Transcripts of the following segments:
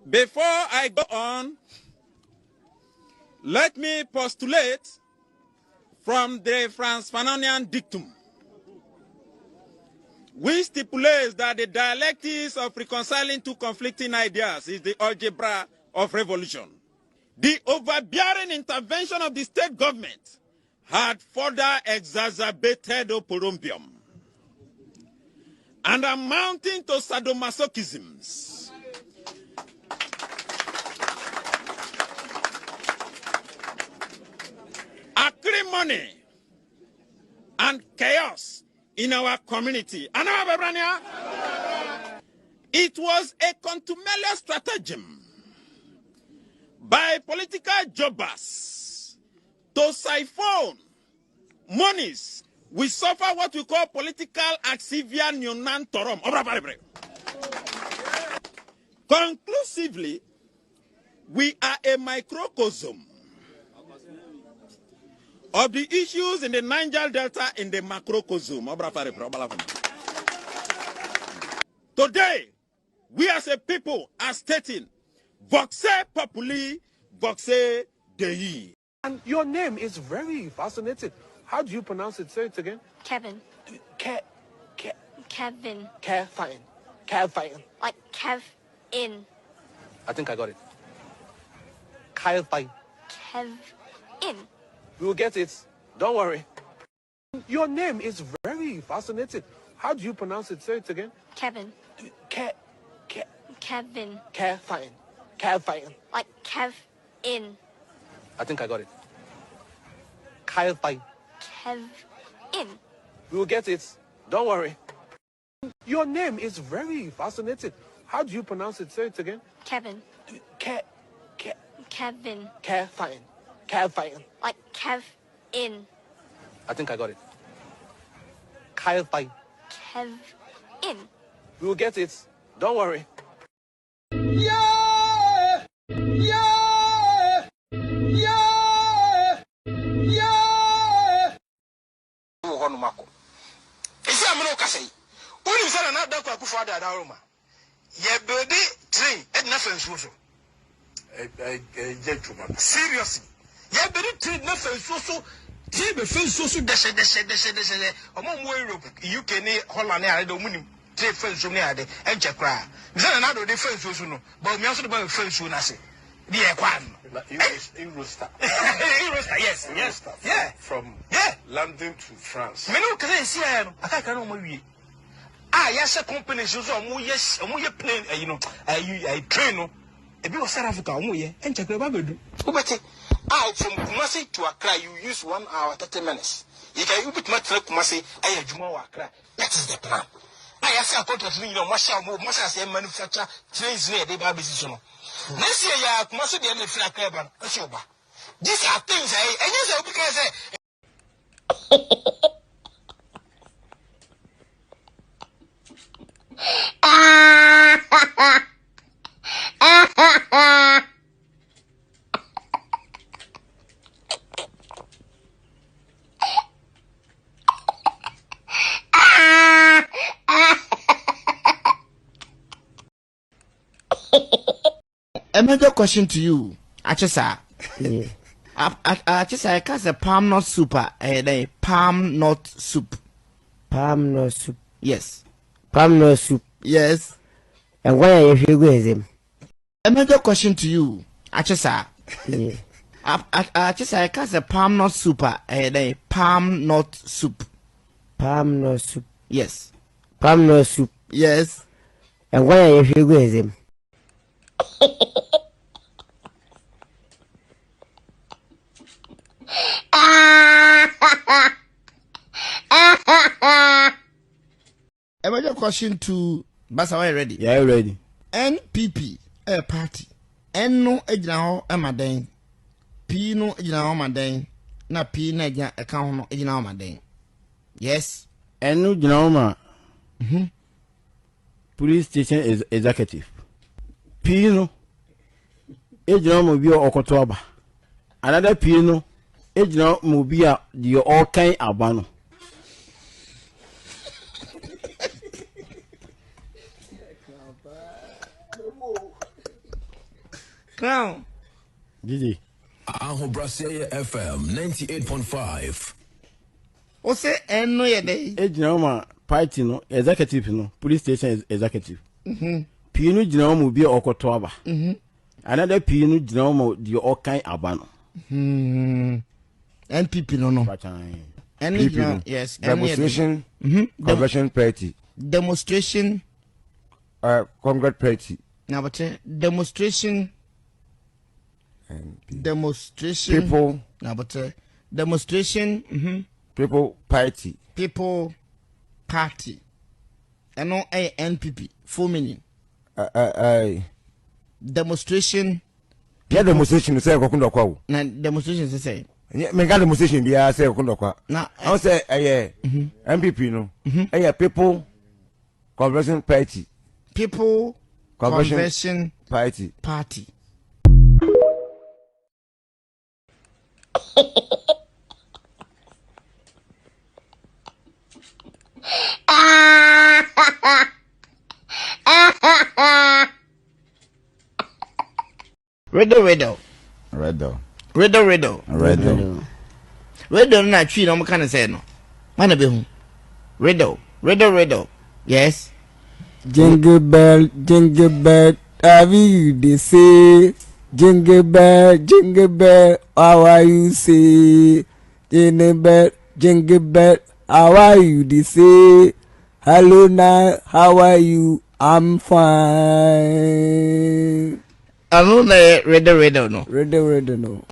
Before I go on, let me postulate from the Franz-Fanonian dictum, which stipulates that the dialectics of reconciling two conflicting ideas is the algebra of revolution. The overbearing intervention of the state government had further exacerbated oporombium and amounting to sadomasochisms. Acrimony and chaos in our community. It was a contumelious stratagem by political jobbers to siphon monies. We suffer what we call political axivia neonantorum. Conclusively, we are a microcosm of the issues in the Niger Delta in the macrocosm. Today, we as a people are stating, Voxe Populi, Voxe Dei. And your name is very fascinating. How do you pronounce it? Say it again. Kevin. Kevin. Kevin. Kevin. Like Kev-in. I think I got it. Kevin. Kev-in. We will get it. Don't worry. Your name is very fascinating. How do you pronounce it? Say it again. Kevin. Kevin. Kevin. Kevin. Like Kev-in. I think I got it. Kevin. Kev-in. We will get it. Don't worry. Your name is very fascinating. How do you pronounce it? Say it again. Kevin. Kevin. Kevin. Kevin. Kevin. Like Kev-in. I think I got it. Kevin. Kevin. We will get it. Don't worry. Yeah! Yeah! Yeah! Yeah! Isi amino kasei. Uni msana na da kwa kufa da Roma. Ye bedi train et na fensuso. Seriously. Ye bedi train na fensuso. Ti be fensuso deshe. Omo mo Europe, UK ni Holland ni ade omunim. Train fensuso ni ade enche kra. Msana na do de fensuso no. But me also do ba fensuso na se. Di e kwa no. Eurostar. Eurostar, yes. Yeah. From London to France. Me no kase si ya no. Aka ka no mo wie. Ah, yes, a company shows on your plane, train. No, a bit of South Africa, and check the Babadu. From Kumasi to Accra, you use 1 hour 30 minutes. You can put much like Kumasi, I had Juma Accra. That is the plan. I ask a contract, Masha say manufacture trains near the Babison. Next year, Kumasi, the end of Flakaban, a sober. These are things I use because A major question to you, Achesa. Achesa, I cast a palm nut soup, a palm nut soup. Palm nut soup. Yes. Palm nut soup. Yes. And why are you with him? A major question to you, Achesa. Achesa, I cast a palm nut soup, a palm nut soup. Palm nut soup. Yes. Palm nut soup. Yes. And why are you with him? A major question to Basa, are you ready? Yeah, ready. NPP, a party. N no ejina Maden. P no ejina Maden. Na P na ejina account no ejina Maden. Yes. N no ejina Police station is executive. P no ejina mo bi okoto aba. Another P no ejina mo bi a the all kind abano. Crown. Gigi. Ahobrasiya FM 98.5. O say N no ye dey. Ejina ma party no executive no police station is executive. P no jina mo bi okoto aba. Another P no jina mo the all kind abano. NPP no. NPP. Yes. Demonstration. Conversion party. Demonstration. Congress party. Now, but demonstration. Demonstration. People. Now, but demonstration. People party. People party. And no NPP. Full meaning. Demonstration. Yeah, demonstration say kokundo kwa. Na demonstration say. Yeah, me got demonstration dia say kokundo kwa. Na I say MPP no. People conversion party. People conversion party. Riddle. Riddle na tree no kind of say no. Man be hu. Riddle. Yes. Jingle bell, have they say? Jingle bell, how are you say? Jingle bell, how are you they say? Hello now, how are you? I'm fine. I know that riddle no. Riddle no.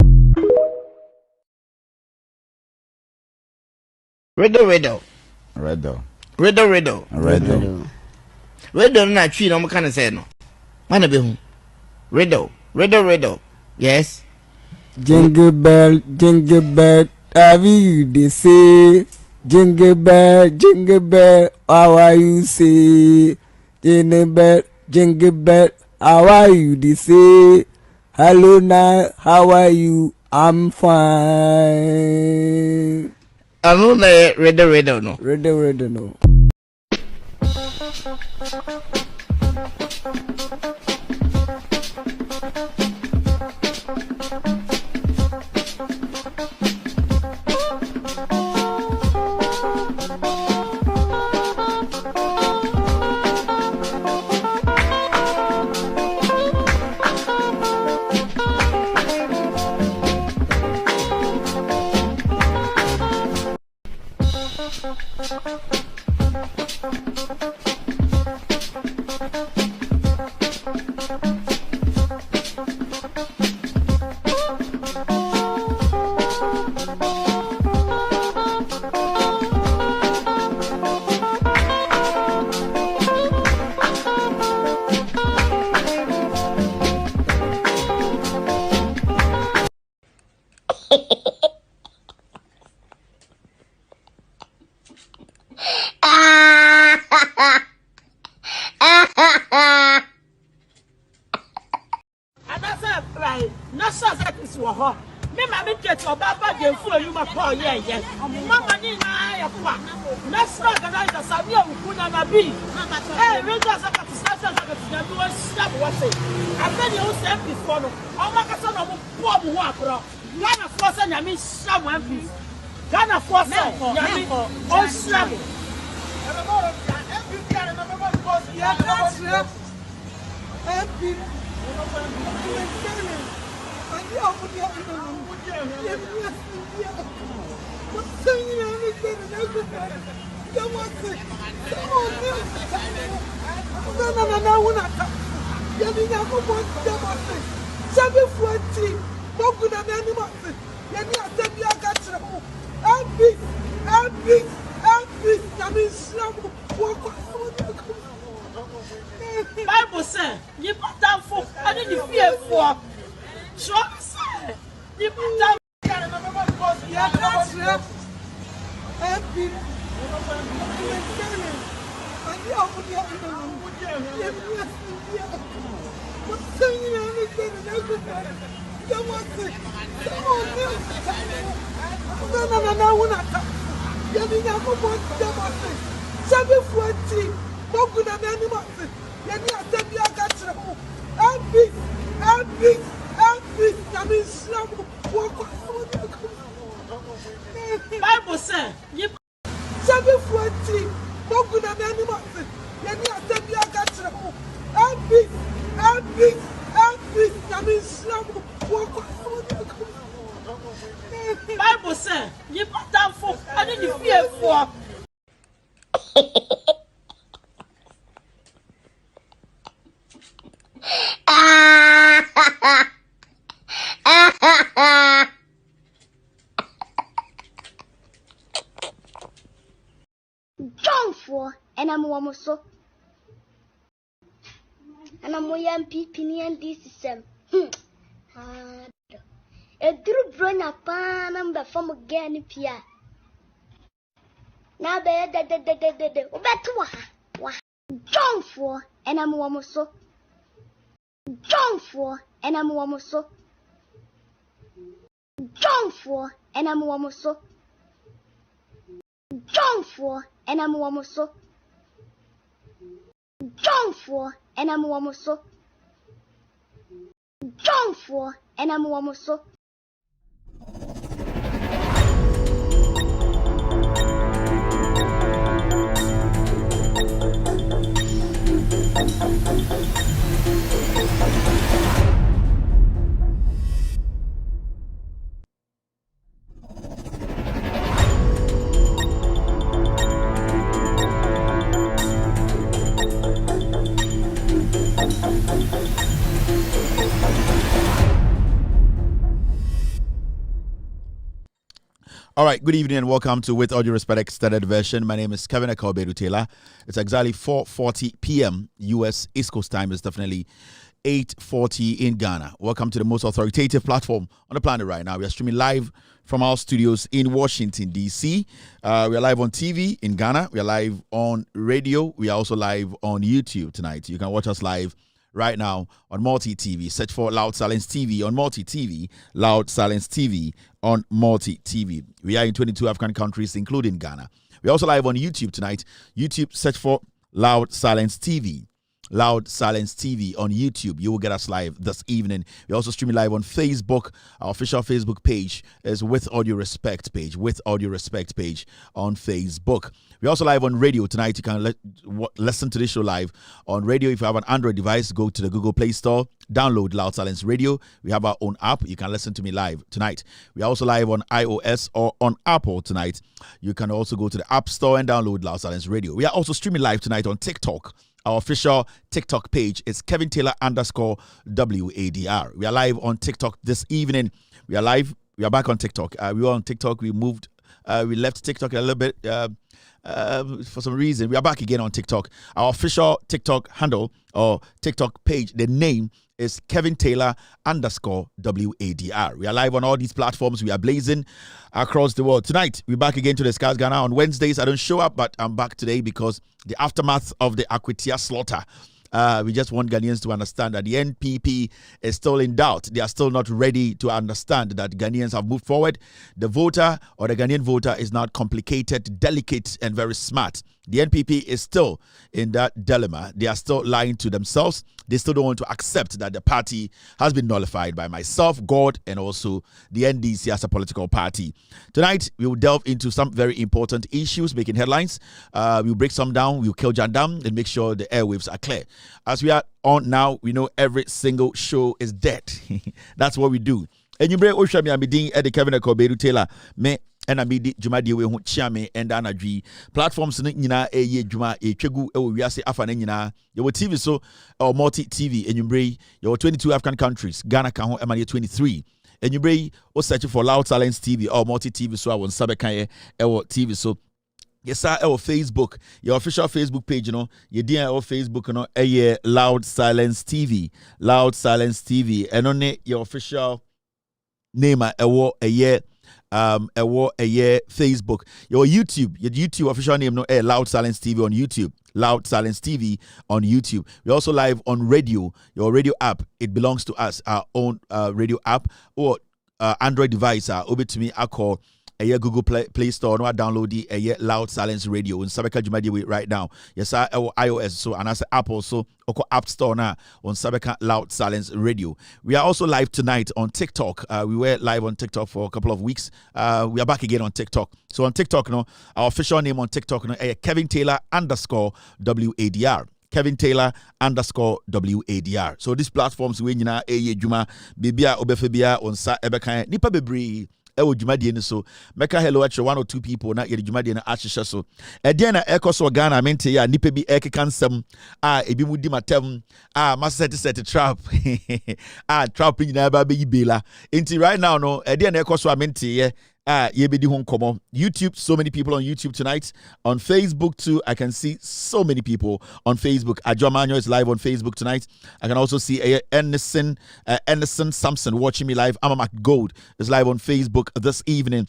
Riddle. Riddle na tree no kind of say no. Man be hu. Riddle. Yes. Jingle bell, you they say jingle bell, how are you say jingle bell, how are you they say hello now, how are you? I'm fine. I know na ready no. Ready no. Bible said, you put down for I didn't fear for. Trump said, you put down Bible said, you Bible said, you put down for I didn't fear for. John for and I'm almost so. And I'm Npp and this system. A drew bring a pan number from again, Pia. Now the John for and I'm almost so. John for and I'm almost so. John for and I'm almost so. John for and I'm almost so. John for and I'm almost so. John for and I'm almost so. All right, good evening and welcome to With All Due Respect Extended Version. My name is Kevin Akaobedu Taylor. It's exactly 4:40 p.m. U.S. East Coast time. It's definitely 8:40 in Ghana. Welcome to the most authoritative platform on the planet right now. We are streaming live from our studios in Washington, D.C. We are live on TV in Ghana. We are live on radio. We are also live on YouTube tonight. You can watch us live right now on Multi TV. Search for Loud Silence TV on Multi TV. Loud Silence TV on Multi TV. We are in 22 African countries, including Ghana. We are also live on YouTube tonight. YouTube, search for Loud Silence TV. Loud Silence TV on YouTube. You will get us live this evening. We're also streaming live on Facebook. Our official Facebook page is With All Due Respect page. With All Due Respect page on Facebook. We're also live on radio tonight. You can listen to this show live on radio. If you have an Android device, go to the Google Play Store. Download Loud Silence Radio. We have our own app. You can listen to me live tonight. We are also live on iOS or on Apple tonight. You can also go to the App Store and download Loud Silence Radio. We are also streaming live tonight on TikTok. Our official TikTok page is Kevin Taylor _WADR. We are live on TikTok this evening. We are live. We are back on TikTok. We were on TikTok. We moved. We left TikTok a little bit for some reason. We are back again on TikTok. Our official TikTok handle or TikTok page, the name is Kevin Taylor _WADR. We are live on all these platforms. We are blazing across the world. Tonight, we're back again to discuss Ghana. On Wednesdays, I don't show up, but I'm back today because the aftermath of the Akwatia slaughter. We just want Ghanaians to understand that the NPP is still in doubt. They are still not ready to understand that Ghanaians have moved forward. The voter or the Ghanaian voter is not complicated, delicate, and very smart. The NPP is still in that dilemma. They are still lying to themselves. They still don't want to accept that the party has been nullified by myself, God, and also the NDC as a political party. Tonight, we will delve into some very important issues making headlines. We'll break some down. We'll kill Jandam and make sure the airwaves are clear. As we are on now, we know every single show is dead. That's what we do. And you bring Oshami Amidin Eddie Kevin Koberu Taylor. Me and I made Jumadi we who chiame and anadri platforms nina a ye Juma a chegu we are say afanina. Your TV so or multi TV and you bring your 22 African countries. Ghana can emani 23. And you bring or search for Loud Silence TV or multi TV so I want Sabekanye or TV so. Yes, sir. Our Facebook, your official Facebook page, you know, your dear our Facebook, you know, a Loud Silence TV, Loud Silence TV, and on it, your official name, a year Facebook, your YouTube official name, no, Loud Silence TV on YouTube, Loud Silence TV on YouTube. We're also live on radio, your radio app. It belongs to us, our own radio app or Android device. Over to me, I call. A Google Play Store, no, I download the Loud Silence Radio in Sabeka Jumadi right now. Yes, I iOS so and I say Apple so Oko App Store now on Sabeka Loud Silence Radio. We are also live tonight on TikTok. We were live on TikTok for a couple of weeks. We are back again on TikTok. So on TikTok, no, our official name on TikTok, no, Kevin Taylor _WADR. Kevin Taylor _WADR. So these platforms we nyina Juma Bibia Obefebia on Sa Ebekan Nipa Bebri. Ewo Jumadi so meka hello actually 1 or 2 people na ye Jumadi na ahyehyɛ so ɛdeɛ na ɛkɔ Ghana mente ya nipa bi ɛkeka nsɛm ebi mu di matem ma set trap trap nyina ba be yibela nti right now no ɛdeɛ na ɛkɔ so mente ye yebedi ho nkɔmɔ. YouTube, so many people on YouTube tonight. On Facebook too, I can see so many people on Facebook. Ajomanyo is live on Facebook tonight. I can also see Anderson Sampson watching me live. Amamak Gold is live on Facebook this evening.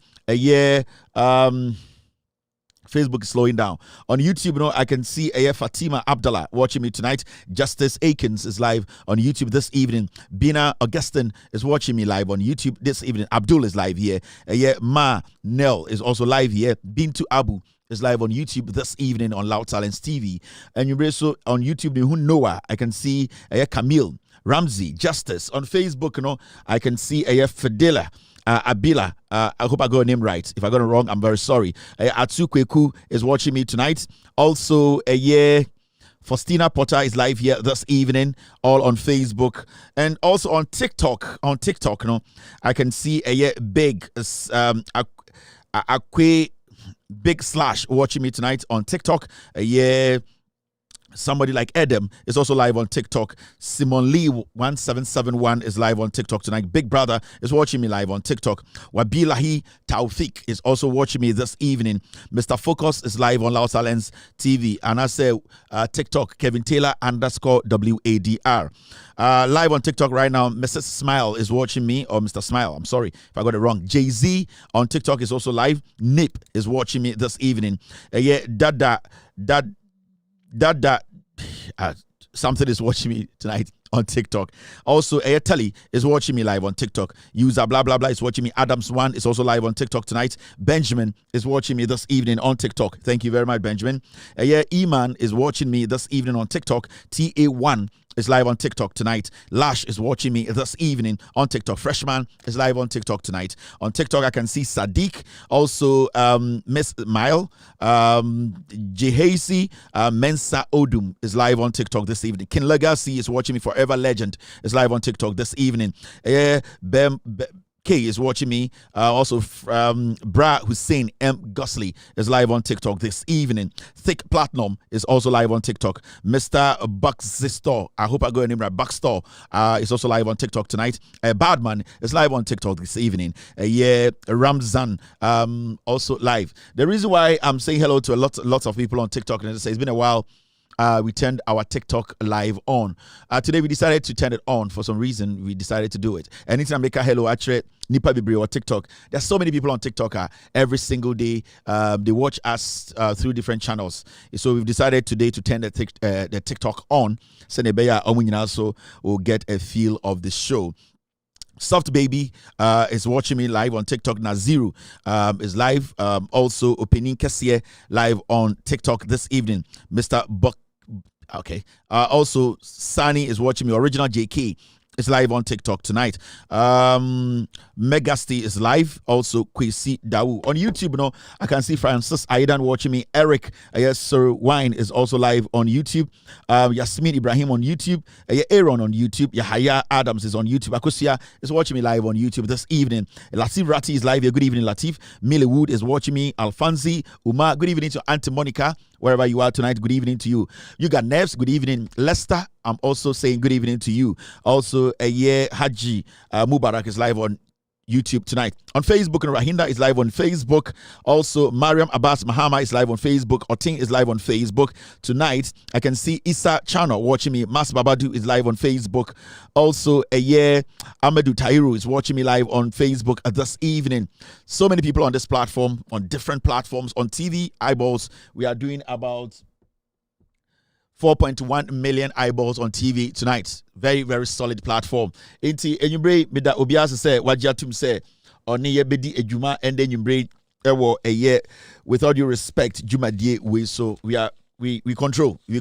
Facebook is slowing down. On YouTube, you know, I can see Fatima Abdallah watching me tonight. Justice Akins is live on YouTube this evening. Bina Augustin is watching me live on YouTube this evening. Abdul is live here. Ma Nell is also live here. Bintu Abu is live on YouTube this evening on Loud Silence TV. And you also on YouTube, Noah, I can see Camille, Ramsey, Justice. On Facebook, you know, I can see Fidela. Abila, I hope I got her name right. If I got it wrong, I'm very sorry. Atsu Kweku is watching me tonight. Also, Faustina Potter is live here this evening, all on Facebook. And also on TikTok. On TikTok, you know, I can see big Big Slash watching me tonight on TikTok. Somebody like Edem is also live on TikTok. Simon Lee 1771 is live on TikTok tonight. Big Brother is watching me live on TikTok. Wabilahi Taufik is also watching me this evening. Mr. Focus is live on Loud Silence TV. And I say TikTok, Kevin Taylor _WADR. Live on TikTok right now, Mrs. Smile is watching me, or Mr. Smile, I'm sorry if I got it wrong. Jay-Z on TikTok is also live. Nip is watching me this evening. Something is watching me tonight on TikTok. Also, Telly is watching me live on TikTok. User blah blah blah is watching me. Adams1 is also live on TikTok tonight. Benjamin is watching me this evening on TikTok. Thank you very much, Benjamin. Eman is watching me this evening on TikTok. TA1 is live on TikTok tonight. Lash is watching me this evening on TikTok. Freshman is live on TikTok tonight. On TikTok, I can see Sadiq, also Miss Mile, Jehasi, Mensa Odum is live on TikTok this evening. Kin Legacy is watching me. Forever Legend is live on TikTok this evening. K is watching me. Also, Bra Hussein M. Gosley is live on TikTok this evening. Thick Platinum is also live on TikTok. Mr. Buckstor, I hope I got your name right. Buckstor is also live on TikTok tonight. Badman is live on TikTok this evening. Ramzan also live. The reason why I'm saying hello to lots of people on TikTok, and it's been a while. We turned our TikTok live on. Today we decided to turn it on for some reason. We decided to do it. Anytime I make a hello, actually, Npp Still or TikTok. There's so many people on TikTok every single day. They watch us through different channels. So we've decided today to turn the TikTok on. So also will get a feel of the show. Soft Baby is watching me live on TikTok. Naziru is live. Also, Opening Kessie live on TikTok this evening. Mr. Buck. Okay. Also, Sani is watching me. Original JK is live on TikTok tonight. Megasty is live. Also, Kwesi Dawu. On YouTube, I can see Francis Aidan watching me. Eric, Sir Wine is also live on YouTube. Yasmin Ibrahim on YouTube. Aaron on YouTube. Yahaya Adams is on YouTube. Akusia is watching me live on YouTube this evening. Latif Rati is live here. Good evening, Latif. Millie Wood is watching me. Alfonsi Umar. Good evening to Auntie Monica. Wherever you are tonight, good evening to you. You got Nerves, good evening. Lester, I'm also saying good evening to you. Also, Haji Mubarak is live on YouTube tonight. On Facebook, and Rahinda is live on Facebook. Also, Mariam Abbas Mahama is live on Facebook. Oting is live on Facebook. Tonight, I can see Issa Chano watching me. Mas Babadu is live on Facebook. Also, Amadou Tairu is watching me live on Facebook this evening. So many people on this platform, on different platforms, on TV eyeballs. We are doing about 4.1 million eyeballs on TV tonight. Very, very solid platform. Enti enyumbre me da obiase say wajiatum say oni ye bedi ejuma and enyumbre ewo eye with all due respect juma die we so we control. We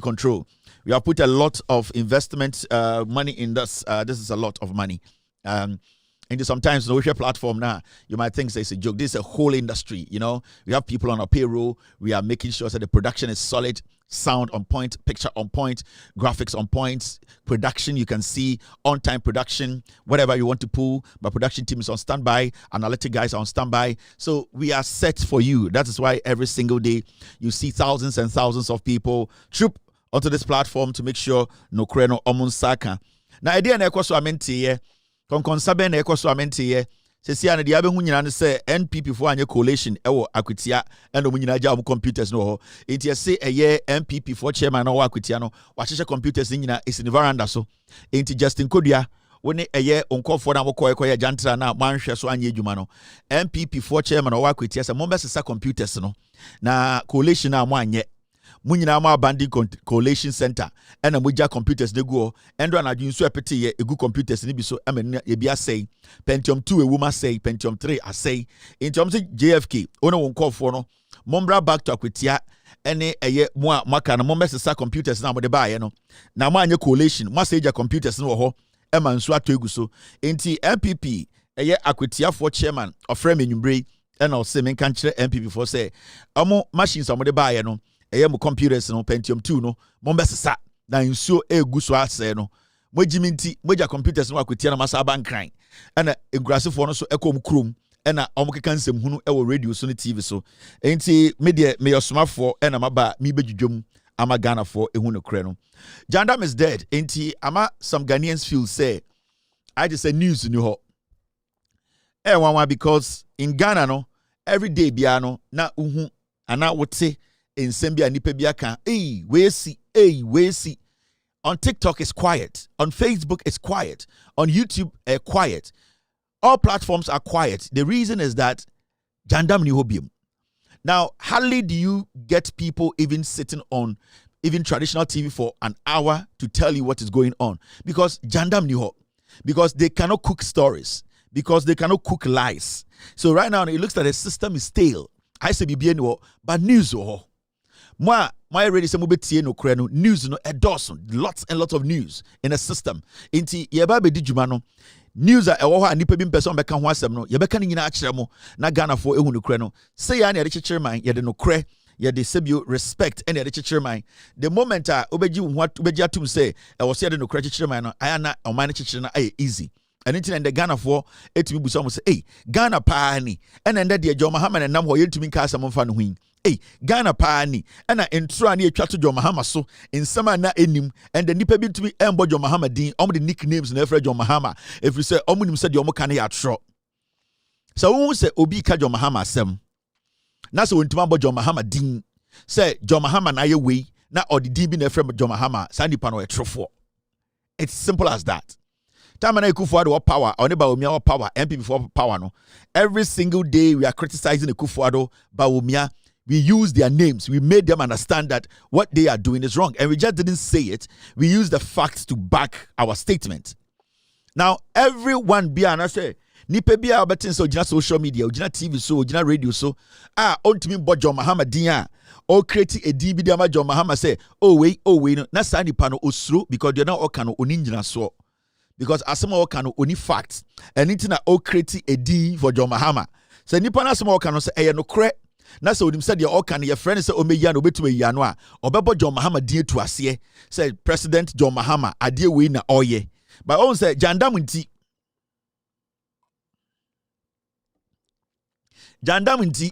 have put a lot of investment money in this. This is a lot of money. And sometimes the social platform now, you might think it's a joke. This is a whole industry, We have people on our payroll. We are making sure that the production is solid, sound on point, picture on point, graphics on point, production you can see, on-time production, whatever you want to pull. My production team is on standby, analytic guys are on standby. So we are set for you. That is why every single day you see thousands and thousands of people troop onto this platform to make sure no kreno omunsaka. Na idea na ekwaso amenti konkonsabe na ekoso amenti sesi ana dia be hu nyina ne se NPP fo anye coalition ewo akwetia eno mu nyina ja mu computers no ho enti ese NPP fo chairman no akwetia no wa hyehyɛ computers nyina esi veranda so enti Justin Kodua woni onkofo na mokɔ ekoye jantra na manhwɛ so anye adwuma no NPP fo chairman no akwetia se mo besesa computers no na coalition na mo anye munyina ma abandon collation center and moja computers de go endo na adwun so epete ye egu computers ni bi so amene ye bi asay Pentium 2 ewu ma say Pentium 3 asay in terms of JFK ono won call no mombra back to akwetia ene mo maka na mombesa computers na mo de ba ye no na mo anye collation mo say computers no ho e man so ato egu so enti MPP akwetia for chairman of frame enyumbre and also men kan kire MPP for say amo machines amo de ba ye no mo computers no Pentium 2 no mo besesa na nsuo egu so ase no mojiminti moja computers no akwetia na masa bankran ana egurasefo no so ekom krom ena omkeka nsem hunu ewo radio so ne TV so enti me de me yosomafo ena maba me bedwudwom ama Ghana for ehun nokre no. Jandam is dead. Enti ama some Ghanaians feel say I just say news ni ho. One because in Ghana no every day biano na uhu ana wote ensem bia nipa bia kan we see on TikTok is quiet, on Facebook is quiet, on YouTube quiet. All platforms are quiet. The reason is that Jandam ni hobium. Now, hardly do you get people even sitting on even traditional TV for an hour to tell you what is going on because Jandam ni ho, because they cannot cook stories, because they cannot cook lies. So right now it looks like the system is stale. I say bibi no, but news oh. My already say mobetie no kra no news no edorso lots and lots of news in the system. Inti yeba be di djuma no news a ewo ho anipa bi mpese on beka ho asem no yebeka ni nyina akere mo na Ghana for ehu no kra no say ya na yede chekere man yede no kra yede sebio respect and yede chekere man the moment a obeji obeji atum say e wo say yede no kra chekere man no aya na o man chekere na aye easy. And it's in the Ghana for etimi busa mo say hey Ghana pa ni and then the John Mahama nam ho yentumi ka asem mfa no hu. Hey, Ghana pani and I intro and try to John Mahama so in summer na enim and the nipa to me embo John Mahama din the nicknames na Efra John Mahama if you say omunim said your can ya tro so who say obi ka John Mahama sem na so ntuma bo John Mahama din say John Mahama na ye we na or the din bi na Efra John Mahama sandi pa no e trofo. It's simple as that. Time na Kufuado power or Bawumia power MP before power no every single day we are criticizing the Kufuado Bawumia. We use their names. We made them understand that what they are doing is wrong. And we just didn't say it. We used the facts to back our statement. Now, everyone be an say, Nipe be our betin so jina social media, jina TV so, jina radio so. Ultimate bo John Mahama dia. O create a DB diama John Mahama say, oh wait, no. Na sa ni pano osro because they're not all kano oninjina so. Because asema all kano oni facts. And itina o create a D for John Mahama. So nipa na asema all kano say, no correct. Na so dim said your can your friend say omeya no betu ya no a obebo John Mahama die to ase say President John Mahama ade we na oye but on say Jandam nti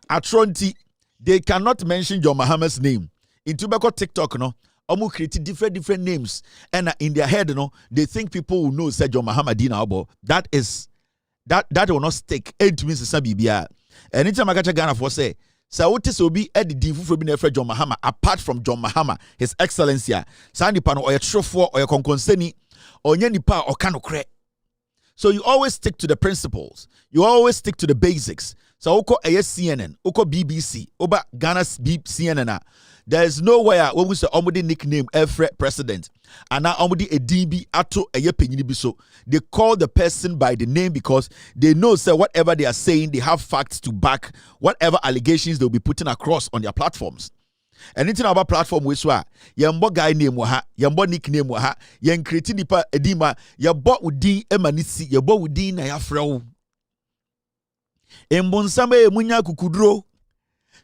atronti they cannot mention John Mahama's name into beko TikTok no omu create different names and in their head no they think people will know say John Mahama dina obo that will not stick it means say bibia. Anytime I catch Ghana for say, Saotis will be at the divu bi na John Mahama apart from John Mahama, His Excellency. Sandy pano or your trofo or your conconseni or nipa or kanokre. So you always stick to the principles. You always stick to the basics. So oko CNN, oko BBC, oba Ghana's CNN. There is nowhere when we say omudi nickname every president. And now omudi a DB ato a yepenyini so. They call the person by the name because they know say whatever they are saying, they have facts to back whatever allegations they'll be putting across on their platforms. Anything about platform we swa, yambo guy name wa ha, yambo nickname wa ha, yan creating nipa edima, yabo udi emanisi, yabo udi na yafrao. Embonsame munya kukudro.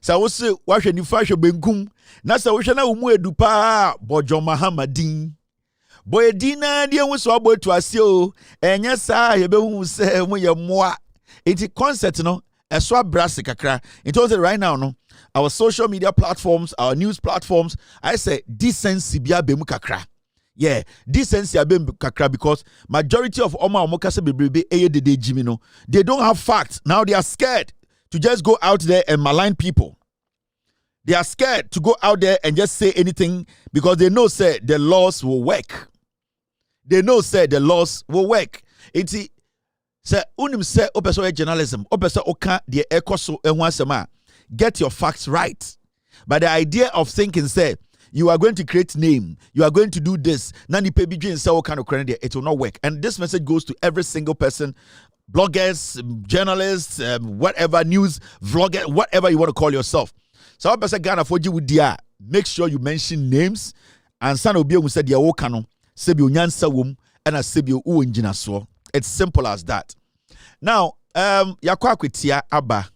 Sa wose wahwe ni fahwe benkum na sa wohwe na umu edu pa bo John Mahama din bo edina de enwo abo etu ase o enya sa ye behu se mu ye moa enti concept no eso abrase kakra enti right now no our social media platforms, our news platforms, I say decency bia bemu kakra. Yeah, decency abem kakra because majority of Oma Omokase bebrebe eye de Jimmy no, they don't have facts. Now they are scared to just go out there and malign people. They are scared to go out there and just say anything because they know say the laws will work. They know say the laws will work. Enti say unim say opeso journalism, opeso oka de ekoso ehun asema. Get your facts right. But the idea of thinking say you are going to create name, you are going to do this, nani pebi dwen say kind of credit, it will not work. And this message goes to every single person, bloggers, journalists, whatever, news, vlogger, whatever you want to call yourself. So person Ghana for you with dia, make sure you mention names and san obi who said dia wo kano, sebi onyansa wom and a sebi o enjina so. It's simple as that. Now, yakwa kwetia aba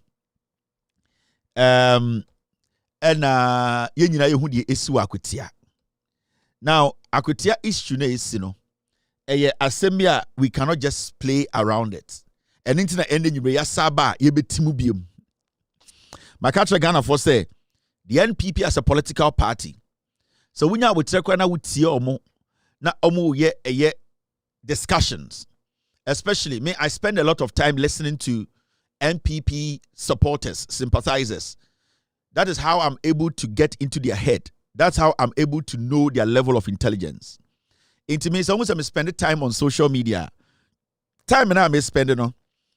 and yenyina yehu de esi wa akwetia. Now, akwetia issue na esi no. Assembly we cannot just play around it. And into the ending you be saba ye betimu biem. Makatra Ghana for say the NPP as a political party So when you would check when I would see omo na omo ye discussions. Especially me, I spend a lot of time listening to NPP supporters, sympathizers. That is how I'm able to get into their head. That's how I'm able to know their level of intelligence. Into me, so I'm spending time on social media. Time and I'm spending on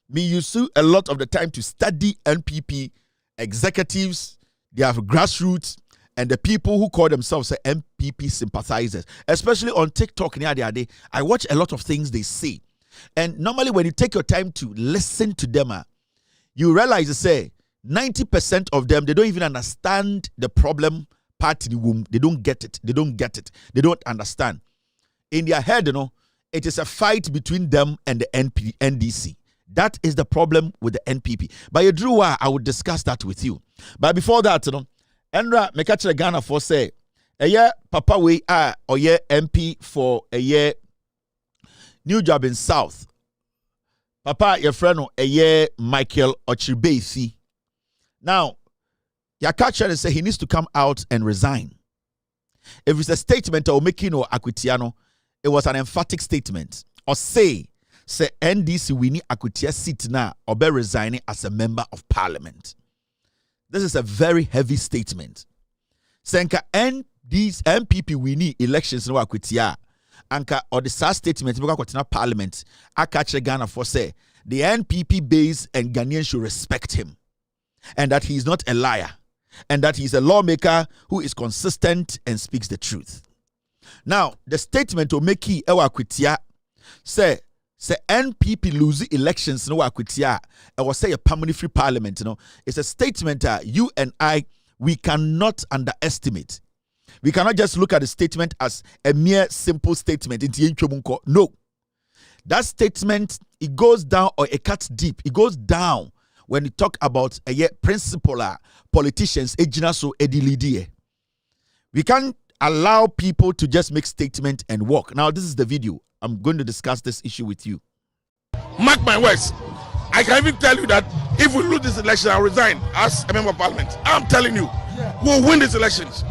me use a lot of the time to study NPP executives, their grassroots, and the people who call themselves NPP sympathizers. Especially on TikTok near the other day, I watch a lot of things they say. And normally when you take your time to listen to them, you realize, say, 90% of them, they don't even understand the problem part in the womb. They don't get it. They don't get it. They don't understand. In their head, it is a fight between them and the NDC. That is the problem with the NPP. But you drew I would discuss that with you. But before that, Enra Mekachre Ghana for say, a year Papa we are or year MP for a year new job in South. Papa, your friend, a year Michael Ochibesi. Now, Yakacha say he needs to come out and resign. If it's a statement or making or Aquitiano, it was an emphatic statement. Or say NDC Winnie Akutia sit now or be resigning as a member of parliament. This is a very heavy statement. Senka these MPP Winnie elections no Akutia. Anka or the SAR statement because parliament. Akache Ghana for say the NPP base and Ghanaians should respect him. And that he is not a liar. And that he is a lawmaker who is consistent and speaks the truth. Now, the statement to make ewa Akutia say NPP lose elections no Akutia I was say a permanent free parliament, it's a statement you and I we cannot underestimate. We cannot just look at the statement as a mere simple statement. No. That statement, it goes down or it cuts deep. It goes down when you talk about a principal politicians, we can't allow people to just make statement and walk. Now, this is the video. I'm going to discuss this issue with you. Mark my words. I can even tell you that if we lose this election, I'll resign as a member of parliament. I'm telling you, we'll win these elections.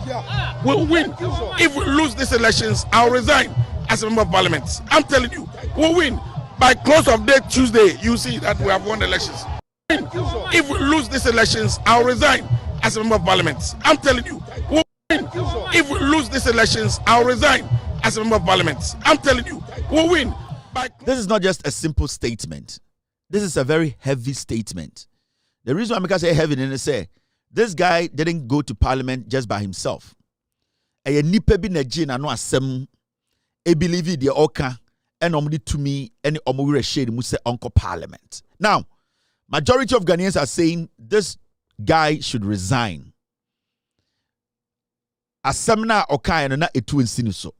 We'll win. If we lose these elections, I'll resign as a member of parliament. I'm telling you, we'll win. By close of day Tuesday, you see that we have won the elections. If we lose these elections, I'll resign as a member of parliament. I'm telling you, we'll win. If we lose these elections, I'll resign as a member of parliament. I'm telling you, we'll win. This is not just a simple statement. This is a very heavy statement. The reason why I say heavy is say this guy didn't go to parliament just by himself. A nipa bi na gina no asem e believe the oka and omudi to me any omuri shade mu say uncle parliament. Now, majority of Ghanaians are saying this guy should resign. Asem na oka na etu nsini so.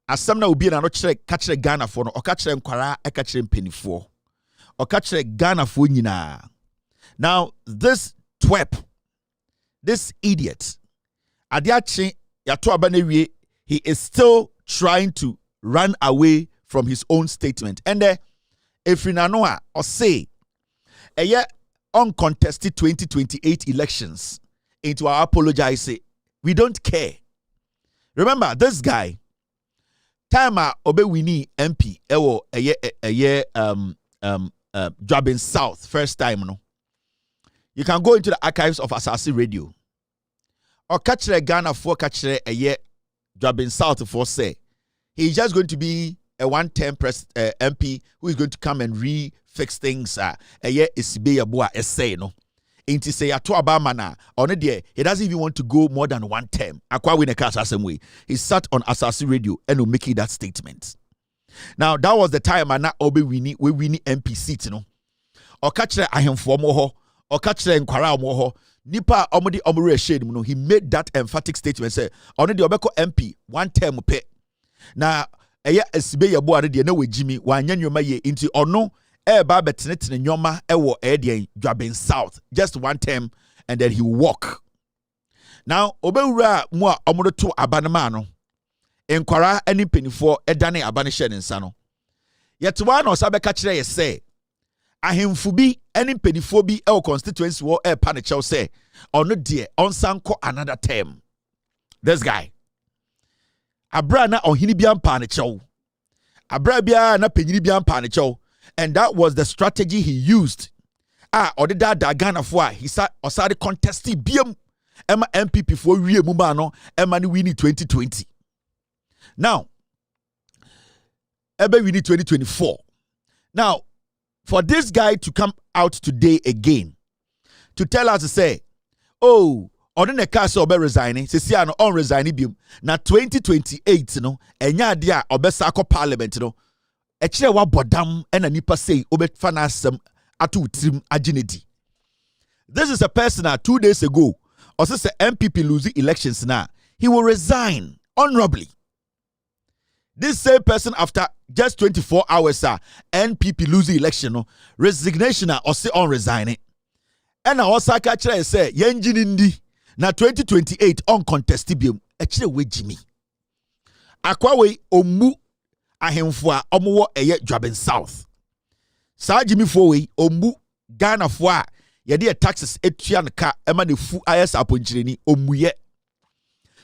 Asem na obi na no kire Ghana for no oka kire nkwara e ka kire mpenifo. Oka kire Ghana for nyina. Now, this twerp, this idiot, Adiachi Yato Abanewie, he is still trying to run away from his own statement. And if you know or say, a year uncontested 2028 elections, into our apologize, say, we don't care. Remember, this guy, Tama Obewini MP, a year job in South, first time, no. You can go into the archives of Asasi Radio. Or catch the Ghana for catch a year job in South for say. He's just going to be a one-term MP who is going to come and refix things. A year is be a boa essay, no. Inti say ato abama na on there he doesn't even want to go more than one term. Akwa win a cash same way. He sat on Asasi Radio and will making that statement. Now that was the time and now we winning MP seat, no. Or catch the I am for more. Or catch the nkwara omo nipa omudi omure shade mu no, he made that emphatic statement say on the obeko MP one term pe na eya asibe yebo ade de na wejimi wanya nyoma ye inti ono e ba betenetene nyoma e wo e de Dwaben South just one term and then he walk. Now obewura mu a omodo to abanama no nkwara ani penifo edane abane hye ne nsa no yetwa na osabeka kire ye say ahemfu bi any penifo bi e constituency wo e pa ne chew say ono de onsanko another term. This guy abra na ohini bi ampa ne chew abra bia na panyini bi ampa ne chew, and that was the strategy he used. Odida da Ghana for he sa osade contesting biam Emma MPP for wie mu ma no Emma ni win 2020. Now ebe win 2024. Now for this guy to come out today again to tell us to say, oh, odine ka se obe resigning, se sia no on resigning biam na 2028 no enya ade a obesa akọ parliament no e kire wa bodam na nipa say obe fa na asem atu trim aginity. This is a person that 2 days ago also said MPP losing elections now he will resign honorably. This same person after just 24 hours NPP losing election no resignation or say on resigning. And I also catch say yenjinindi na 2028 uncontested biom actually we Jimmy akwawe omu ahemfo a omo eye Dwaben South sa Jimmy fowe omu Ghana fo a yede taxes etua nka ema ne fu ayes aponchireni omuye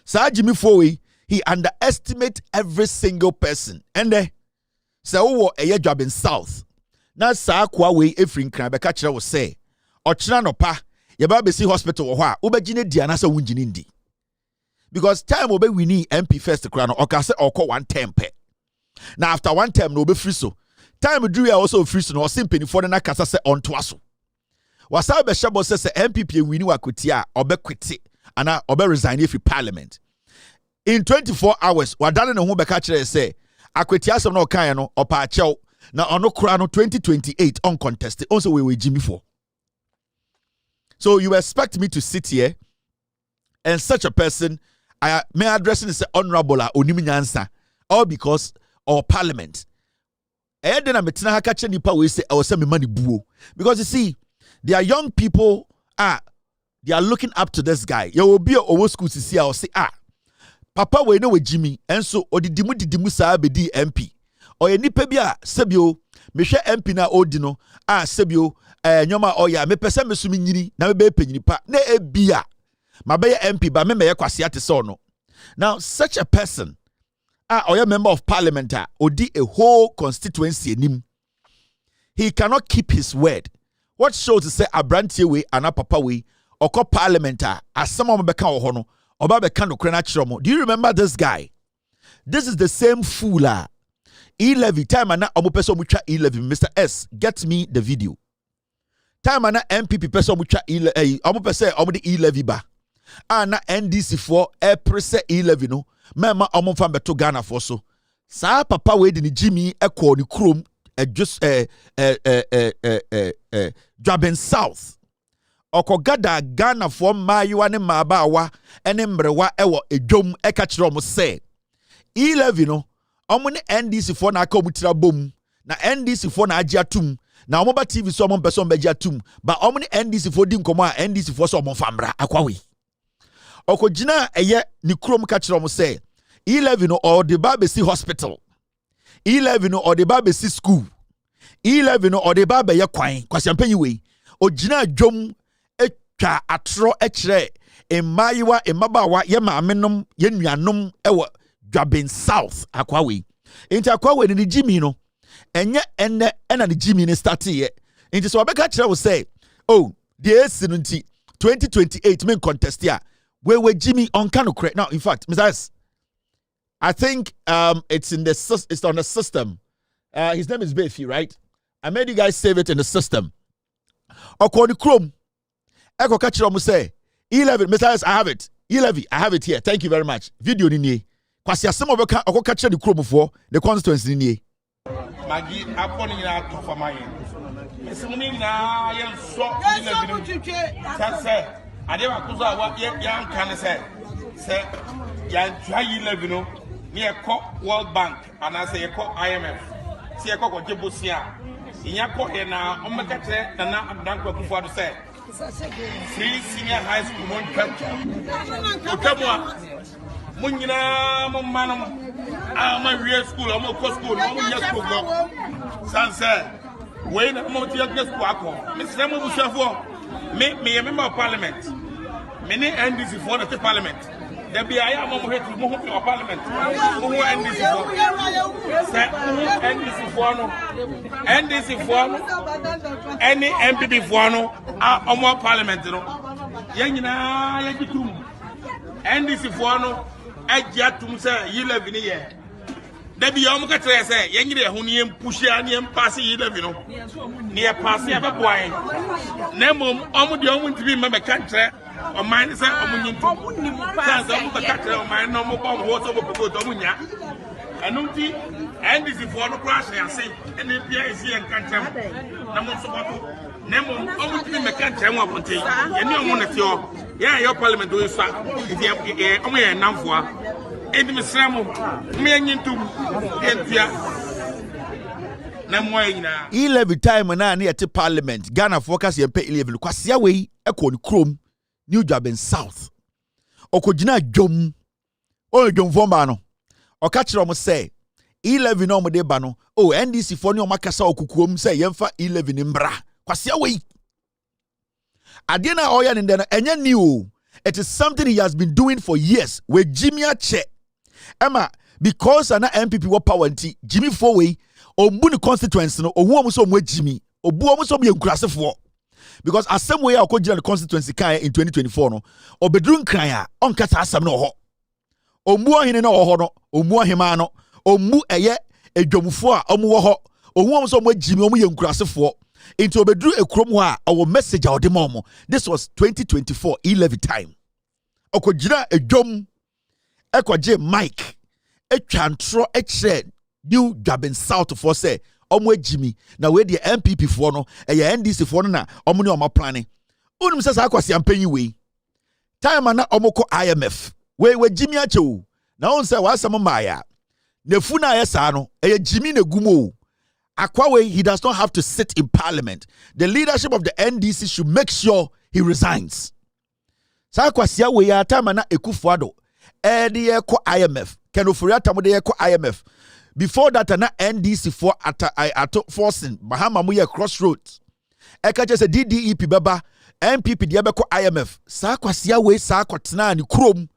sa Jimmy fowe he underestimate every single person and say wo eye Dwaben South na sa kwawe efrin kran be ka kire wo say ochira no pa yeba be see hospital wo ho a obegine dia na sa wungine ndi because time obe wini MP first kra no oka say okọ 1 term pe na after 1 term no obe free so time drew also free so no simpeni for na kasa say on to aso wasa be shabo say MPP wini wakoti a obe kwete ana obe resign if parliament in 24 hours wadane ne ho be ka kire say akweti asem na okan no opa achew na ono kra no 2028 uncontested also we Jimmy for. So you expect me to sit here and such a person I may address it as honorable onim nyansa all because or parliament. And then I'm metina hakache nipa we say I say me money buo because you see there are young people they are looking up to this guy. You will be a old school to see I say papa we know with Jimmy and so didimu sa be di MP or nipa bia sebio me hwe MP na odino sebio nyoma oya me pese mesumi nyini na me be penyini pa na ebia mabe MP ba me me kwase ate so no. Now such a person or a member of parliament odi a whole constituency nim he cannot keep his word. What shows to say abrantie we ana papa we oko parliament as someone be kan ho no oba be kan no kra na kiromo. Do you remember this guy? This is the same fool E-levy time ana omo pese omo twa E-levy. Mr. S, get me the video. Time ana MPP pese omo twa E-levy omo pese omo de E-levy ba ana NDC for prese E-levy no mema omo fam beto Ghana for so sa papa we di ni Jimmy ekọ ni krom just Dwaben South okogada Ghana for mayiwa ne mabawa ene mrewa ewo edwom eka kire omo say E-levy no omo ne NDC for na aka omo tira bom na NDC for na agi atum na omo ba TV so omo person ba agi atum ba omo ne NDC for di nkomo a NDC for so omo famra akwawe okogina eye ni krom ka kire omo say E-levy no or the Babesi hospital E-levy no or the Babesi school E-levy no or the Babe ye kwan kwasempanyi we ogina dwom etwa atro ekire emayiwa emabawa ye maamenom ye nuanom ewo Dwaben South akwawe enti akwawe ni Jimmy no enye enne ena ni Jimmy ni start ye enti so obeka kire wo say oh the AC no nti 2028 men contest ya we Jimmy on can correct now. In fact, Mr. S, I think it's on the system. His name is Befi, right? I made you guys save it in the system. Okoni Chrome. Eko kachiro say E-levy, Mr. S, I have it. E-levy, I have it here. Thank you very much. Video ni kwasi asem obeka oko kachiro the Chrome for the constituency ni. Magi aponi na to for my. Esimuni na yen so E-levy. Adewa kuza wa yan kan say yan try E-levy no me ekọ World Bank and I say ekọ IMF see ekọ ko jebosia inya ko he na o meka kire na adanko akufo ado say free senior high school mon capture otamwa munyina mo manom ama wie school o mo ko school mo nya school go sanse we na mo ti yak school akọ me se mo busuafo me member of parliament many NDC for the parliament there be I am on hate move your parliament. Who NDC for any MPP for no our parliament no. Yanyina yagitum NDC for no agiatum say ye live in here. There be young catcher say Yangri Hunium Pusha and Passy ye live no. Near Passy of a boy. Nemo almost the only to be my country. Or mine is a woman to the catcher of my normal bomb water over Pogotomunia. And Nuti, and this is for the crash and say, and the PIC and country. Nemo, almost to be my country, and you want to your, yeah, your parliament doing so. If you have only a number, and Miss Ramo, me and you too, E11 time na near to parliament Ghana focus ye pay 11 kwasia we ekɔ ne krom New Job in South okojina dwom o dwom fomba no o ka kire omo say 11 no mo de ba no o NDC for ne o makasa okukuom say yemfa 11 mbra kwasia we ade na oya ne de no enya new it is something he has been doing for years with Jimmy Ache Emma because ana MPP wo power nti Jimmy for we ombu ni constituency no owu omo so omo Jimmy obu omo so omo yenkurasefo because as same way akogina the constituency kan in 2024 no obedrun kran a onkata asam no ho ombu ohene no ho no ombu ohema no ombu eye edwomfo a omo wo ho owu omo so omo Jimmy omo yenkurasefo into obedru ekrom ho a our message a ode momo this was 2024 11 time okogina edwom ekoje Mike etwantro ekire New Job in South for say omo Jimmy na we the MPP for no NDC for no na omo ne omo planning unum say akwasi ampanyi we time na omo ko IMF we Jimmy ache na on say wasam maya na fu na yesa no Jimmy na gumo akwa we he does not have to sit in parliament. The leadership of the NDC should make sure he resigns. Sa akwasi we ya time na Ekufuado de ko IMF kenofuri atamo de ko IMF. Before that, na NDC for at forcing Bahama muye crossroads. Eka just DDEP baba MPP diabeko IMF. Sa kwasia we sa kwatena ni krom.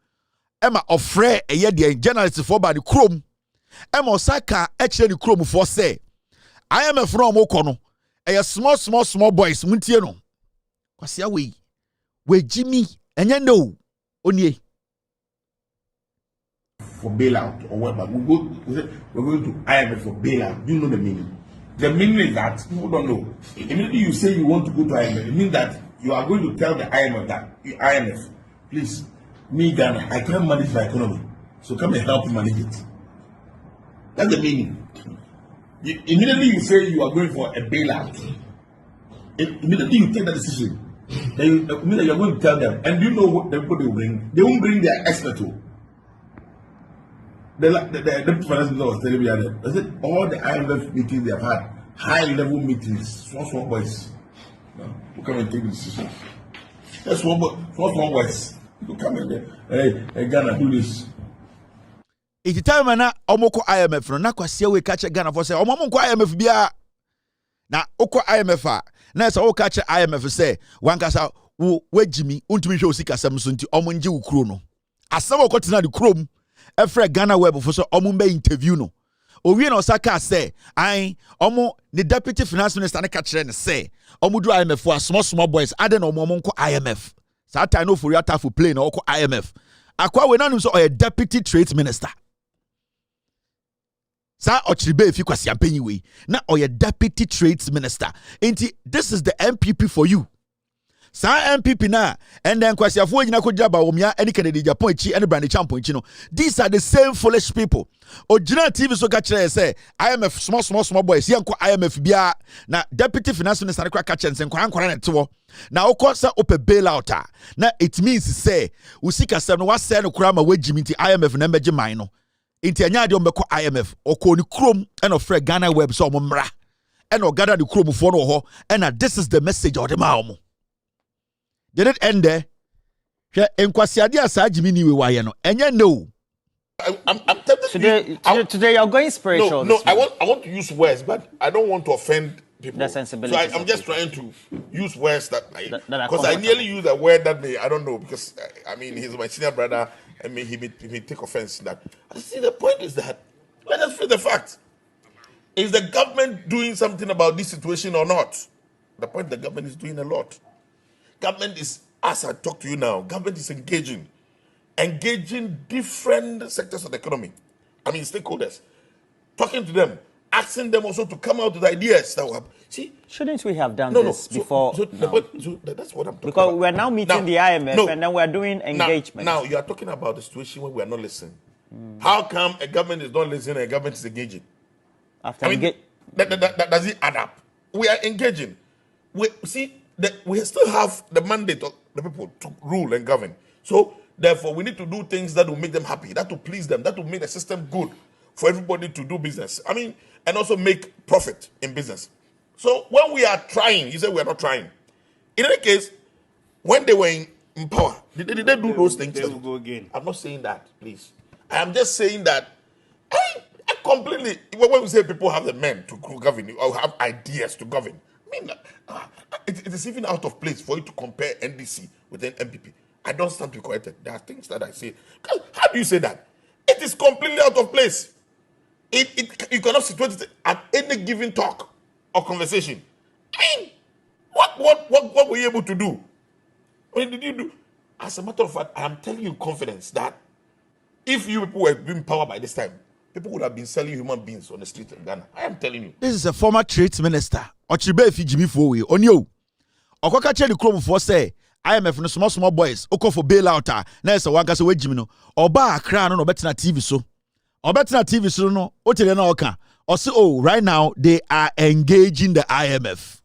Emma ofre eye de journalist for ba ni krom. Emma osaka ekire ni krom for say IMF from okono. Eye small boys muntie no. Kwasia we Jimmy enye no onie. For bailout or whatever. We're going to IMF for bailout. Do you know the meaning? The meaning is that people don't know. Immediately you say you want to go to IMF, it means that you are going to tell the IMF that IMF, please, me Ghana, I can't manage my economy. So come and help me manage it. That's the meaning. Immediately you say you are going for a bailout. Immediately you take that decision. Then you mean that you are going to tell them. And you know what the people they will bring? They won't bring their expert to. The Deputy Finance Minister was telling me that I said all the IMF meetings they have had, high level meetings, small boys. No, to come and take the decisions. That's small boys. To come and hey, Ghana, do this. It's time na omoko IMF no na kwasia we catch Ghana for say omomko IMF bia na oko IMF a na say o catch IMF say wankasa we Jimmy untumi hwe osika sam so nti omonje ukuro no asam okotena de krom efre Ghana web for so omumbe interview no owie na osaka say ai omo the deputy finance minister na catch ne say omudu IMF for small boys ade na omonko IMF sa time no for yata for play na oko IMF akwa we nanum so deputy trade minister sa ochiribe efi kwasi ampanyi we na deputy trade minister enti this is the MPP for you sa MPP na and then kwasi afo nyina ko jaba omia any Kennedy Japan chi any brand champion chi no these are the same foolish people original TV so ka kire say IMF small boys yanko IMF bia na deputy finance minister na ka kire nkwara na tewo na okosa ope bailout na it means say usika sem no wase no kura ma wagimi nti IMF na meje man no inti anya de ombeko IMF oko ni krom and of Ghana web so omra and o gather the krom for no ho and this is the message of the maomo. Did it end there? Enkwasi ade asajimi ni we waye no enye no. I'm tempted today you're going spiritual. No, I want to use words, but I don't want to offend people. The sensibility. So I'm just trying to use words that because I comfortable. nearly use a word that I don't know, because I mean he's my senior brother. I mean he may take offense to that. I see, the point is that let us face the fact. Is the government doing something about this situation or not? The point, the government is doing a lot. Government is, as I talk to you now, government is engaging different sectors of the economy. I mean stakeholders, talking to them, asking them also to come out with ideas that will happen. See, shouldn't we have done this before? So that's what I'm talking because about. We're now meeting the IMF and then we're doing engagement. Now you are talking about the situation where we are not listening. How come a government is not listening and a government is engaging? Does it add up? We are engaging. We still have the mandate of the people to rule and govern. So therefore, we need to do things that will make them happy, that will please them, that will make the system good for everybody to do business. I mean, and also make profit in business. So when we are trying, you say we are not trying. In any case, when they were in power, did they do those things? They will go again. I'm not saying that, please. I am just saying that I completely, when we say people have the men to govern or have ideas to govern, I mean, it is even out of place for you to compare NDC with an MPP. I don't stand to be corrected. There are things that I say. How do you say that? It is completely out of place. You cannot situate it at any given talk or conversation. I mean, what were you able to do? What did you do? As a matter of fact, I am telling you in confidence that if you people were being power by this time, people would have been selling human beings on the street of Ghana. I am telling you. This is a former trade minister. Ochibe fi Jimmy Fowe. Onyo. Okoka che the chrome for say IMF no small boys. Oko for bailout. Na ese wanka se we Jimmy no. Oba akra no betina TV so. Obetina TV so no. Otele na oka. Osi right now they are engaging the IMF.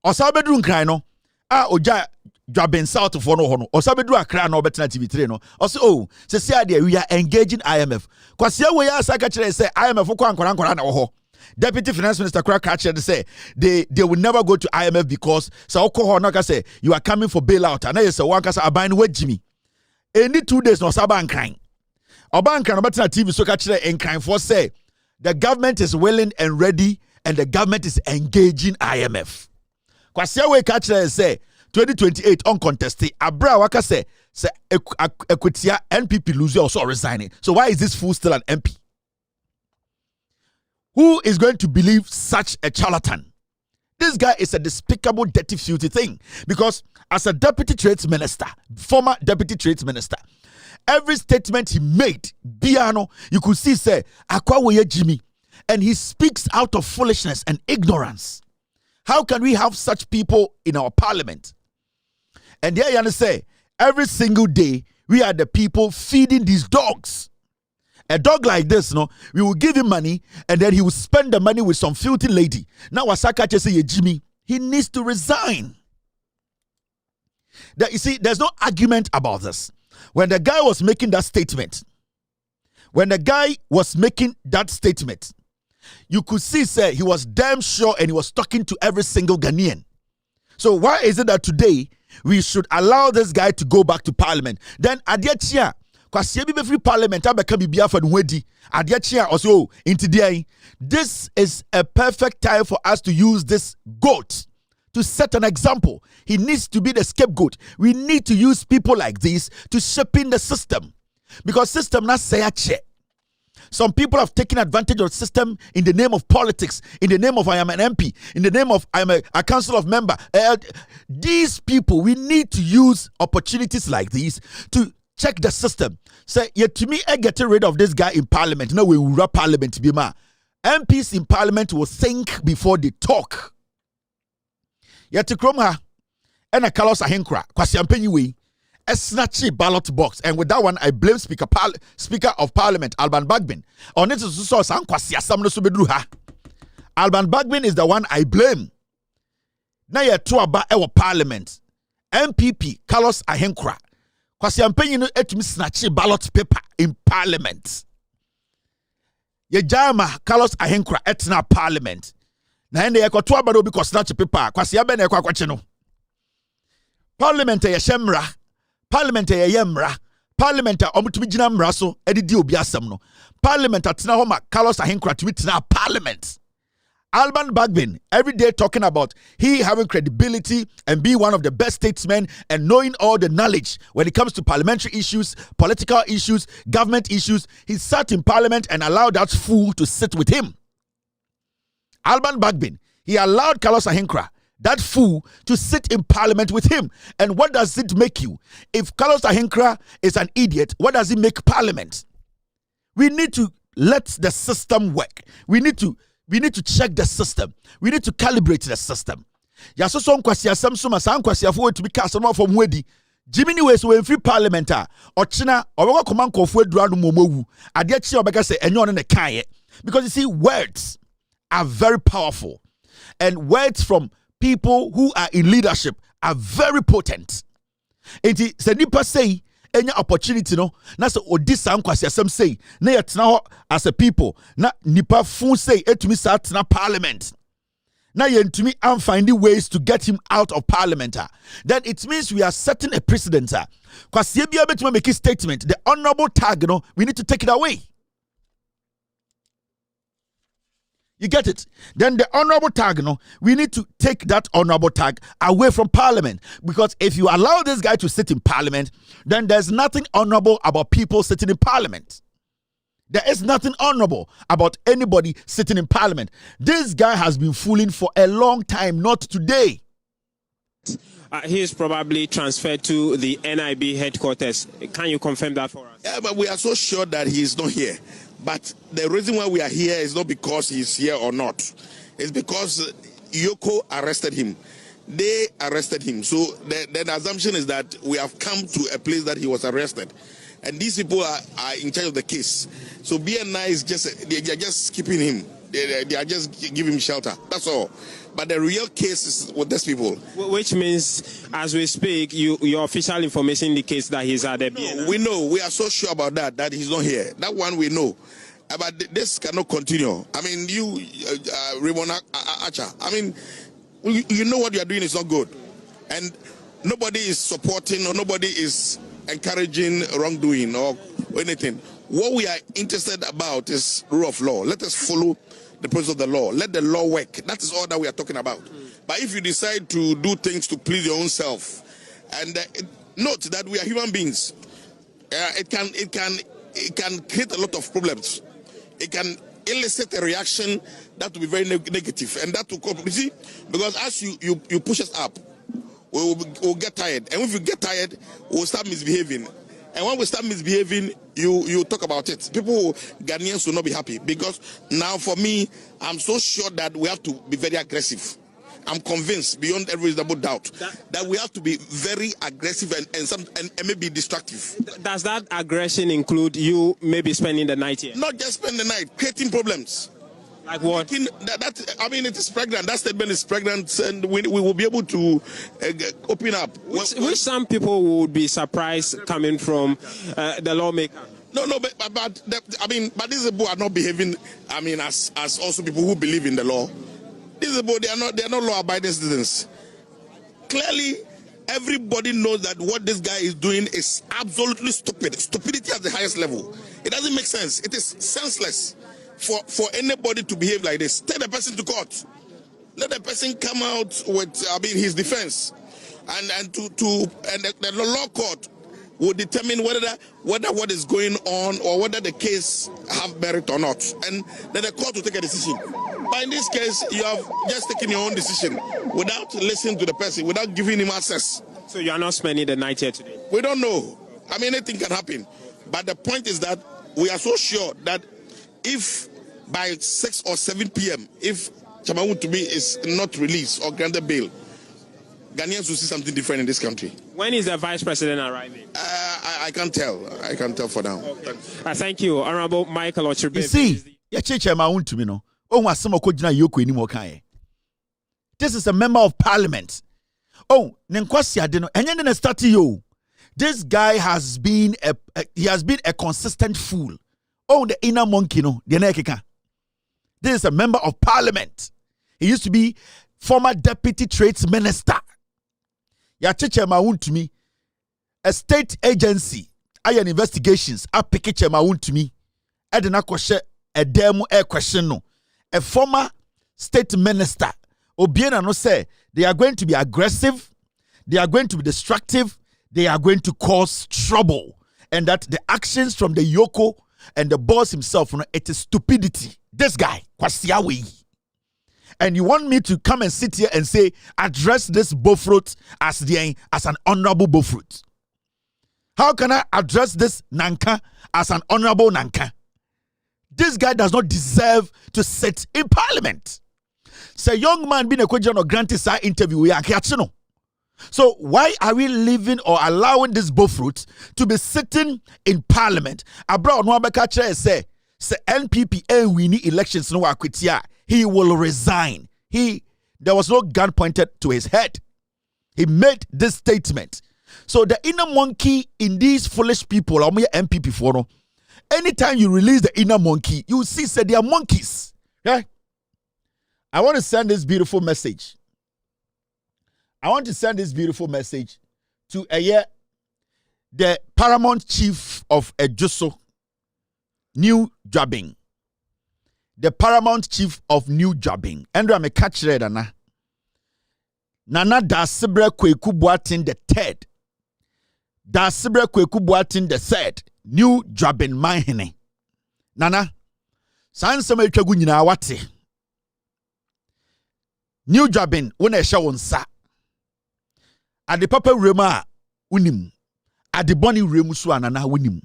Osa bedru nkran no. Oja Dwaben South for no hono. Osabedu akra na obetina TV3 no. Osi say there we are engaging IMF. Kwase we ya saka kire say IMF ko ankora na wo ho. Deputy Finance Minister Krakachere say they will never go to IMF because sa okoho na ka say you are coming for bailout. And say one ka say aban we Jimmy. Any 2 days no saba nkran. Oba nkran obetina TV so ka kire nkran for say the government is willing and ready and the government is engaging IMF. Kwase we ka kire say 2028 uncontested. Abra waka say Equatia NPP lose also resigning. So why is this fool still an MP? Who is going to believe such a charlatan? This guy is a despicable, dirty, filthy thing. Because as a deputy trades minister, former deputy trades minister, every statement he made, Biano, you could see say Akwawoye Jimmy, and he speaks out of foolishness and ignorance. How can we have such people in our parliament? And there you say, every single day, we are the people feeding these dogs. A dog like this, no, we will give him money, and then he will spend the money with some filthy lady. Now, Wasaka just say, Jimmy, he needs to resign. You see, there's no argument about this. When the guy was making that statement, you could see, say, he was damn sure and he was talking to every single Ghanaian. So why is it that today we should allow this guy to go back to parliament? Then Adiachia, because he be free parliament, I become be for the wedi. Adiachia also into the. This is a perfect time for us to use this goat to set an example. He needs to be the scapegoat. We need to use people like this to shape in the system, because system not say a check. Some people have taken advantage of the system in the name of politics, in the name of I am an MP, in the name of I am a council of member. These people, we need to use opportunities like these to check the system. Say, yeah, to me, I get rid of this guy in parliament. No, we will run parliament. MPs in parliament will think before they talk. Yeah, to Kromha, and a Carlos Ahenkra, Kwasiampenyi, a snatchy ballot box, and with that one, I blame Speaker of Parliament Alban Bagbin. On it is so Alban Bagbin is the one I blame. Now you're two about our Parliament. MPP Carlos Ahenkra. Kwasiampenyi no etumi snatchy ballot paper in Parliament. Ye jama Carlos Ahenkra etna Parliament. Na ende ye koto abado bi ko snatch paper. Kwasiabe na ekwa kwache no. Parliament ye shemra. Parliament ye yemra. Parliament omutumi gina mra so edidi obi asem no. Parliament atena ho ma Carlos Ahenkra tumi tena Parliament. Alban Bagbin, every day talking about he having credibility and being one of the best statesmen and knowing all the knowledge when it comes to parliamentary issues, political issues, government issues. He sat in parliament and allowed that fool to sit with him. Alban Bagbin, he allowed Carlos Ahinkra, that fool, to sit in parliament with him. And what does it make you? If Carlos Ahinkra is an idiot, what does it make parliament? We need to let the system work. We need to check the system. We need to calibrate the system. Yaso so nkwasi asem so ma san nkwasi afo to be cast on from wedi. Jimmy ways we free parliamentar or China or we command kofu edura no momowu. Ade chi obeka say enyo no ne kan. Because you see, words are very powerful, and words from people who are in leadership are very potent. Enti se nipa say any opportunity no na se odi san kwasi asem say na yetna ho as a people na nipa fun say etumi sa tena parliament na yentumi am finding ways to get him out of parliament, then it means we are setting a precedent. Kwasi bia betuma make a statement, the honorable tag, we need to take it away. You get it? Then the honorable tag, we need to take that honorable tag away from parliament. Because if you allow this guy to sit in parliament, then there's nothing honorable about people sitting in parliament. There is nothing honorable about anybody sitting in parliament. This guy has been fooling for a long time, not today. He is probably transferred to the NIB headquarters. Can you confirm that for us? Yeah, but we are so sure that he is not here. But the reason why we are here is not because he's here or not. It's because Yoko arrested him. They arrested him. So the assumption is that we have come to a place that he was arrested. And these people are in charge of the case. So BNI is they are just keeping him. They are just giving him shelter. That's all. But the real case is with these people. Which means, as we speak, your official information indicates that he's at the BNI. We know. We are so sure about that he's not here. That one we know. But this cannot continue. I mean, you, Ramona Acha, I mean, you know what you are doing is not good. And nobody is supporting or nobody is encouraging wrongdoing or anything. What we are interested about is rule of law. Let us follow the process of the law. Let the law work. That is all that we are talking about. But if you decide to do things to please your own self, and note that we are human beings, it can create a lot of problems. It can elicit a reaction that will be very negative, and that will come. You see, because as you push us up, we'll get tired, and if we get tired, we'll start misbehaving. And when we start misbehaving, you talk about it. Ghanaians will not be happy, because now for me, I'm so sure that we have to be very aggressive. I'm convinced beyond every reasonable doubt that we have to be very aggressive and maybe destructive. Does that aggression include you maybe spending the night here? Not just spend the night, creating problems. Like what? I mean, it is pregnant. That statement is pregnant, and we will be able to open up. Which some people would be surprised coming from the lawmaker. No, but these people are not behaving. I mean, as also people who believe in the law. These people, they are not law-abiding citizens. Clearly, everybody knows that what this guy is doing is absolutely stupid. Stupidity at the highest level. It doesn't make sense. It is senseless for anybody to behave like this. Take the person to court. Let the person come out with his defense, and the law court will determine whether what is going on or whether the case have merit or not, and then the court will take a decision. But in this case, you have just taken your own decision without listening to the person, without giving him access. So you are not spending the night here today? We don't know. I mean, anything can happen. But the point is that we are so sure that if by 6 or 7 p.m., if Chamawu to be is not released or granted bail, Ghanaians will see something different in this country. When is the vice president arriving? I can't tell. I can't tell for now. Okay. Thank you, Honorable Michael Ochirbe. You see, this is a member of parliament. Oh, this guy has been a consistent fool. Oh, the inner monkey, this is a member of parliament. He used to be former deputy trades minister. To me, a state agency, iron investigations, a picket to me. I did not question a demo air question. No, a former state minister, Obiena no say they are going to be aggressive, they are going to be destructive, they are going to cause trouble, and that the actions from the Yoko and the boss himself, it is stupidity. This guy, Kwasiawe. And you want me to come and sit here and say, address this Bofrot as an honorable Bofrot? How can I address this Nanka as an honorable Nanka? This guy does not deserve to sit in parliament. Say, young man being a question or granted side interview, we are catching. So why are we leaving or allowing this Bofrot to be sitting in parliament? Abroad, no abeka say NPP win elections no akwitia. He will resign. There was no gun pointed to his head. He made this statement. So the inner monkey in these foolish people, or MPP for no. Anytime you release the inner monkey, you see say they are monkeys. Yeah? I want to send this beautiful message. I want to send this beautiful message to the paramount chief of Ejoso, New Jobbing. The paramount chief of New Jobbing. Andrew, me catch red Nana da Sibre Kweku Boatin the third. Da Sibre Kweku Boatin the third. New Jobbing Mahine. Nana, sansama etwagu nyina wate. New Jobbing wona ehye wonsa. Ade papa wurema unim. Ade boni wuremu so anana unim.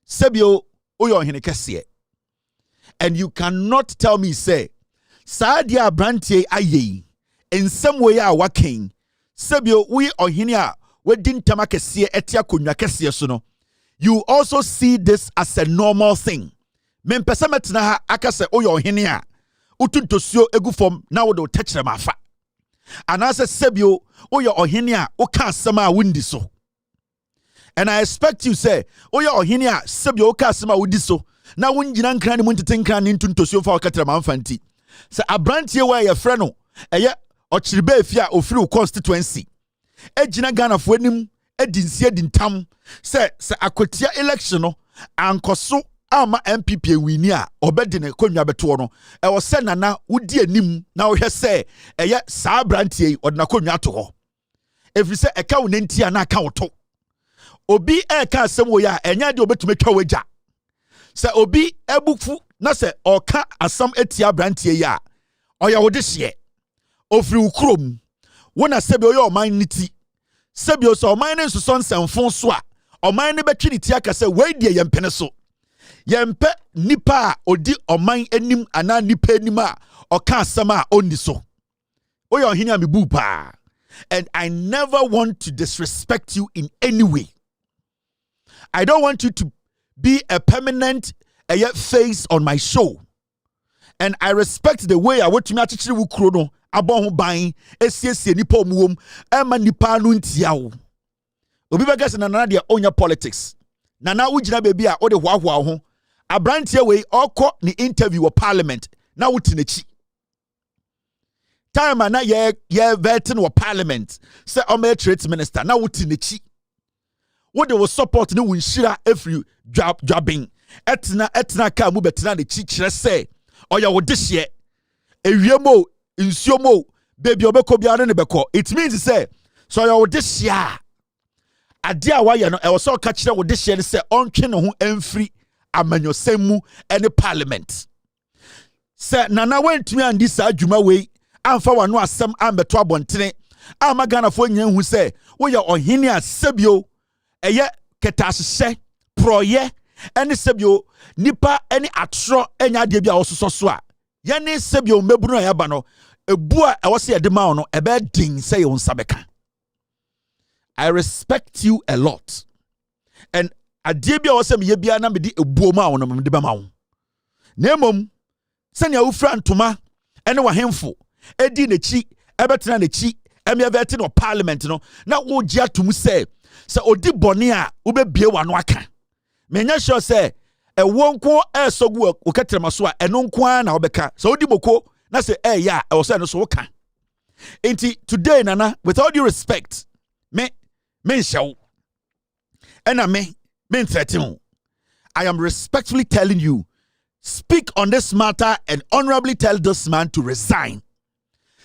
Sebio oyo hene kese. And you cannot tell me, say, Sadia Brantie aye, in some way a waking, Sebio, we or hinia, we didn't tamakesi etia kunyakesi suno. You also see this as a normal thing. Men pesametna akase oyo hinia, utuntosio egufom, now do touch them afa. And as a Sebio, oyo hinia, oka sama windiso. And I expect you say, oyo hinia, Sebio oka sama windiso. Na wunjina nkran ni muntete nkran ni ntuntosio fa wakatira manfanti. Se abrantie wa ye frɛ no eye ochiribe afia ofiri constituency. Ejina Ghana fo anim edinsie dintam se akotia election no ankoso ama MPP wini a obedi ne konwa beto no e wo se nana wudi anim na wo hwɛ se eye sa abrantie odna konwa to ho. Efiri se eka wo nanti ana aka wo to. Obi eka asem wo ya enya de obetumetwa wagya. Se obi ebufu na se oka asam etia brantie ya oya wode hye ofri ukrom wona sebe oya oman niti sebe o so oman ne nsoso nsamfo so a oman ne betwi niti aka se we die yempene so yempe nipa a odi oman anim ana nipa anim a oka asam a onni so oya ohini amebu pa. And I never want to disrespect you in any way. I don't want you to be a permanent face on my show. And I respect the way I want to match you krono abon buying esiesie nipa omuom ema nipa no ntiawo. Obi begas na nana de onya politics. Nana ugina baby a ode hwahwa ho. Abrantie we okọ ni interview of parliament na wutinechi. Time na ye vetting wa parliament say o trade minister na wutinechi. What they will support no winshira every jobbing. Etna ka mu betina de chichire say oya wo dehye ewiemo nsuomo baby obeko biare ne beko. It means say so oya wo dehye ade a wa ye no e wo so ka kire wo dehye ne say ontwe ne ho emfiri amanyosem mu ene parliament. Say nana wentumi andi sa adwuma we amfa wano asem ambeto abontene amagana fo nyen hu say wo ye ohene a sebio eye ketahye proye ene sebio nipa ene atro enya de bia ososo so a ye ne sebio mebunu ya ba no ebu a wo se edema no ebe din say yon sabeka. I respect you a lot, and ade bia wo se me ye bia na me di ebuo ma wo no me de ba ma wo na emom senya wo fra ntoma ene wa hemfo edi na chi ebetena na chi eme evete no parliament no na wo gi atum say se odi bone a wo be bie wa no aka menya sure say e wonko esogu wo ketrema so a eno nko a na wo beka se odi boko na say ya e wo say no so wo ka enti today nana with all due respect me show ena me threaten. I am respectfully telling you speak on this matter and honorably tell this man to resign.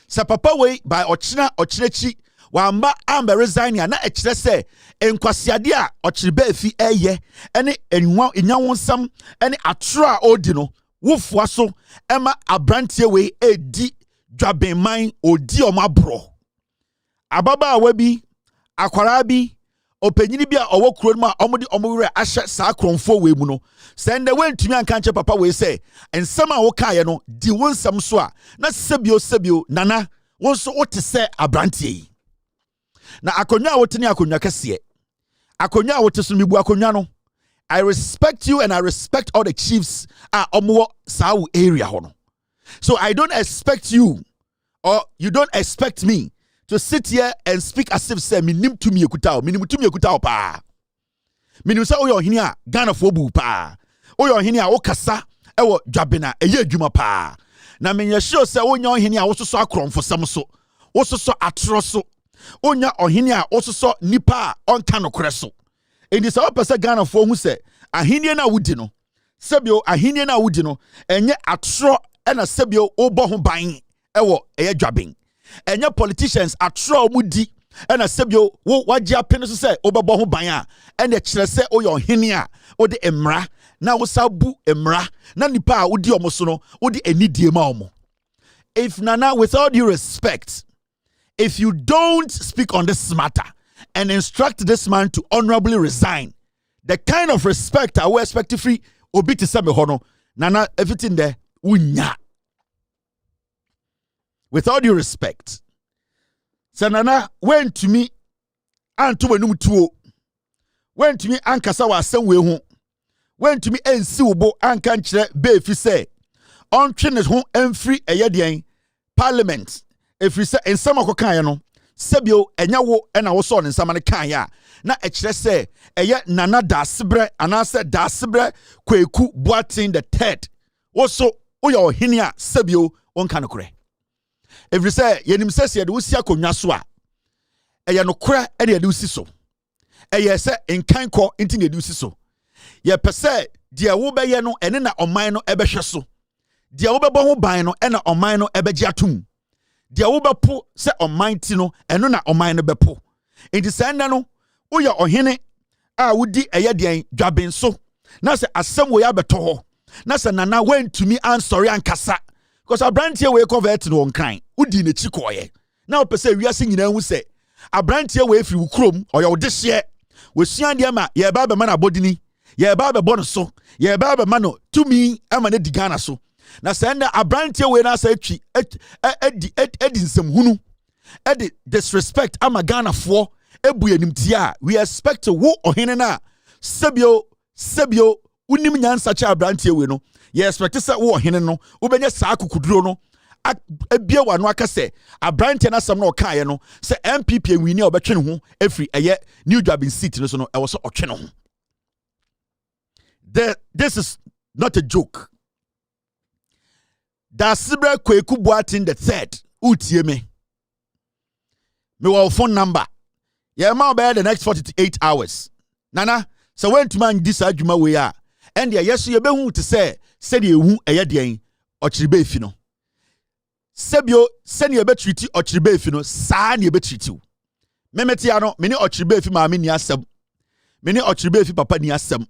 Sa papa way by ochinachi wamba amba resign ya na echire se enkwasiade a ochirebe fi eye ene enwa nyawonsam ene atro a odi no wofua so ema abrantie we edi dwabenman odi omabro ababa awabi akwara bi opanyini bi a owo kuro no ma omode omowure ahye saa kronfo we mu no sende wentumi anka nche papa we say ensem a wo kaaye no di wonsam so a na sebio nana wonso wote se abrantie yi na akonwa wote ni akonwa kese akonwa wote so mibu akonwa no I respect you and I respect all the chiefs omo saa area ho no. So I don't expect you or you don't expect me to sit here and speak as if say minim tumi ekutao pa minim say oyo hini a Ghana fo bu pa oyo hini a okasa ewo dwabena eye adwuma pa na menye sure say onya hini a wososo akronfo sam so wososo atro so onya ohini a wososo nipa onka no kore so enti say opese Ghana fo hu say ahini na wudi no sebio ahini na wudi no enye atro na sebio obo ho ban ewo eye dwaben enye politicians atro mudi ena sebio wo wagye apene so se obebo ho ban a ena kire se oyo hene a ode emra na wo sabu emra na nipa a odi omoso no ode anidie ma omo. If Nana, with all due respect, if you don't speak on this matter and instruct this man to honorably resign, the kind of respect I will expect free obi to say me hono Nana everything there unya. With all due respect, Sanana went to me and to enum tuo. Went to me and kasa wa asem we ho. Went to me and si ubo and kan kire be fi say on twene ho emfiri eyedien parliament efiri say ensam akokan no sebio enya wo na wo so ne nsam ne kan ya na e kire say eye Nana Dasebre anase Dasebre Kweku Boatin the third wo so oyo ohene a sebio won kan kore. Every say yenim sese de wusi akonwa so a eye no kora e de wusi so eye se enkan ko nti de wusi so ye pese de wo be ye no ene na oman no ebehwe so de wo be bo ho ban no ena oman no ebegye atum de wo be po se oman ti no eno na oman no be po enti senda no wo ye ohene a wudi eye de dwaben so na se asem wo ya beto ho na se Nana wentumi ansori ankasa because abrantie we convert no onkan udi na chi koye na opese wiase nyina hu se abrantie we firi ukrom oye odehye we suan de ma ye ba be ma na bodini ye ba be bon so ye ba be ma no tumi ama na digana so na senda abrantie we na sa atwi edi nsem hunu edi disrespect ama Ghana fo ebu enimtia we expect wo ohene na sebio unim nyansa cha abrantie we no ye expect say wo ohene no ubenya saa kukuduro no ebia wa no aka se abrantie na sam na okaye no se MPP enwini a obetwe ne ho efri eye new Dwabin seat no so no e was otwe ne ho. This is not a joke. Dasebre Kweku Boatin the third utie me wa phone number ye ma be the next 48 hours Nana so when to man this adwuma we a and ye yeso ye behu to say said ye hu eye den ochiribe fi no sebio send ye be treat ochiribe fi no saa na ye be treat you memeti ano me ni ochiribe fi ma me ni asem me ni ochiribe fi papa ni asem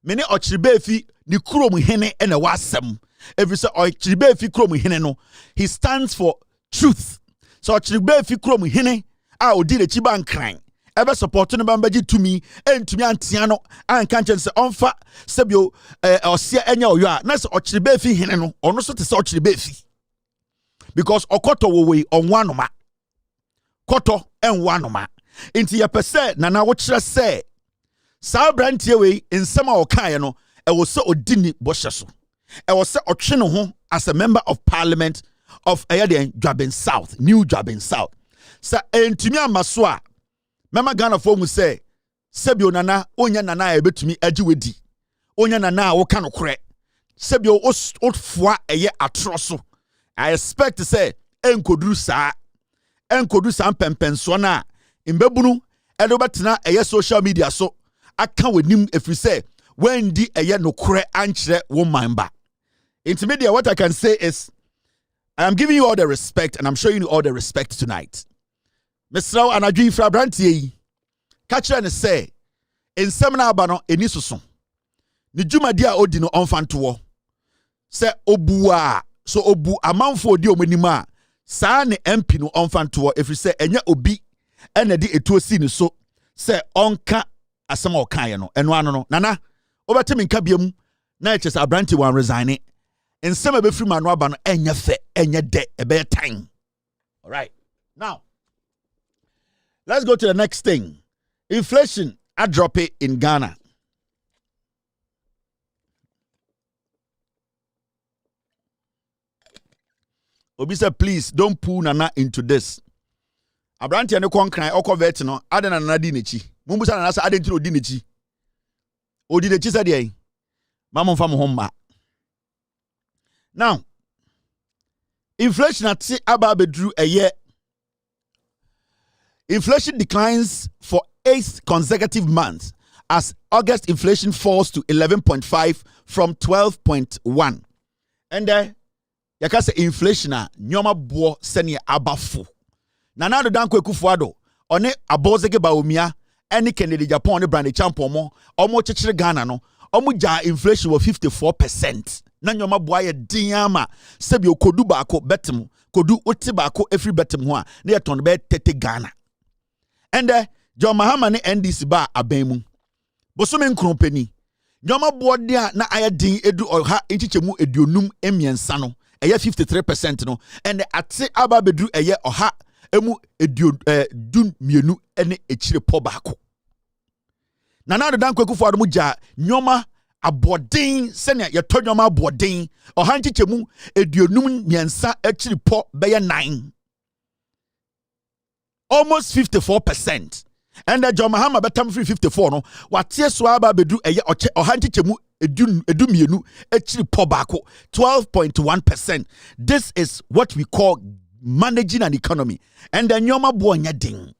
me ni ochiribe fi ni krom hene ene wa asem every say ochiribe fi krom hene no he stands for truth so ochiribe fi krom hene a odi le chi ban kran ebe support no bambaji tumi entumi antia no anka nchen se onfa sebio osia enya oyo a na se ochiribe fi hene no ono so te se ochiribe fi because okoto wo we onwanoma koto enwanoma inti ye pese Nana wo kire se sa brantie we nsema okaye no e wo se odini bohye so e wo se otwe no ho as a member of parliament of Ayden Dwabin South, New Dwabin South. Sa entumi amaso a mema Ghana fo mu se sebio Nana onya Nana e betumi agi wedi onya Nana wo ka no kore sebio ofua eye atroso I expect to say enkodru sa mpempenso na imbebunu edo betena eye social media so aka wenim efri say when di eye no kore ankyere wo manba Intermediate, what I can say is, I am giving you all the respect, and I'm showing you all the respect tonight. Mr. Anadwi fra brantie, catch and say, in seminar bano enisusun. Ni jumadi a odi no onfanto. Se obua, so obu amanfo odi omanima. Saa ne MP no onfanto if you say enya obi ene di etuo si ni so se onka asem okan ye no eno ano no nana obetemi nka biam na eche say abranti wan resign ensem abefiri manu aba no enya fe enya de ebe time. All right, now let's go to the next thing. Inflation a drop it in Ghana. Obi said, please don't pull Nana into this. Abranti ane kon kran okovet no ade na Nana di nechi. Mumbusa Nana sa ade ntino di nechi. Odi nechi sa de mama mfa mo homma. Now, inflation at aba bedru a year. Inflation declines for 8 consecutive months as August inflation falls to 11.5 from 12.1. And yaka se inflation a nyoma bo sene abafo nana do danko ekufuado one abozege ba omia ene Kennedy Japan ne brand champion mo omo chechire Ghana no omo ja inflation was 54%. Na nyoma bo aye diama sebi okodu ba ko betem kodu oti ba ko every betem ho a na ye ton be 30 Ghana. And John Mahama ne NDC ba abenmu bosome nkronpani nyoma bo dia na aye din edu oha enchichemu eduonum emiensa no 53% no and ate aba bedru eye oha emu dun mienu ene echire po baako nana do dan kwakufu ado mu ja nyoma abodin sene ye to nyoma abodin oha nchichemu eduonum miensa echire po beye 9 almost 54%. And John Mahama betam free 54 no watie so aba bedru eye oha nchichemu edumienu echiri pobako 12.1%. This is what we call managing an economy. And then nyoma bo nya ding.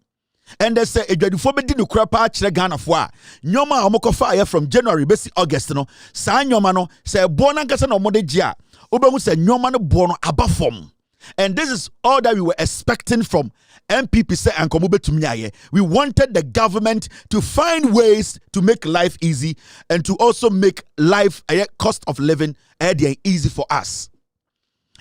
And they say edwadifo be di no kura pa kire Ghana fo a nyoma omokofa aye from January besi August no sa nyoma no say bo na nkasa na omode gi a obemu say nyoma no bo no abafom. And this is all that we were expecting from Npp say and Komubetumi. We wanted the government to find ways to make life easy and to also make life cost of living easy for us.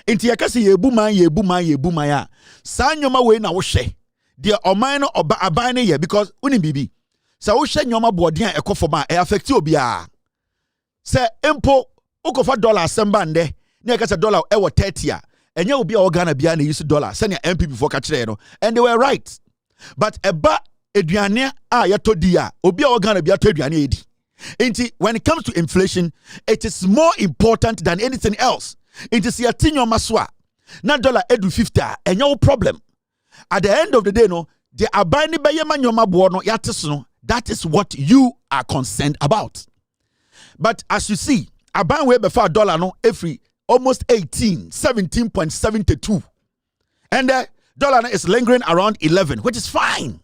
Inti yakasi yebuma ya. Sa nyoma we na wo hwe. De oman no oba aban ne ye because uni bibi. Sa wo hwe nyoma boden a ekofoma e affect obi a. Se empo ukofa dollar asemba nde. Na yakasa dollar e wo 30 a. And you be Ghana bia na use dollar send your MP before catch no and they were right. But eba eduane a yato dia obi Ghana bia to eduane edi. Inti when it comes to inflation, it is more important than anything else. Inti si atinyo maswa na dollar edu 50 and no problem. At the end of the day no the abani be yema nyoma bo no yatis no that is what you are concerned about. But as you see aban we be for dollar no every almost 17.72. And the dollar is lingering around 11, which is fine.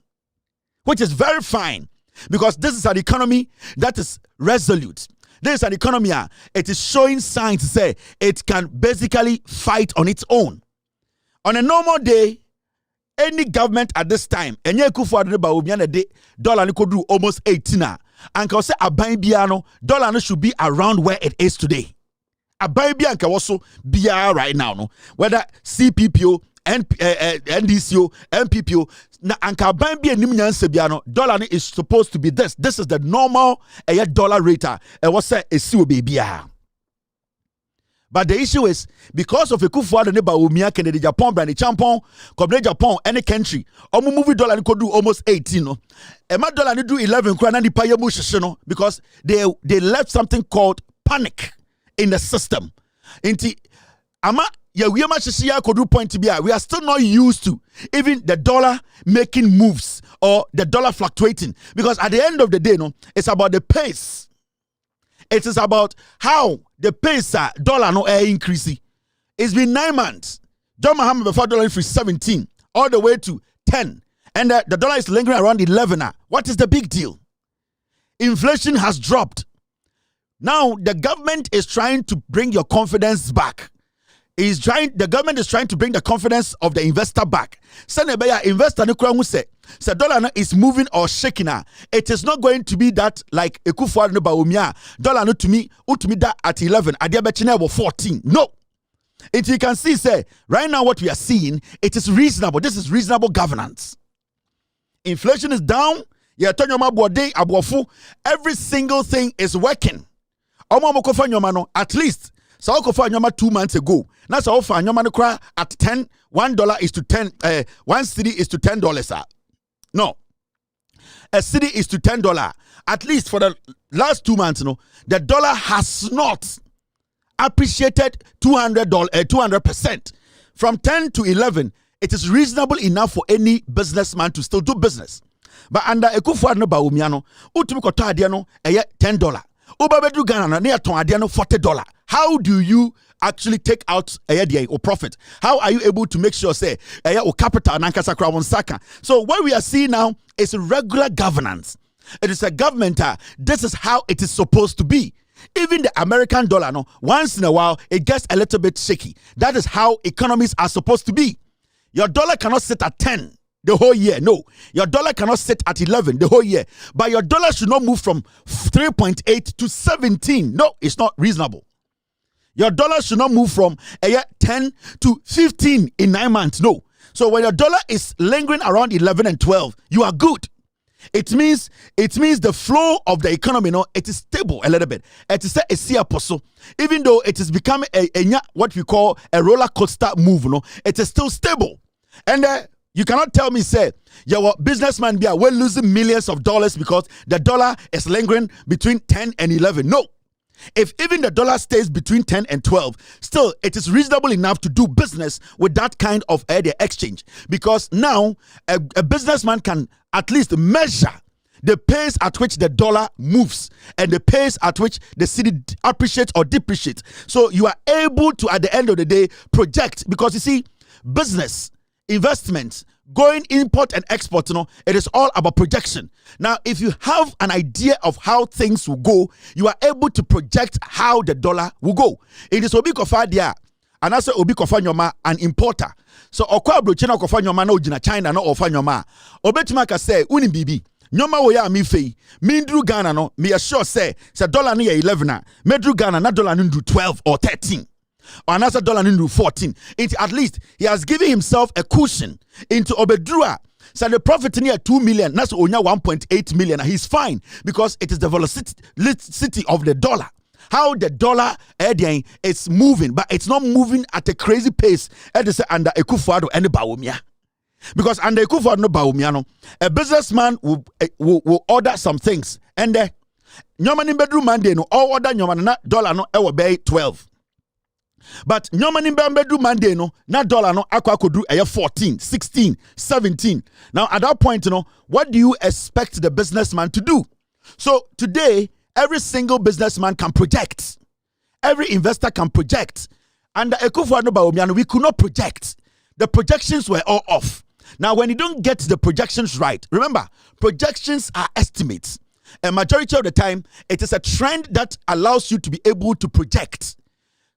Which is very fine. Because this is an economy that is resolute. This is an economy, it is showing signs to say it can basically fight on its own. On a normal day, any government at this time, dollar could do almost 18. And can say dollar should be around where it is today. A baby anka also BR right now, no whether CPPO, NDCO, MPPO, na anka baby and Nimyan dollar is supposed to be this. This is the normal dollar rate. What's that? A baby. But the issue is because of a kufu neba umia Kennedy Japan brand champion, Kobne Japan, any country, movie dollar could do almost 18. No, my dollar do 11 because they left something called panic in the system. Inti ama ya we kodu point to be we are still not used to even the dollar making moves or the dollar fluctuating because at the end of the day no it's about the pace. It is about how the pace dollar no increasing. It's been 9 months. John Mahama before dollar increase 17 all the way to 10 and the dollar is lingering around 11 now. What is the big deal? Inflation has dropped. Now the government is trying to bring your confidence back. The government is trying to bring the confidence of the investor back. Senebeya investor no kura say dollar is moving or shaking. It is not going to be that like Ekufuor no Bawumia dollar no to me that at 11 adiabechine about 14. No. It you can see say right now what we are seeing, it is reasonable. This is reasonable governance. Inflation is down. Every single thing is working. At least so for 2 months ago. Now so for at 10, $1 is to 10, 1 city is to $10. No. A city is to $10. At least for the last 2 months, the dollar has not appreciated 200%. From 10 to 11, it is reasonable enough for any businessman to still do business. But under Ekufuor no Bawumia utumi koto ade no $10. Obabedu Ghana na near ton ade no $40. How do you actually take out or profit? How are you able to make sure say or capital nankasa kra won saka? So what we are seeing now is regular governance. It is a government. This is how it is supposed to be. Even the American dollar, once in a while it gets a little bit shaky. That is how economies are supposed to be. Your dollar cannot sit at 10 the whole year. No, your dollar cannot sit at 11 the whole year. But your dollar should not move from 3.8 to 17. No, it's not reasonable. Your dollar should not move from 10 to 15 in 9 months. No. So when your dollar is lingering around 11 and 12, you are good. It means the flow of the economy, it is stable a little bit. It is a apostle. Even though it is becoming a what we call a roller coaster move, it is still stable. And you cannot tell me, say, your businessman be well losing millions of dollars because the dollar is lingering between 10 and 11. No. If even the dollar stays between 10 and 12, still it is reasonable enough to do business with that kind of exchange. Because now a businessman can at least measure the pace at which the dollar moves and the pace at which the city appreciates or depreciates. So you are able to, at the end of the day, project. Because you see, business, investments, going import and export, it is all about projection. Now, if you have an idea of how things will go, you are able to project how the dollar will go. It is Obi Kofa dia, and I say Obi Kofa Nyoma, an importer. So Okwa Brochina Kofa Nyoma no jina China no Ofa Nyoma. Obetima ka say uni bibi. Nyoma wo ya mi fei. Mindru Ghana no, me assure say dollar ni 11 na. Medru Ghana na dollar ni 12 or 13. Or another dollar into 14. At least he has given himself a cushion into Obedrua. So the profit near 2 million, that's only 1.8 million. And he's fine because it is the velocity of the dollar. How the dollar is moving, but it's not moving at a crazy pace. Under Ekufuor and Bawumia. Because under Ekufuor no Bawumia, a businessman will order some things. And Nyoman bedroom Monday no all order Nyoman dollar no ever pay 12. But Nyoman Bambedu Monday no na dollar no akwa kodu 14, 16, 17. Now at that point, what do you expect the businessman to do? So today, every single businessman can project. Every investor can project. Under Ekufuor no Bawumia, we could not project. The projections were all off. Now, when you don't get the projections right, remember, projections are estimates. A majority of the time, it is a trend that allows you to be able to project.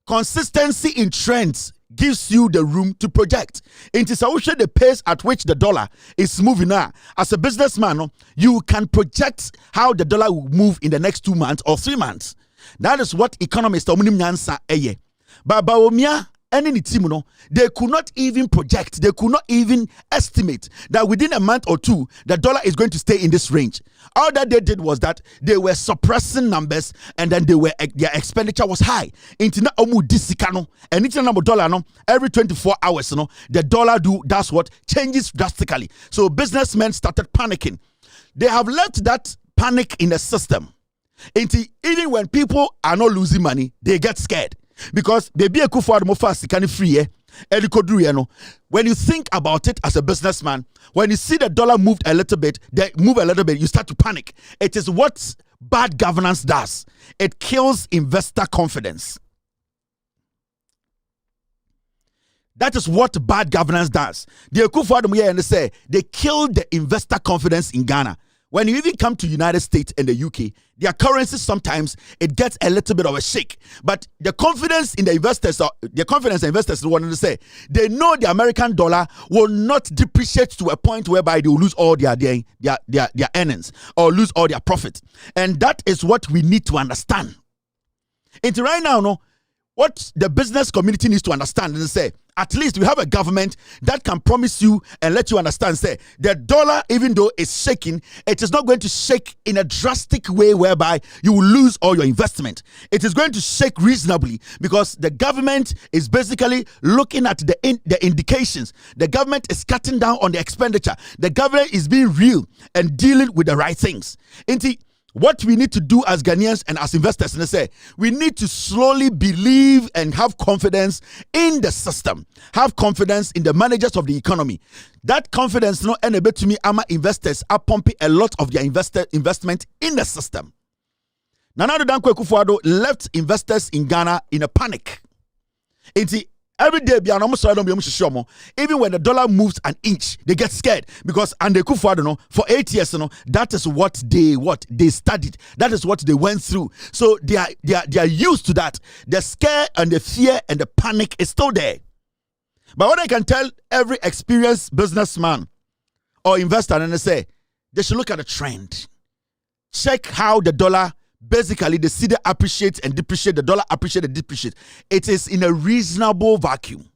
Consistency in trends gives you the room to project. It is also the pace at which the dollar is moving now. As a businessman, you can project how the dollar will move in the next 2 months or 3 months. That is what economists But Bawumia and any team, they could not even project, they could not even estimate that within a month or two, the dollar is going to stay in this range. All that they did was that they were suppressing numbers and then their expenditure was high. Internet omu disikano and each number dollar every 24 hours, the dollar that's what changes drastically. So businessmen started panicking. They have left that panic in the system. Even when people are not losing money, they get scared. Because they be a Ekufuor mo fast can free when you think about it as a businessman, when you see the dollar moved a little bit, you start to panic. It is what bad governance does. It kills investor confidence. That is what bad governance does. The Ekufuor and they say they killed the investor confidence in Ghana. when you even come to United States and the UK, their currency sometimes it gets a little bit of a shake. But the confidence in the investors, want to say, they know the American dollar will not depreciate to a point whereby they will lose all their earnings or lose all their profit. And that is what we need to understand. And right now, no, what the business community needs to understand is say, at least we have a government that can promise you and let you understand, say, the dollar, even though it's shaking, it is not going to shake in a drastic way whereby you will lose all your investment. It is going to shake reasonably because the government is basically looking at the indications. The government is cutting down on the expenditure. The government is being real and dealing with the right things. What we need to do as Ghanaians and as investors, and say, we need to slowly believe and have confidence in the system, have confidence in the managers of the economy. That confidence, no, enable to me, ama investors are pumping a lot of their investment in the system. Nana Dankwa Akufo-Addo left investors in Ghana in a panic. Every day, even when the dollar moves an inch, they get scared because for 8 years, that is what they studied. That is what they went through. So they are used to that. The scare and the fear and the panic is still there. But what I can tell every experienced businessman or investor, and I say, they should look at the trend. Check how the dollar. Basically, the cedi appreciates and depreciates, the dollar appreciates and depreciates. It is in a reasonable vacuum.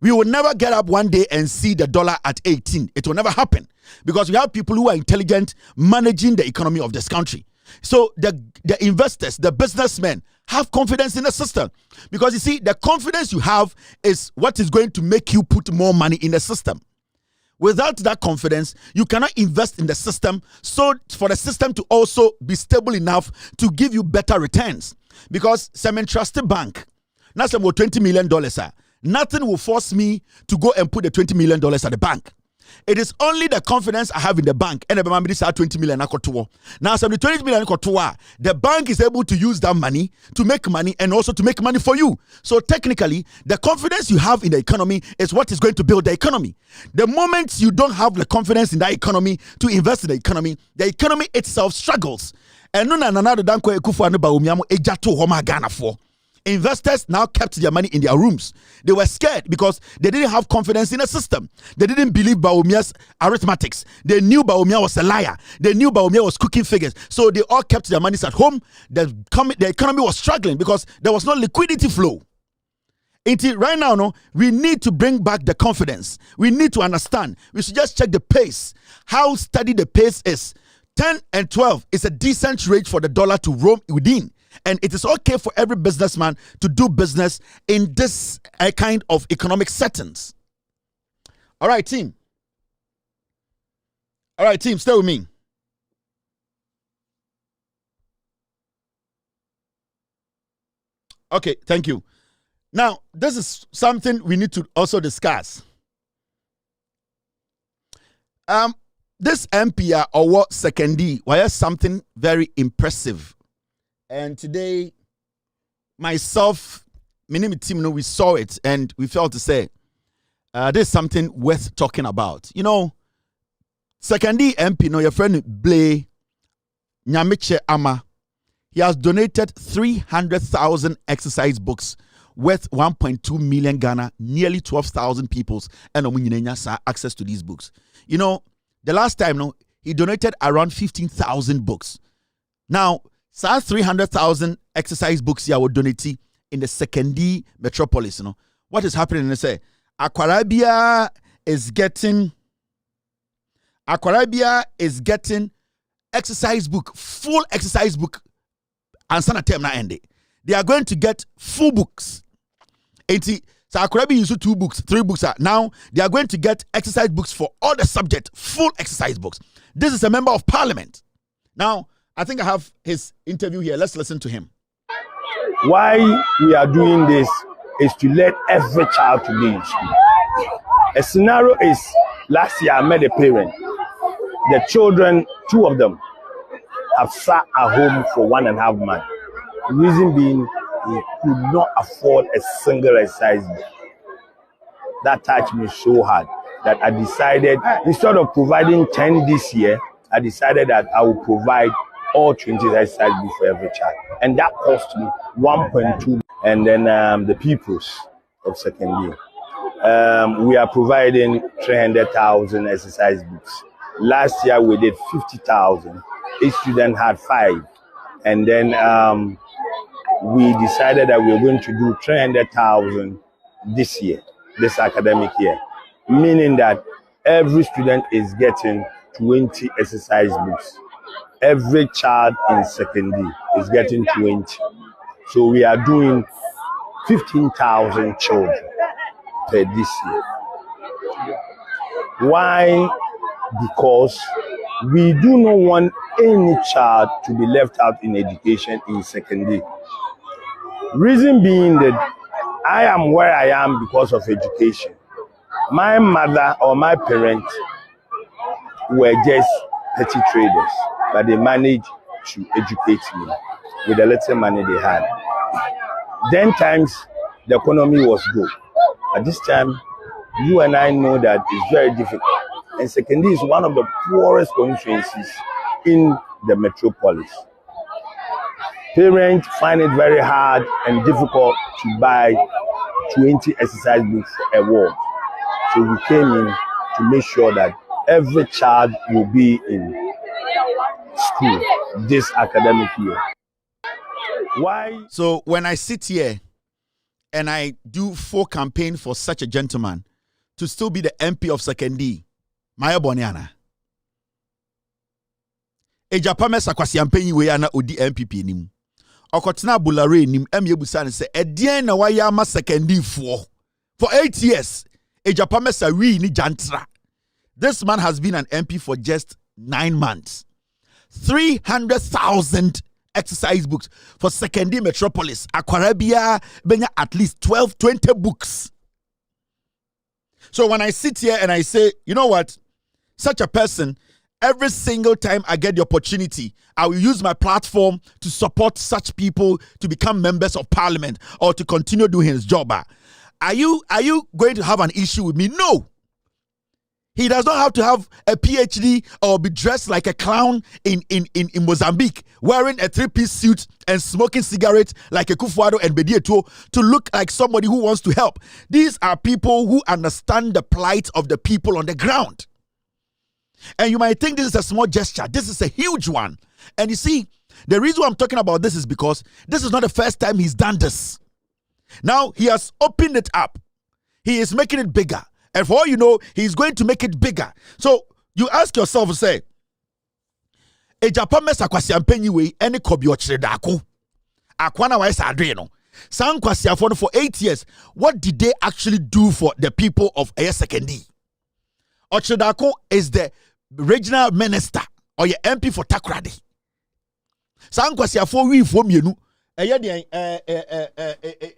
We will never get up one day and see the dollar at 18. It will never happen because we have people who are intelligent managing the economy of this country. So the investors, the businessmen, have confidence in the system because you see, the confidence you have is what is going to make you put more money in the system. Without that confidence, you cannot invest in the system so for the system to also be stable enough to give you better returns. Because some trusted bank, now some $20 million, nothing will force me to go and put the $20 million at the bank. It is only the confidence I have in the bank. And the 20 million. Now, some 20 million, the bank is able to use that money to make money and also to make money for you. So technically, the confidence you have in the economy is what is going to build the economy. The moment you don't have the confidence in that economy to invest in the economy itself struggles. And investors now kept their money in their rooms. They were scared because they didn't have confidence in the system. They didn't believe Baumia's arithmetics. They knew Baumia was a liar. They knew Baumia was cooking figures. So they all kept their monies at home. The economy was struggling because there was no liquidity flow. Right now, no, we need to bring back the confidence. We need to understand. We should just check the pace, how steady the pace is. 10 and 12 is a decent rate for the dollar to roam within. And it is okay for every businessman to do business in this kind of economic settings. All right, team. Stay with me. Okay, thank you. Now, this is something we need to also discuss. This MPR or what secondary, why something very impressive. And today, myself, my name is Tim, we saw it and we felt to say, this is something worth talking about. You know, secondary MP, your friend Blay Nyamiche Ama, he has donated 300,000 exercise books worth 1.2 million Ghana, nearly 12,000 peoples, and access to these books. You know, the last time, he donated around 15,000 books. Now, 300,000 exercise books here were donated in the secondary metropolis. What is happening? They say Aquarabia is getting exercise book, full exercise book, and term na end. They are going to get full books. So Aquarabia used 2 books, 3 books. Now they are going to get exercise books for all the subject, full exercise books. This is a member of parliament. Now, I think I have his interview here. Let's listen to him. Why we are doing this is to let every child to be in school. A scenario is, last year I met a parent. The children, 2 of them, have sat at home for 1.5 months. The reason being, they could not afford a single exercise book. That touched me so hard that I decided, instead of providing 10 this year, I decided that I will provide all 20 exercise books for every child. And that cost me 1.2. And then the pupils of secondary. We are providing 300,000 exercise books. Last year we did 50,000. Each student had 5. And then we decided that we were going to do 300,000 this year, this academic year. Meaning that every student is getting 20 exercise books. Every child in secondary is getting 20. So we are doing 15,000 children per this year. Why? Because we do not want any child to be left out in education in secondary. Reason being that I am where I am because of education. My mother or my parents were just petty traders, but they managed to educate me with the little money they had. Then times the economy was good. At this time, you and I know that it's very difficult. And secondary is one of the poorest constituencies in the metropolis. Parents find it very hard and difficult to buy 20 exercise books a ward. So we came in to make sure that every child will be in school this academic year. Why? So when I sit here and I do full campaign for such a gentleman to still be the MP of Sekendi, Maya Boniana. Ejapame sakwasi ampenyi we ana odi MPP nim. Okotena bulare nim emyebusa ne se edien na waya ama Sekendi for 8 years. Ejapame sa wi ni jantra. This man has been an MP for just 9 months. 300,000 exercise books for Sekendi Metropolis. Aquarabia benya at least 12-20 books. So when I sit here and I say, you know what? Such a person, every single time I get the opportunity, I will use my platform to support such people to become members of parliament or to continue doing his job. Are you going to have an issue with me? No. He does not have to have a PhD or be dressed like a clown in Mozambique, wearing a 3-piece suit and smoking cigarettes like a Kufuado and Bedieto to look like somebody who wants to help. These are people who understand the plight of the people on the ground. And you might think this is a small gesture. This is a huge one. And you see, the reason why I'm talking about this is because this is not the first time he's done this. Now, he has opened it up. He is making it bigger. And for all you know, he's going to make it bigger. So you ask yourself, say, Ejapame sakwasi ampenyi we any kobi ochredako. Akwana wa isa adreno. San kwasi afon for 8 years. What did they actually do for the people of Sekendi? Ochredako is the regional minister or your MP for Takrady. San kwasi afon we for mienu.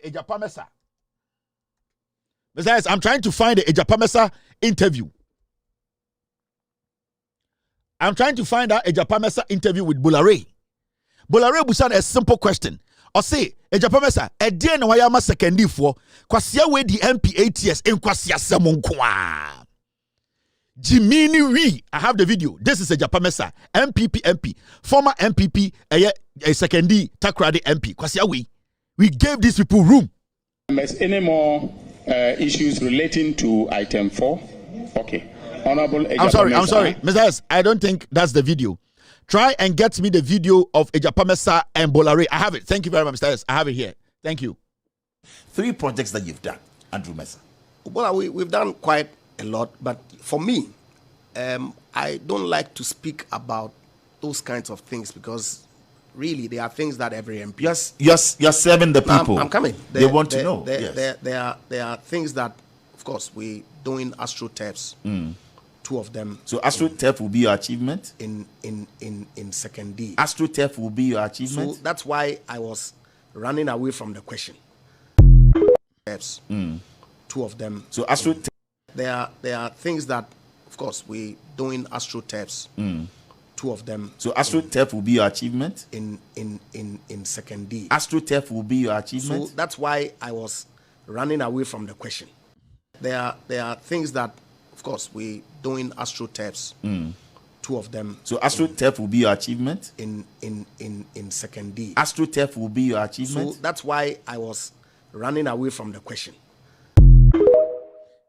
Ejapame sa. Besides, I'm trying to find the Ejapamesa interview. I'm trying to find out Ejapamesa interview with Bulare. Bulare busan a simple question. Or say, Ejapamesa, a dear na wayama Sekendi for kwasia we the MP 8 years in kwasia semonkwa. Jimini we. I have the video. This is Ejapamesa, MPP MP, former MPP, a Sekendi Takrady MP. Kwasia we. We gave these people room. Any more issues relating to item 4? Okay. Honorable Ejapamesa. I'm sorry. Mr. S, I don't think that's the video. Try and get me the video of Ejapamesa and Bolare. I have it. Thank you very much, Mr. S. I have it here. Thank you. 3 projects that you've done, Andrew Mesa. Well, we've done quite a lot, but for me, I don't like to speak about those kinds of things because really, there are things that every MP. You're serving the people. I'm coming. They want to know. There are things that, of course, we're doing AstroTurfs. 2 of them. So AstroTurf will be your achievement in Sekendi. AstroTurf will be your achievement. So that's why I was running away from the question. 2 of them. So AstroTurf. There are things that, of course, we're doing AstroTurfs. 2 of them. So AstroTurf will be your achievement in Sekendi. AstroTurf will be your achievement. So that's why I was running away from the question. There are things that, of course, we're doing AstroTurfs. two of them. So AstroTurf will be your achievement? In second D. AstroTurf will be your achievement? So that's why I was running away from the question.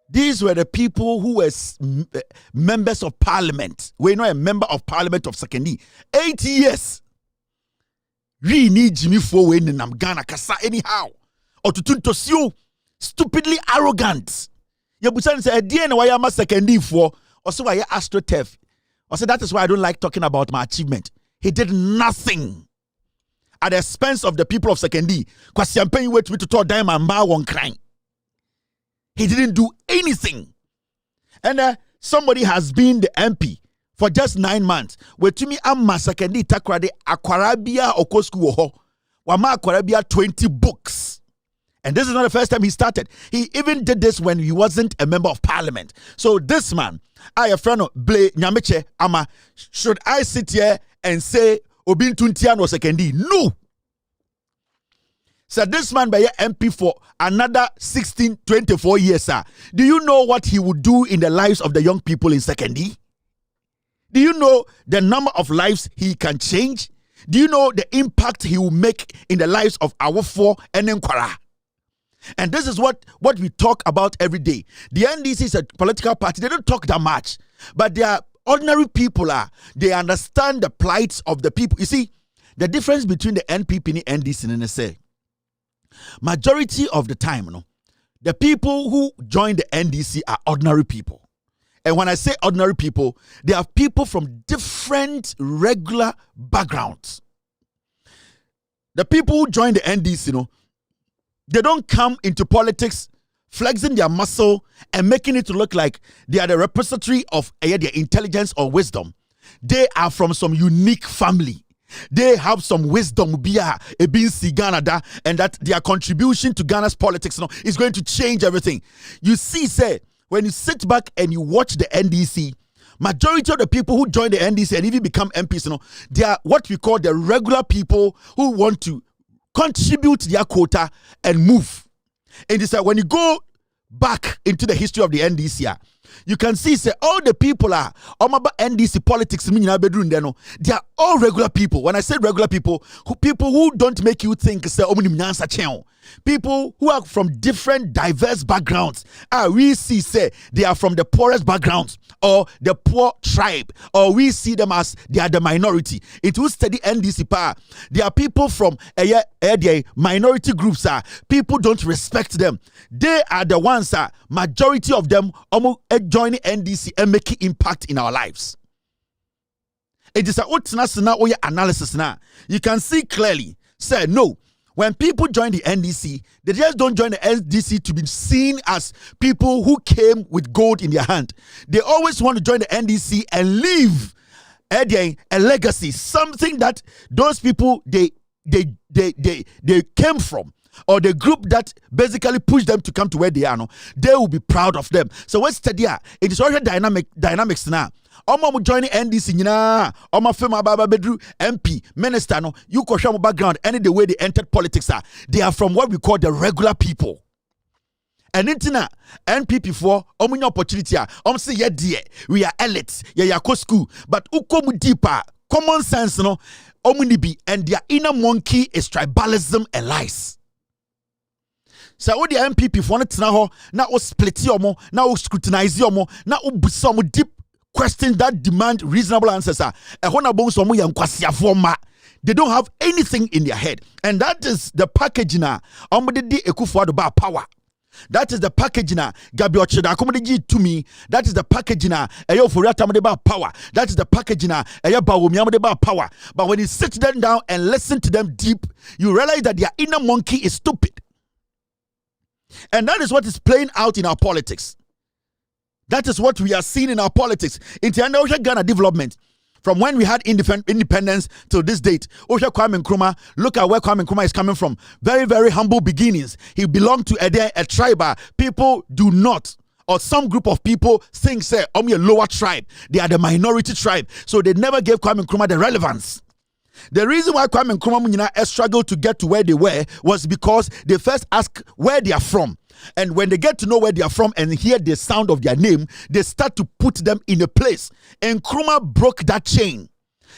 These were the people who were members of parliament. We're not a member of parliament of second D. 8 years. We need Jimmy for winning Ghana Kasa anyhow. Or to Tuntosio, stupidly arrogant. Yabusan said, "Dear, why am I second D for?" Also, why AstroTurf? I said that is why I don't like talking about my achievement. He did nothing at the expense of the people of second D. Because campaign wait me to talk diamond bar one crime. He didn't do anything. And somebody has been the MP for just 9 months. Where to me, I'm second D takrade Akwarabia Okosku ho. Wama Akwarabia 20 books. And this is not the first time he started. He even did this when he wasn't a member of parliament. So this man, I a friend of Blay Nyameche Ama, should I sit here and say Obin Tuntian was second D? No. So this man by MP for another 16, 24 years, sir. Do you know what he would do in the lives of the young people in second D? Do you know the number of lives he can change? Do you know the impact he will make in the lives of our four and Nkwara? And this is what we talk about every day. The NDC is a political party. They don't talk that much. But they are ordinary people. They understand the plights of the people. You see, the difference between the NPP and NDC and NSA, majority of the time, the people who join the NDC are ordinary people. And when I say ordinary people, they are people from different regular backgrounds. The people who join the NDC, they don't come into politics flexing their muscle and making it to look like they are the repository of their intelligence or wisdom. They are from some unique family. They have some wisdom, and that their contribution to Ghana's politics is going to change everything. You see, when you sit back and you watch the NDC, majority of the people who join the NDC and even become MPs, they are what we call the regular people who want to contribute their quota and move. And it's like when you go back into the history of the NDC, you can see all the people are NDC politics. They are all regular people. When I say regular people who don't make you think people who are from different diverse backgrounds. We see they are from the poorest backgrounds or the poor tribe, or we see them as they are the minority. It will study NDC power. They are people from minority groups. People don't respect them. They are the ones, majority of them joining NDC and making impact in our lives. It is a analysis now. You can see clearly, no. When people join the NDC, they just don't join the NDC to be seen as people who came with gold in their hand. They always want to join the NDC and leave a legacy, something that those people they came from, or the group that basically pushed them to come to where they are now. They will be proud of them. So what's the it is already dynamics now. Omo joining NDC Omo fema baba bedru MP minister you question background and the way they entered politics they are from what we call the regular people. And intina NPP for omo opportunity say yeah dear we are elites yeah go school but ukomu deeper common sense omunibi and their inner monkey is tribalism and lies. So what the NPP for now split yomo now scrutinize yomo now some deep questions that demand reasonable answers. They don't have anything in their head. And that is the package now. Power. That is the package now. To me, that is the package now. Power. That is the package now. Power. But when you sit them down and listen to them deep, you realize that their inner monkey is stupid. And that is what is playing out in our politics. That is what we are seeing in our politics. In the Ghana development, from when we had independence till this date, Osha Kwame Nkrumah, look at where Kwame Nkrumah is coming from. Very, very humble beginnings. He belonged to a tribe. People do not, or some group of people think, I'm a lower tribe. They are the minority tribe. So they never gave Kwame Nkrumah the relevance. The reason why Kwame Nkrumah Munyina struggled to get to where they were was because they first asked where they are from. And when they get to know where they are from and hear the sound of their name, they start to put them in a place. And Nkrumah broke that chain.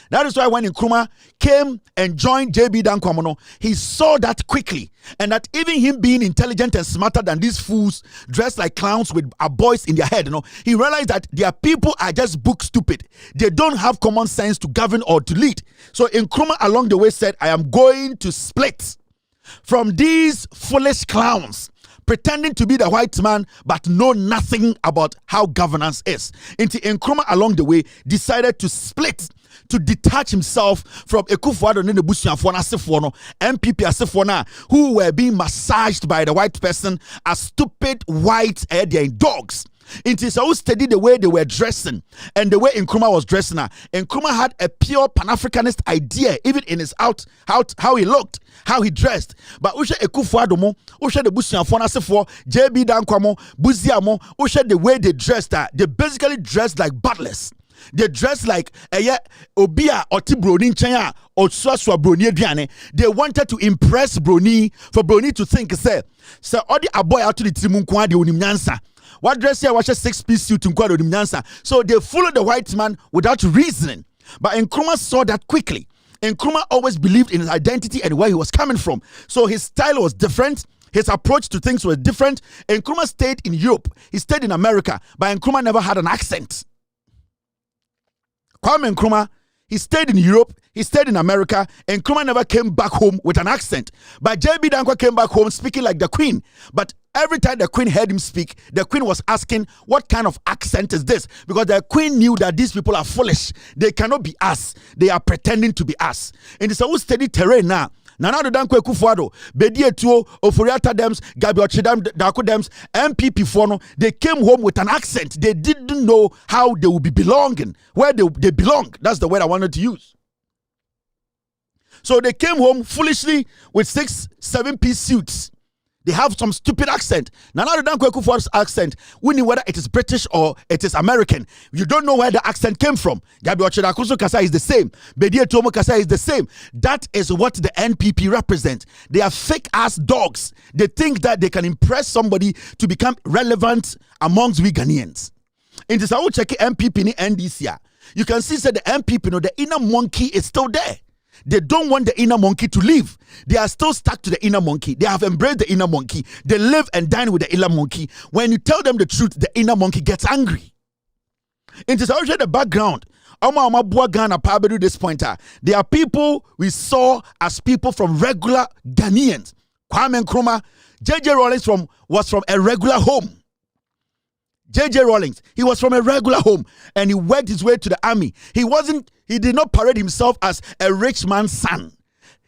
That is why when Nkrumah came and joined JB Dankwamono, he saw that quickly. And that even him being intelligent and smarter than these fools dressed like clowns with a voice in their head, he realized that their people are just book stupid. They don't have common sense to govern or to lead. So Nkrumah along the way said, I am going to split from these foolish clowns pretending to be the white man but know nothing about how governance is. Until Nkrumah along the way decided to split, to detach himself from Ekufuado and the Busianfo Asefo Npp Asefo who were being massaged by the white person as stupid white dogs. It is so steady the way they were dressing and the way Nkrumah was dressing. Nkrumah had a pure Pan-Africanist idea, even in his how he looked, how he dressed. But Usha Ekufuado mo, Usha the Busianfo Asefo, JB Dankwamo, Buziamo, Usha the way they dressed, they basically dressed like butlers. They dress like Obia or Broni Chaya or Swaswa Broni Diane. They wanted to impress Broni for Broni to think, say, all the boy out to the Timunkwa de Unimnansa. What dress here was a 6-piece suit in Kwado Unimnansa. So they followed the white man without reasoning. But Nkrumah saw that quickly. Nkrumah always believed in his identity and where he was coming from. So his style was different. His approach to things was different. Nkrumah stayed in Europe. He stayed in America. But Nkrumah never had an accent. Kwame Nkrumah, he stayed in Europe, he stayed in America, and Nkrumah never came back home with an accent. But JB Dankwa came back home speaking like the Queen. But every time the Queen heard him speak, the Queen was asking, what kind of accent is this? Because the Queen knew that these people are foolish. They cannot be us. They are pretending to be us. And it's a steady terrain now. Nana do Dankwa Ekufuado, Bedi Etuo, Oforiata Dems, Gabi Ochidam Dako Dems, MPP Fono, they came home with an accent. They didn't know how they would be belonging, where they belong. That's the word I wanted to use. So they came home foolishly with 6-7-piece suits. They have some stupid accent. Nana do Dankwa Ekufuado's accent, we know whether it is British or it is American. You don't know where the accent came from. Gabi Ochidam Kasa is the same. Bedi Etuo Kasa is the same. That is what the NPP represent. They are fake ass dogs. They think that they can impress somebody to become relevant amongst we Ghanaians. In this, I will check MPP in NDC. You can see that the MPP, the inner monkey is still there. They don't want the inner monkey to leave. They are still stuck to the inner monkey. They have embraced the inner monkey. They live and dine with the inner monkey. When you tell them the truth, the inner monkey gets angry. It is already the background. This point, there are people we saw as people from regular Ghanaians. Kwame Nkrumah, JJ Rawlings was from a regular home. JJ Rawlings, he was from a regular home and he worked his way to the army. He did not parade himself as a rich man's son.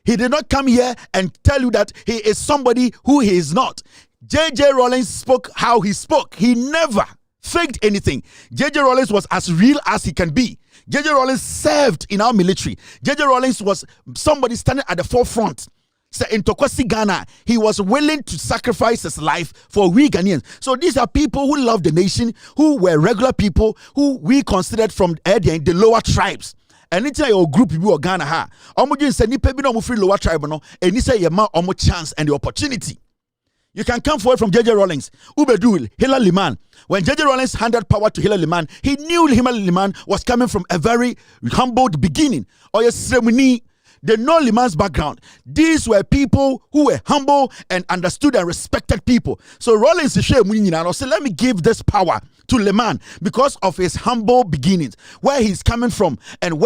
He did not come here and tell you that he is somebody who he is not. JJ Rawlings spoke how he spoke. He never faked anything. JJ Rawlings was as real as he can be. JJ Rawlings served in our military. JJ Rawlings was somebody standing at the forefront. So in Tokwasi, Ghana, he was willing to sacrifice his life for we Ghanaians. So these are people who love the nation, who were regular people, who we considered from the lower tribes. And it's your group you or Ghana ha. Omujin said Npp no free lower tribe no, and he say yema omo chance and the opportunity. You can come forward from JJ Rawlings, Ubedul, Hilal Liman. When JJ Rawlings handed power to Hilal Liman, he knew Hilal Liman was coming from a very humbled beginning. Or a ceremony. They know Liman's background. These were people who were humble and understood and respected people. So Rawlings said, let me give this power to Liman because of his humble beginnings, where he's coming from and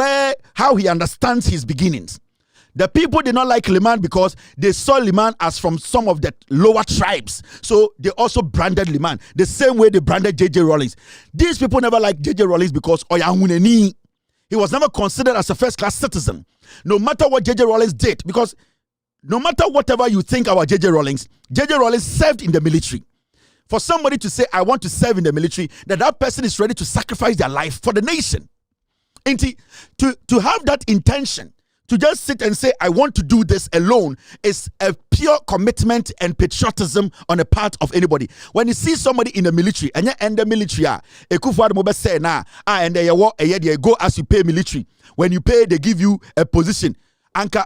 how he understands his beginnings. The people did not like Liman because they saw Liman as from some of the lower tribes. So they also branded Liman the same way they branded JJ Rawlings. These people never liked JJ Rawlings because he was never considered as a first-class citizen. No matter what JJ Rawlings did, because no matter whatever you think about JJ Rawlings served in the military. For somebody to say, I want to serve in the military, that person is ready to sacrifice their life for the nation. And to have that intention, to just sit and say, I want to do this alone, is a pure commitment and patriotism on the part of anybody. When you see somebody in the military, and you're in the military, and they go as you pay military. When you pay, they give you a position. Anka,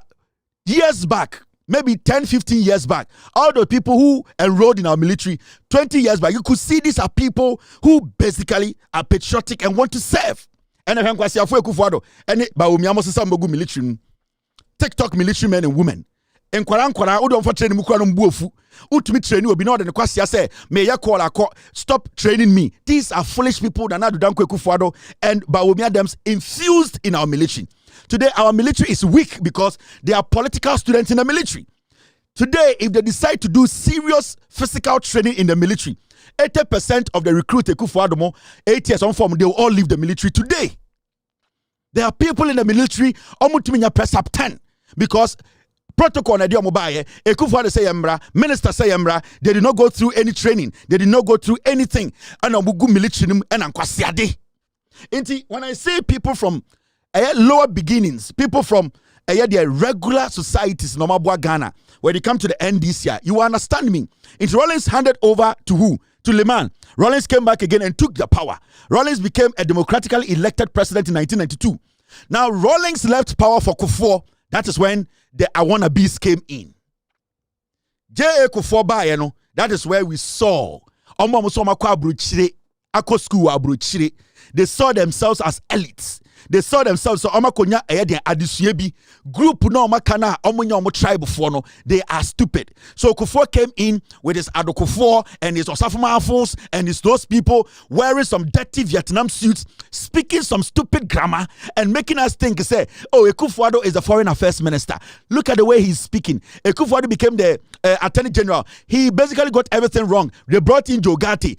years back, maybe 10, 15 years back, all the people who enrolled in our military 20 years back, you could see these are people who basically are patriotic and want to serve. And if kwasi afo ekufuado, ene ba omi amosesa mbogu military, TikTok military men and women. Enkwara udon for training mukura no mbuofu. Utumi training obi na ode ne kwasi say me ya call akọ stop training me. These are foolish people that na do danko ekufuado and ba omi adams infused in our military. Today, our military is weak because they are political students in the military. Today, if they decide to do serious physical training in the military, 80% of the recruits, 8 years on form, they will all leave the military today. There are people in the military, press up 10 because protocol na mobile Ekufuado say yembra, minister say yembra, they did not go through any training, they did not go through anything. And military when I say people from lower beginnings, people from their regular societies in Ghana, when they come to the end this year, you understand me. It's Rawlings handed over to who? To Leman. Rawlings came back again and took the power. Rawlings became a democratically elected president in 1992. Now Rawlings left power for Kufuor. That is when the I Wanna Bees came in. J.A. Kufuor Bayeno, that is where we saw they saw themselves as elites. They saw themselves so omakonya eyede adisuebi group no omakana omonya omo tribe for no, they are stupid. So Kufuor came in with his Adokufuor and his Osafumafos and his those people wearing some dirty Vietnam suits, speaking some stupid grammar and making us think say, oh, Ekufuado is the foreign affairs minister. Look at the way he's speaking. Ekufuado became the attorney general. He basically got everything wrong. They brought in Jogati,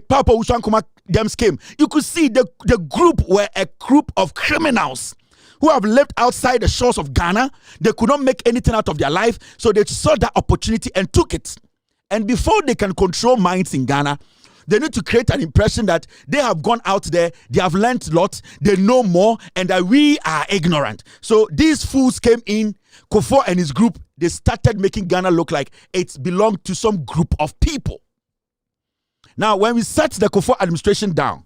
Papa Ushankuma Dems came. You could see the group were a group of criminals who have lived outside the shores of Ghana. They could not make anything out of their life, so they saw that opportunity and took it. And before they can control minds in Ghana, they need to create an impression that they have gone out there, they have learned a lot, they know more, and that we are ignorant. So these fools came in, Kufuor and his group, they started making Ghana look like it belonged to some group of people. Now, when we set the Kufuor administration down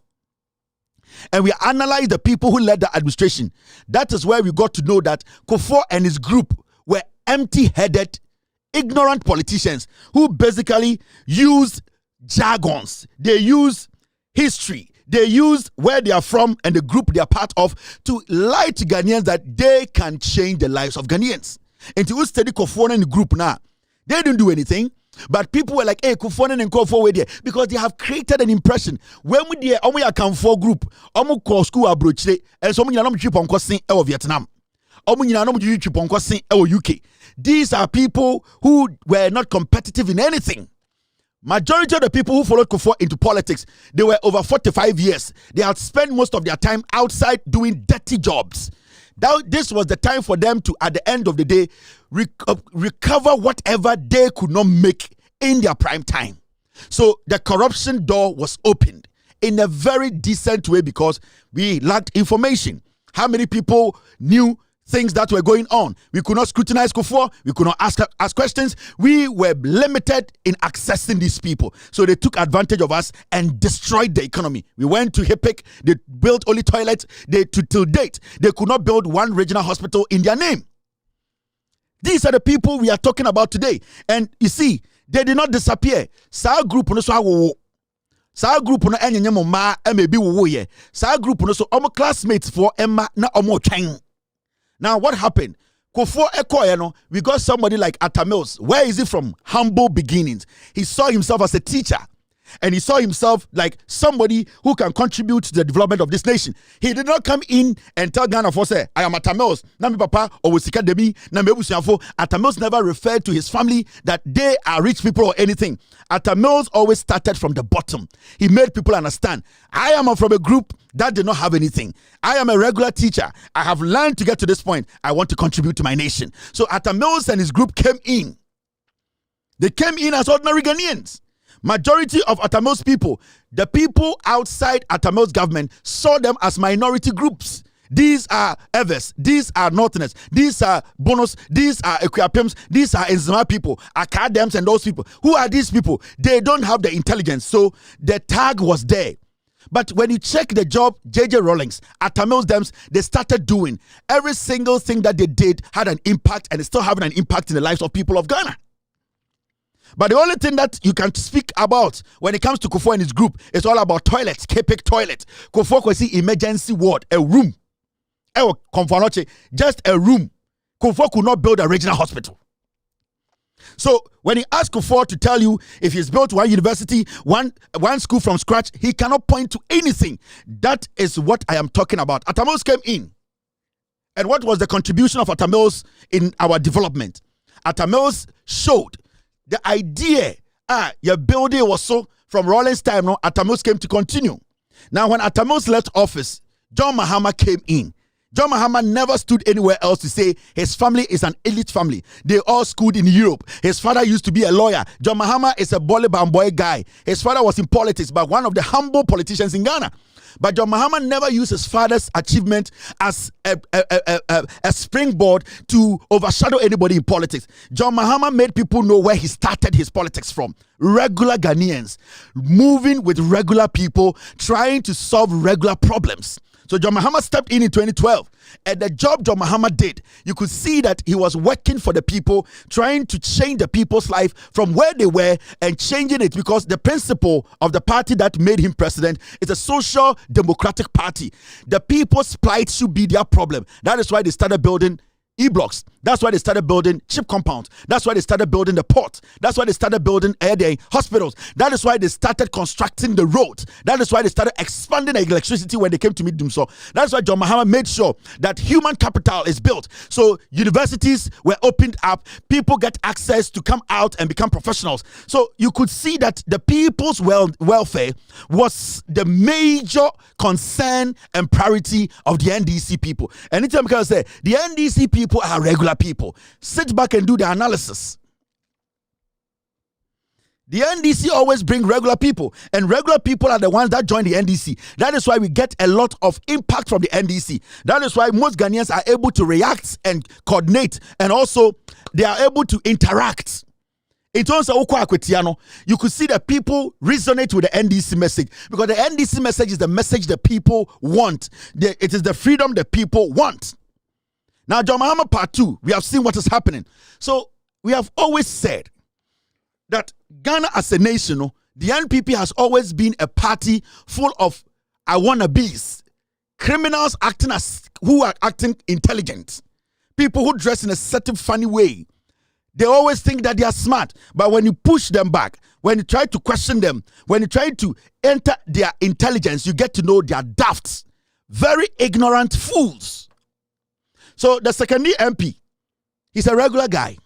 and we analyze the people who led the administration, that is where we got to know that Kufuor and his group were empty-headed, ignorant politicians who basically used jargons. They use history. They use where they are from and the group they are part of to lie to Ghanaians that they can change the lives of Ghanaians. And to study Kufuor and the group now, they didn't do anything. But people were like, hey, Kufuor and Kufuor were there because they have created an impression. When we there, we are Kufuor group, we call school abroad, and so many of them are Vietnam. UK. These are people who were not competitive in anything. Majority of the people who followed Kufuor into politics, they were over 45 years. They had spent most of their time outside doing dirty jobs. This was the time for them to, at the end of the day, recover whatever they could not make in their prime time. So the corruption door was opened in a very decent way because we lacked information. How many people knew things that were going on? We could not scrutinize Kufuor. We could not ask questions. We were limited in accessing these people. So they took advantage of us and destroyed the economy. We went to HIPIC. They built only toilets. Till date, they could not build one regional hospital in their name. These are the people we are talking about today. And you see, they did not disappear. Sa group no so Sa group no enye ma maybe wo ye. Sa group no so omo classmates for Emma na omo twen. Now what happened? Kufuor Ekoyeno, we got somebody like Atamils. Where is he from? Humble beginnings. He saw himself as a teacher. And he saw himself like somebody who can contribute to the development of this nation. He did not come in and tell Ghana for say, I am Atamils. Na mi papa Owosika Demi, na me busuafo. Atamils never referred to his family that they are rich people or anything. Atamils always started from the bottom. He made people understand. I am from a group that did not have anything. I am a regular teacher. I have learned to get to this point. I want to contribute to my nation. So Atamils and his group came in. They came in as ordinary Ghanaians. Majority of Atamils people, the people outside Atamils government saw them as minority groups. These are Evers, these are Northerners, these are Bonus, these are Equiapims, these are Enzima people, Academics and those people. Who are these people? They don't have the intelligence. So the tag was there. But when you check the job J.J. Rawlings, Atamils Dems, they started doing, every single thing that they did had an impact, and it's still having an impact in the lives of people of Ghana. But the only thing that you can speak about when it comes to Kufuor and his group is all about toilets, K-Pick toilet. Kufuor could see emergency ward, a room. Just a room. Kufuor could not build a regional hospital. So when he asked Kufuor to tell you if he's built one university, one school from scratch, he cannot point to anything. That is what I am talking about. Atamils came in. And what was the contribution of Atamils in our development? Atamils showed the idea, your building was so, from Rawlings' time, no, Atamils came to continue. Now, when Atamils left office, John Mahama came in. John Mahama never stood anywhere else to say his family is an elite family. They all schooled in Europe. His father used to be a lawyer. John Mahama is a Bollywood boy guy. His father was in politics, but one of the humble politicians in Ghana. But John Mahama never used his father's achievement as a springboard to overshadow anybody in politics. John Mahama made people know where he started his politics from. Regular Ghanaians, moving with regular people, trying to solve regular problems. So John Mahama stepped in 2012. And the job John Mahama did, you could see that he was working for the people, trying to change the people's life from where they were and changing it, because the principle of the party that made him president is a social democratic party. The people's plight should be their problem. That is why they started building E-blocks. That's why they started building chip compounds. That's why they started building the port. That's why they started building hospitals. That is why they started constructing the roads. That is why they started expanding the electricity when they came to meet them. So that's why John Mahama made sure that human capital is built. So universities were opened up. People get access to come out and become professionals. So you could see that the people's welfare was the major concern and priority of the NDC people. Anytime I can say the NDC people are regular people, sit back and do the analysis. The NDC always bring regular people, and regular people are the ones that join the NDC. That is why we get a lot of impact from the NDC. That is why most Ghanaians are able to react and coordinate, and also they are able to interact. In terms of Okwa, you could see that people resonate with the NDC message, because the NDC message is the message the people want. It is the freedom the people want. Now, John Mahama Part 2, we have seen what is happening. So, we have always said that Ghana as a nation, the NPP has always been a party full of I wannabes, criminals who are acting intelligent, people who dress in a certain funny way. They always think that they are smart, but when you push them back, when you try to question them, when you try to enter their intelligence, you get to know they are dafts, very ignorant fools. So the secondary MP, he's a regular guy.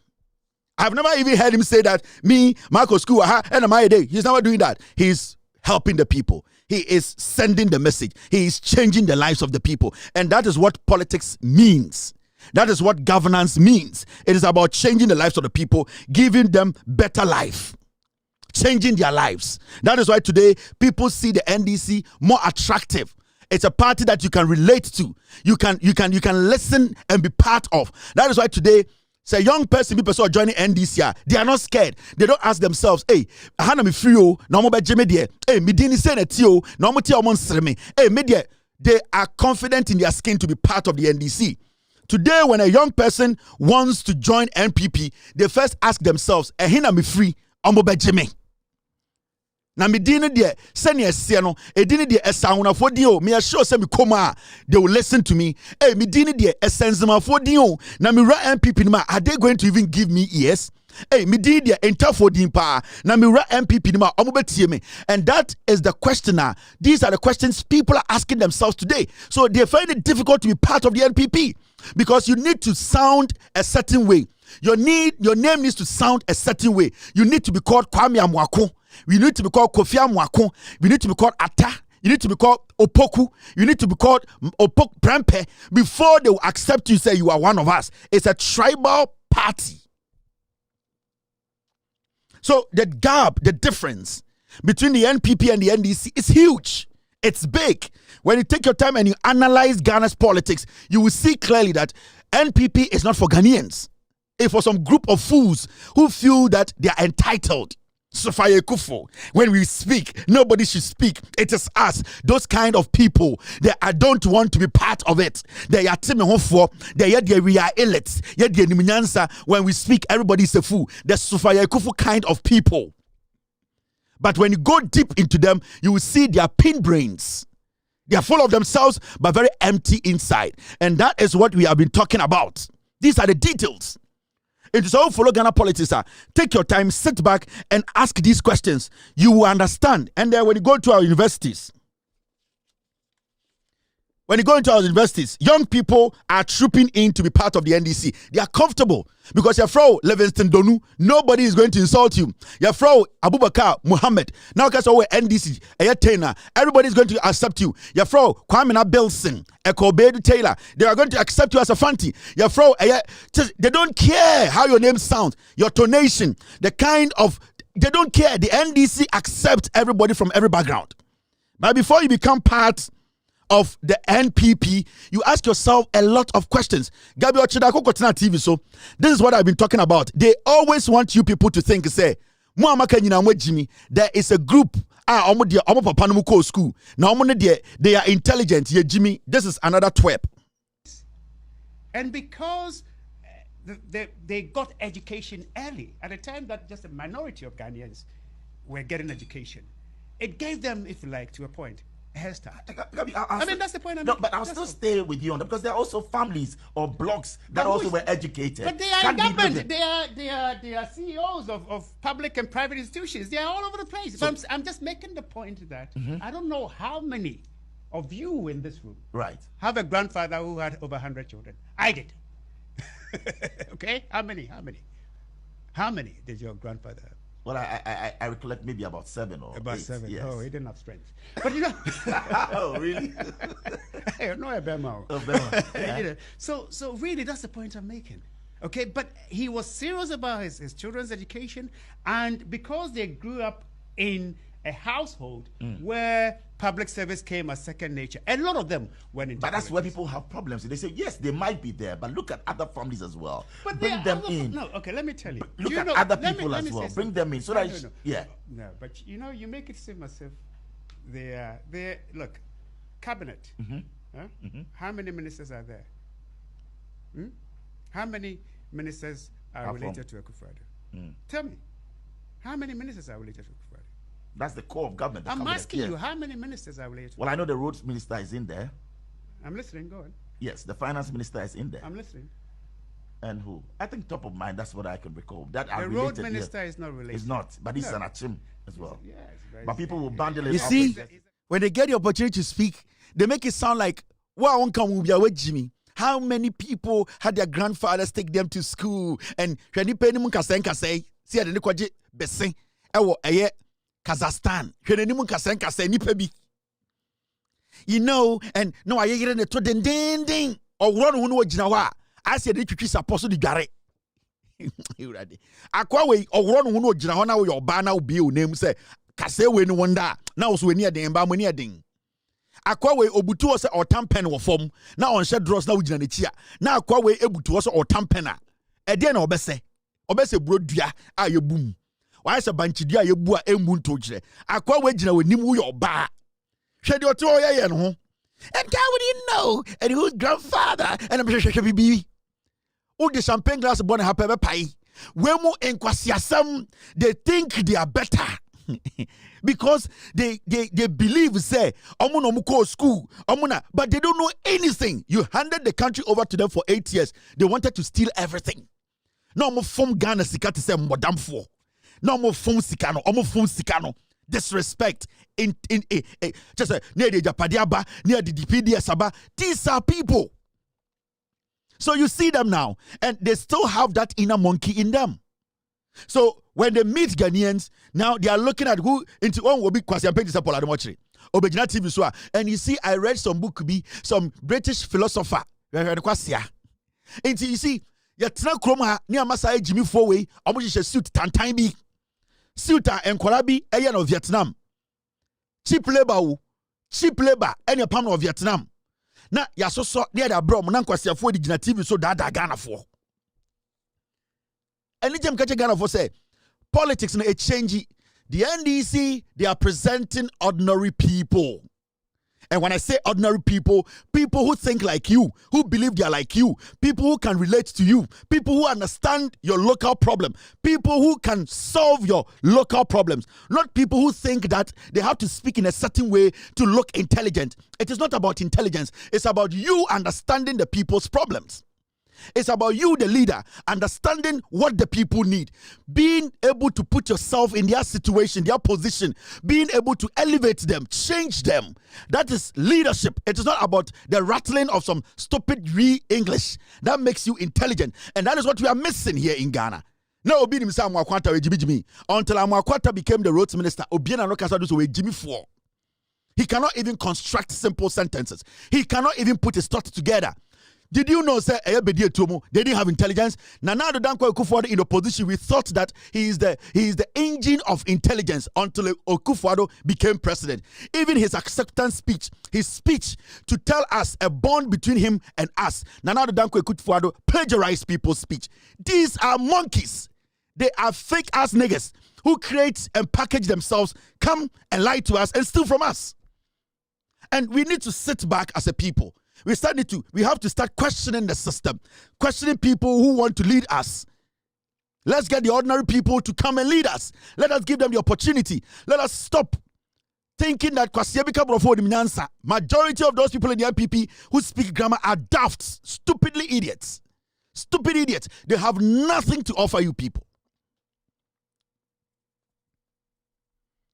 I've never even heard him say that, me, Marco School, and my day. He's never doing that. He's helping the people. He is sending the message. He is changing the lives of the people. And that is what politics means. That is what governance means. It is about changing the lives of the people, giving them better life, changing their lives. That is why today people see the NDC more attractive. It's a party that you can relate to. You can listen and be part of. That is why today, say young person, people are joining NDC. They are not scared. They don't ask themselves, hey, hana me free no mo be jeme de. Hey, me dini say na ti o, no mo ti o mo nsere me. Hey, me de. They are confident in their skin to be part of the NDC. Today, when a young person wants to join NPP, they first ask themselves, hina me free, omo be jeme. Na me dini de senior siano e dini de esauna for dio me assure say me koma they will listen to me. Me dini de esenzema for dio na me ra MPP ma are they going to even give me ears? Me dini de enter for dimpa na me ra MPP ma omo betie me. And that is the questioner. These are the questions people are asking themselves today. So they find it difficult to be part of the NPP because you need to sound a certain way. Your name needs to sound a certain way. You need to be called Kwame Amwako. You need to be called Kofi Amwako. You need to be called Atta. You need to be called Opoku. You need to be called Opok Prempe before they will accept you, say you are one of us. It's a tribal party. So the gap, the difference between the NPP and the NDC is huge. It's big. When you take your time and you analyze Ghana's politics, you will see clearly that NPP is not for Ghanaians. It's for some group of fools who feel that they are entitled. Sophia Kufo. When we speak, nobody should speak. It is us. Those kind of people. I don't want to be part of it. They are Timmy Hofo. We are elites. When we speak, everybody is a fool. The Sophia Kufo kind of people. But when you go deep into them, you will see their pin brains. They are full of themselves, but very empty inside. And that is what we have been talking about. These are the details. It is all follow Ghana politics. Take your time, sit back, and ask these questions. You will understand. And then when you go to our universities, young people are trooping in to be part of the NDC. They are comfortable because your Frau Livingston Donu, nobody is going to insult you. Your Frau Abubakar Muhammad, now because we're NDC, everybody is going to accept you. Your Frau Kwamina Belson, Ekobedu Taylor, they are going to accept you as a fanti. Your Frau, they don't care how your name sounds, your tonation, the kind of, they don't care. The NDC accepts everybody from every background. But before you become part of the NPP, you ask yourself a lot of questions. Gabriel Chidako Kotina TV. So this is what I've been talking about. They always want you people to think, say, there is a group. School. Now they are intelligent. Yeah, Jimmy, this is another twerp. And because they got education early, at a time that just a minority of Ghanaians were getting education, it gave them, if you like, to a point, hairstyle. I mean, that's the point I'm making. But I'll still stay with you on that because there are also families or blocks that also were educated. But they are in government. They are CEOs of public and private institutions. They are all over the place. So, I'm just making the point that I don't know how many of you in this room have a grandfather who had over 100 children. I did. Okay? How many? How many did your grandfather have? Well, I recollect maybe about 7 or about 8. 7. Yes. Oh, he didn't have strength. But you know. Oh, really? No, Obama. Yeah. So really, that's the point I'm making. Okay, but he was serious about his children's education, and because they grew up in a household where public service came as second nature, a lot of them went into But that's politics. where people have problems. They say, yes, they might be there, but look at other families as well. But bring them in. No, okay, let me tell you. Look at other people as well. Bring them in. So that No, but you make it seem as if they look, cabinet. How many ministers are there? How many ministers are related to Akufo-Addo? Tell me, how many ministers are related to Akufo-Addo? That's the core of government. I'm asking you, how many ministers are related? Well, I know the roads minister is in there. I'm listening. Go on. Yes, the finance minister is in there. I'm listening. And who? I think top of mind, that's what I can recall. That the road minister is not related. It's not, but he's an achim as well. Yes, but people will bundle it. You see, when they get the opportunity to speak, they make it sound like, wow, Jimmy. How many people had their grandfathers take them to school? And Kazakhstan. You know, and no, I hear it to ding or one who know Jinawa. I said it is supposed to be Gare. Aquaway or one who know Jinawana, your banner will be your name, say, Kase when wonder. Now, so we near the embalming ding. Aquaway Obutu was or tampen or form. Now on shed draws now with Janichia. Now Aquaway Ebutu was or tampena. Again, Obese broad dia, ah, you boom. Why is a banchi dia ye bua embun tojre? Akwa wejina we nimu your bar. Shed your 2 year and home. And God would you know? And whose grandfather and I'm sure be. Oh, the champagne glass born happy pie. Wemo en kwasiasam, they think they are better. Because they believe say omuno school omuna, but they don't know anything. You handed the country over to them for 8 years. They wanted to steal everything. No more from Ghana sika to say modam for. No more phone sikano, disrespect in just near the Japadiaba, near the DPD Saba. These are people. So you see them now, and they still have that inner monkey in them. So when they meet Ghanaians, now they are looking at who into one will be Kwasi Ampedi Ademochiri. Obejina TV so. And you see, I read some book, be some British philosopher. And you see, Yatna Kroma near Masai Jimmy Fowe, Omoji suit tantan bi. Suit and Kwalabi, Ayan of Vietnam. Cheap labor, any palm of Vietnam. Na yaso near the bro, Nankwasi for the TV so that Ghana for. And let them catch a Ghana for say politics no a change The NDC, they are presenting ordinary people. And when I say ordinary people, people who think like you, who believe they are like you, people who can relate to you, people who understand your local problem, people who can solve your local problems, not people who think that they have to speak in a certain way to look intelligent. It is not about intelligence. It's about you understanding the people's problems. It's about you, the leader, understanding what the people need, being able to put yourself in their situation, their position, being able to elevate them, change them. That is leadership. It is not about the rattling of some stupid English. That makes you intelligent. And that is what we are missing here in Ghana. Now, until Amwakwata became the roads minister, he cannot even construct simple sentences. He cannot even put his thoughts together. Did you know, sir, they didn't have intelligence? Nana Dankwa Akufo-Addo in opposition, we thought that he is the engine of intelligence until Akufo-Addo became president. Even his acceptance speech, his speech to tell us a bond between him and us, Nana Dankwa Akufo-Addo plagiarized people's speech. These are monkeys. They are fake ass niggas who create and package themselves, come and lie to us and steal from us. And we need to sit back as a people. We have to start questioning the system, questioning people who want to lead us. Let's get the ordinary people to come and lead us. Let us give them the opportunity. Let us stop thinking that majority of those people in the NPP who speak grammar are daft, stupidly idiots. Stupid idiots. They have nothing to offer you people.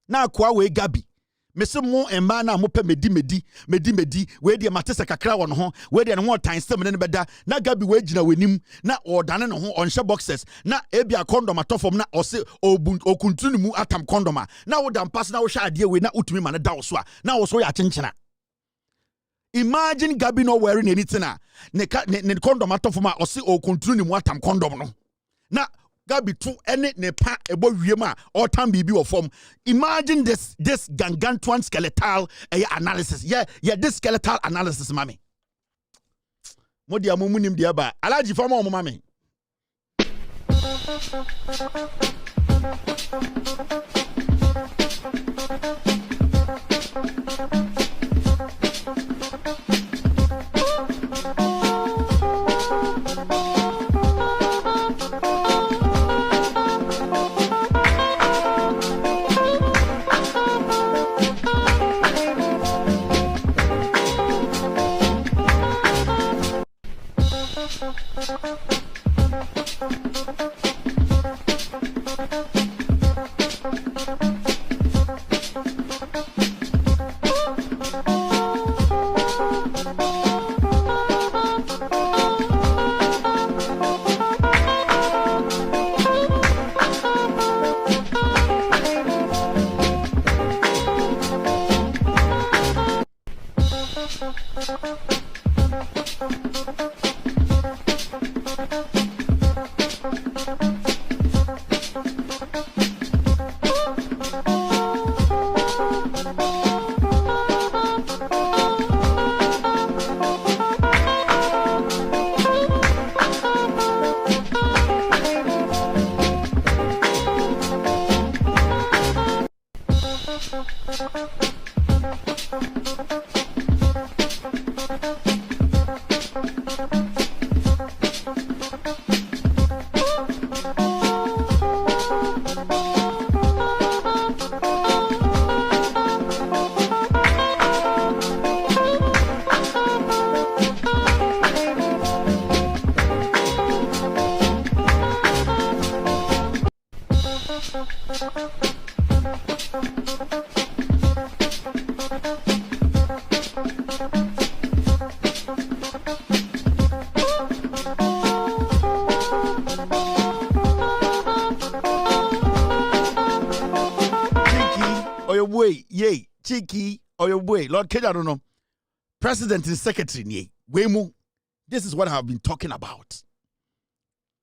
Now, Kwawe Gabi. Mese mo emma na mo pe medi we de matese kakra won ho we de ne ho tan stem ne beda na Gabi we gina wanim na odane ne ho onhye boxes na ebia condom atofom na ose okuntunu mu atam condom na wo dam pass na wo hwa ade we na utumi ma ne da wo so a na wo so ya chenchena. Imagine Gabi not wearing anything ne condom atofom a ose okuntunu mu atam condom no na Gabi tu ene ne pa ebo wiema or time bibi or form. Imagine this gargantuan skeletal analysis. Yeah, this skeletal analysis, mami. Modi amumunim diaba. Alaji fama omo mami. Lord Kenya, I don't know. President and secretary, this is what I have been talking about.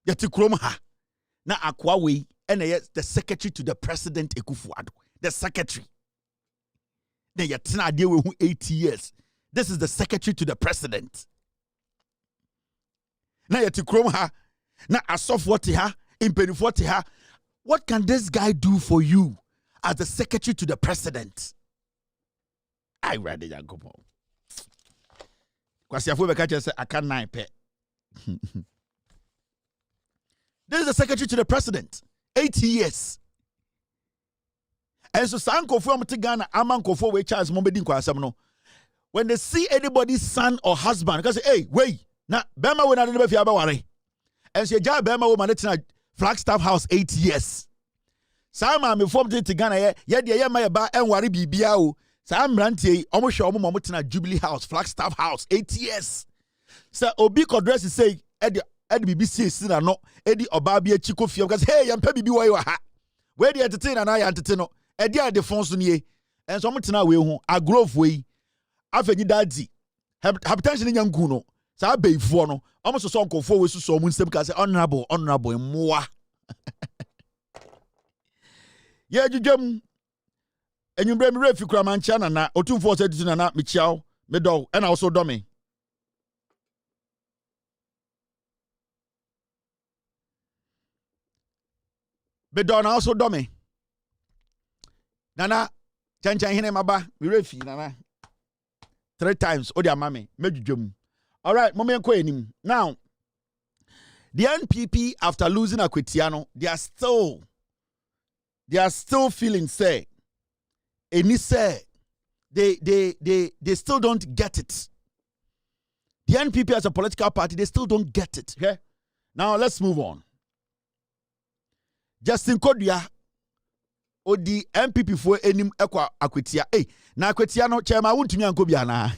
Na Akwawe, and the secretary to the president Akufo-Addo, the secretary. Then yatina deal with 80 years. This is the secretary to the president. Na yatikroma na asof what ha, impenifu what ha. What can this guy do for you? as the secretary to the president. I read it, Yankopo. Kwasi Afubeka just said, I can't nine pet. This is the secretary to the president. 8 years. And so Sanko for Ghana, Amanko for which Charles Mombedin Kwasamno. When they see anybody's son or husband, because hey, wait, now Bema will not never feel about worry. And so Bema will manage Flagstaff House 8 years. Sama me formed to Ghana, yeah, my ba and worry bibiao. Sam Ranty, almost show Momotina Jubilee House, Flagstaff House, 8 years. So Obi could dress say Eddie BBC Sina no Eddie Obabia Chico Fio because hey, I'm Pebby Biwa. Where the entertain and I entertain Eddie at the Fonsunie and so much now we a grove way. After you daddy, hypertension in young Guno. So I be for no almost a song of 4 weeks to so much because honorable and more. Yeah, you jump. And you bring me refi kraman chana na otum for said to na Michao, me dog, and also dummy. Be done also dummy. Nana, chan hine maba, mi refi nana. 3 times, odia mame, mejujum. All right, moment kwenim. Now, the NPP after losing Akwetiano, they are still feeling say. And he said they still don't get it. The NPP as a political party, they still don't get it. Okay? Now let's move on. Justin Kodia or the NPP for enim ekwa Akwetia. Hey, na Akwetia no chairman won't me anko biana.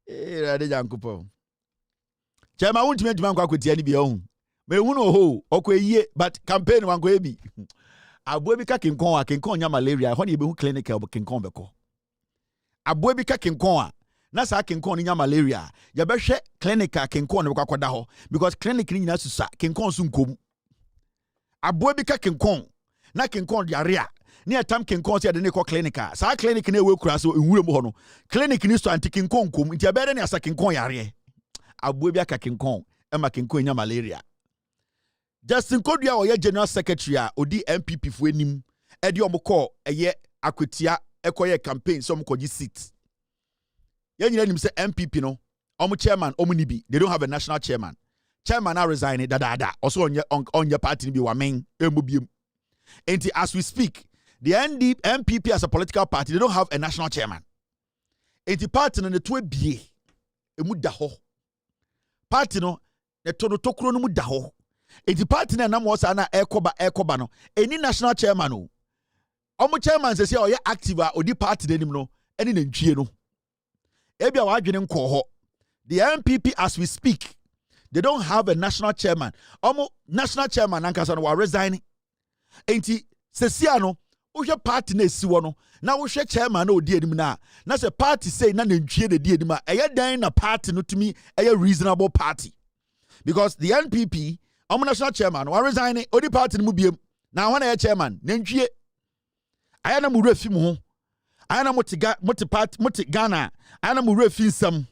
Eh, rade jankupo. Chairman won't me anko Akwetia ni bi ohun. Me hu no ho, okwe but campaign wanko ebi. Aboebi ka kinkon a kinkon nya malaria ho ne be hu clinical kinkon beko. Aboebi ka kinkon a na sa kinkon nya malaria ya be hwe clinical kinkon ne kwakoda ho because clinic ni nyina susa kinkon su nkom. Aboebi ka kinkon na kinkon diarrhea ne atam kinkon se de ne ko clinical sa clinic na ewe kura so enwurem ho no clinic ni so anti kinkon nkom nti abere ne asa kinkon yare. Aboebi ka kinkon e ma kinkon nya malaria. Justin Kodua oye general secretary a odi MPP fo enim e de omko eye Akwetia ekoye campaign so omko gi seat. Ye nyina nim se MPP no omo chairman omo ni bi they don't have a national chairman. Chairman na resign da also onye party ni bi wa men emobiem. Enti as we speak the MPP as a political party they don't have a national chairman. Enti party no ne to ebie emu da ho. Party no ne to no tokro no mu da ho. Eti party na nam wosa na ekoba no any national chairman o omo chairman say oye active a odi party denim no eni na ntwie no ebia wa adwene nko ho. The MPP as we speak they don't have a national chairman. Omo national chairman ankasa no wa resign. Enti sesia no wo party na esiwo no na wo chairman na odi enim na say party say na ntwie de di enim a eye dan na party no to me eye reasonable party because the NPP omo national chairman wa resign odi party no biem na wana ya chairman nantwie ayana mu refi mu ho ayana moti party moti Ghana ayana mu refi nsam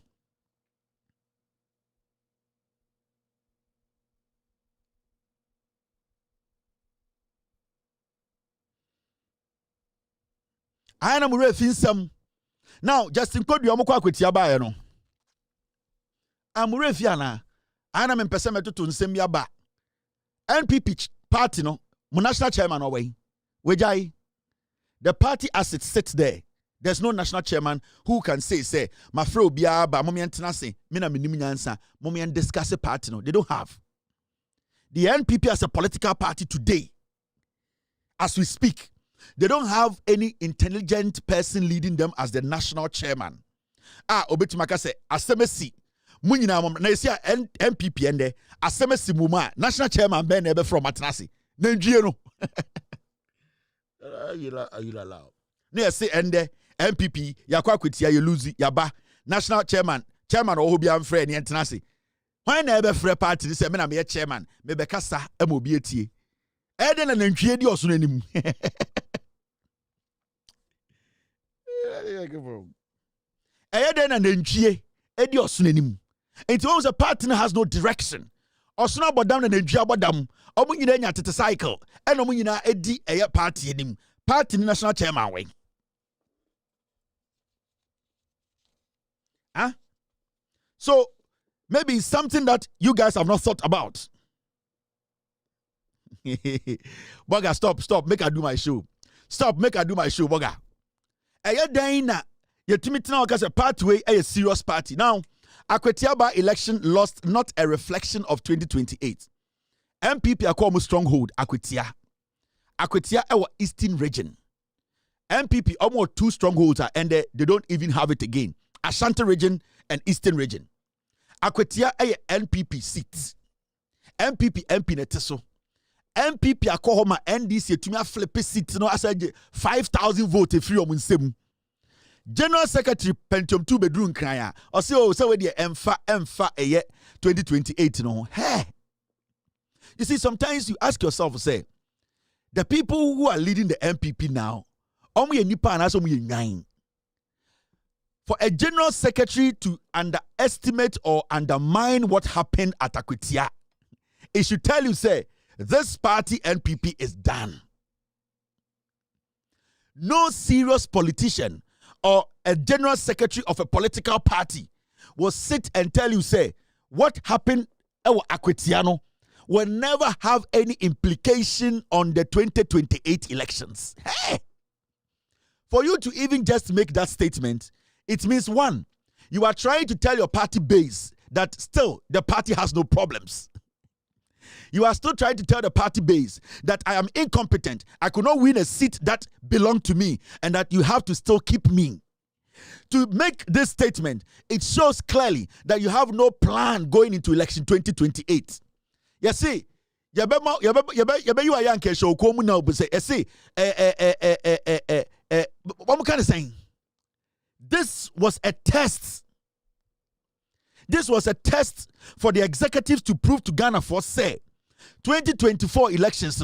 ayana mu refi nsam. Now Justin Kodua omko Akwetia ba ye no amure refi ana ayana me mpese metoto nsam ya ba NPP party no national chairman away. Wejai the party as it sits there, there's no national chairman who can say my fro bia ba mommy antena say me na menim nyansa mommy and discuss a party no. They don't have. The NPP as a political party today as we speak they don't have any intelligent person leading them as the national chairman. Obetimaka say asemesi munyina mom na isia MPP ende asemesi muma national chairman ben ebe from Atenase na ndwie no ayila law na say ende MPP yakwa Akwetia ye lose yaba national chairman oho bia mfre ne Atenase when na ebe free party say me na me chairman me be kasa am obi etie ede na ndwie di oso nanim ede na ndwie edi oso nanim. It was a party has no direction Osuna bodam na ndua bodam. Omo nyina nya tete cycle. And omo nyina edi eye party enim. Party national chairman we. Huh? So maybe it's something that you guys have not thought about. Boga, stop. Make I do my show. Stop, make I do my show, Boga. Eye dan na yetimi tena okase pathway a serious party. Now, Akwetiaba election lost not a reflection of 2028. MPP are called stronghold Akwetia. Akwetia our Eastern region. MPP almost 2 strongholds are and they don't even have it again. Ashanti region and Eastern region. Akwetia a NPP seats. MPP MP neteso. MPP akohoma NDC tumia flip seat no asaje 5,000 votes free omunsem. General Secretary Pentium 2 bedroom kraya. Or say oh we dey emfa eye 2028 no. Hey. You see, sometimes you ask yourself, say, the people who are leading the MPP now, for a general secretary to underestimate or undermine what happened at Akwetia, it should tell you, say, this party NPP is done. No serious politician or a general secretary of a political party will sit and tell you, say, what happened at Akwetia will never have any implication on the 2028 elections. Hey! For you to even just make that statement, it means one, you are trying to tell your party base that still the party has no problems. You are still trying to tell the party base that I am incompetent. I could not win a seat that belonged to me and that you have to still keep me. To make this statement, it shows clearly that you have no plan going into election 2028. You see, you are young show come now, but say, what kind of saying? This was a test. This was a test for the executives to prove to Ghana for say 2024 elections,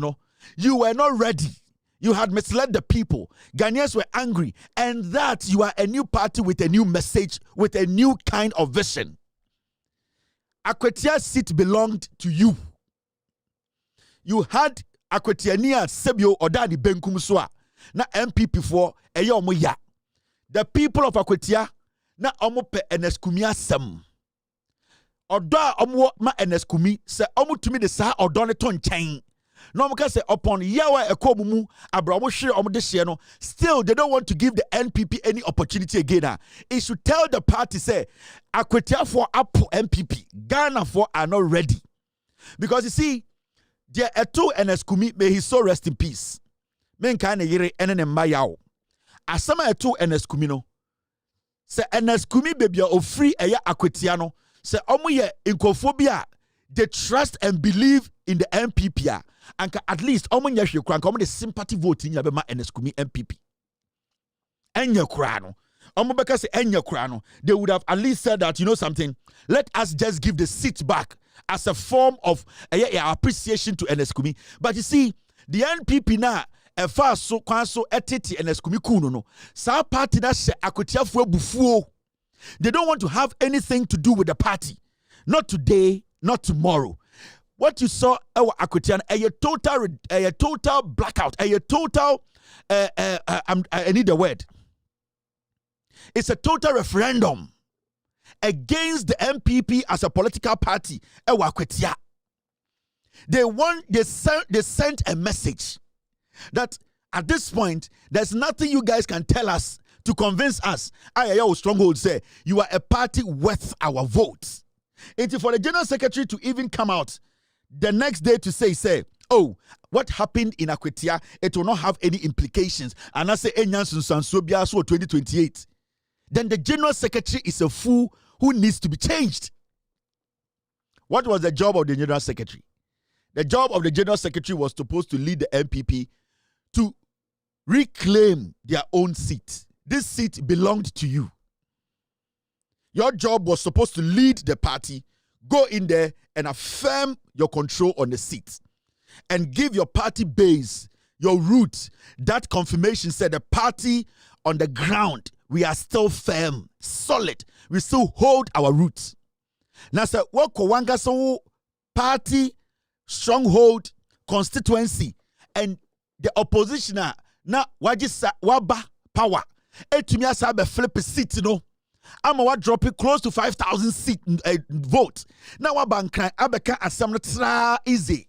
you were not ready. You had misled the people. Ghanaians were angry, and that you are a new party with a new message, with a new kind of vision. Akwetia's seat belonged to you. You had Akwetiania Sebio Odani Benkum Soa na MPP for eyo omo ya. The people of Akwetia na omo pe eneskumi asem. Odo omo ma eneskumi se omo tumi de sa odo ne to nchen. No omo say upon yawa ekomumu abrawo hwe omo de hye no, still they don't want to give the NPP any opportunity again. It should tell the party say Akwetia for Apo MPP, Ghana for are not ready. Because you see, there are 2 NSKumi, may his soul rest in peace. Men kind of yere enen mayao. Asama 2 NSKumi no. Se NSKumi baby o free eya Akwetiano. Se omu ye inkophobia. They trust and believe in the MPP. And at least omu nye shekran. Omu the sympathy vote in yabema NSKumi MPP. Enya krano. Omu beka se enya krano. They would have at least said that, you know something, let us just give the seat back as a form of appreciation to NSKumi. But you see, the NPP now, a fast so kwanso etiti NSKumi kuno no. Sa party that se Akwetiafo bufuo. They don't want to have anything to do with the party. Not today, not tomorrow. What you saw our Akwetian a total blackout, a total I need the word. It's a total referendum against the MPP as a political party. They sent a message that at this point there's nothing you guys can tell us to convince us. Stronghold say you are a party worth our votes. It's for the general secretary to even come out the next day to say, oh, what happened in Akwetia, it will not have any implications. And I say, 2028. Then the general secretary is a fool who needs to be changed. What was the job of the general secretary? The job of the general secretary was supposed to lead the MPP to reclaim their own seat. This seat belonged to you. Your job was supposed to lead the party, go in there and affirm your control on the seat and give your party base, your roots, that confirmation said the party on the ground, we are still firm, solid. We still hold our roots. Now, sir, what Kowanga so party stronghold constituency and the opposition na wajisa waba power etumi asa be flip seat no ama wa drop it close to 5,000 seat vote na wa bankran abeka asem no tra easy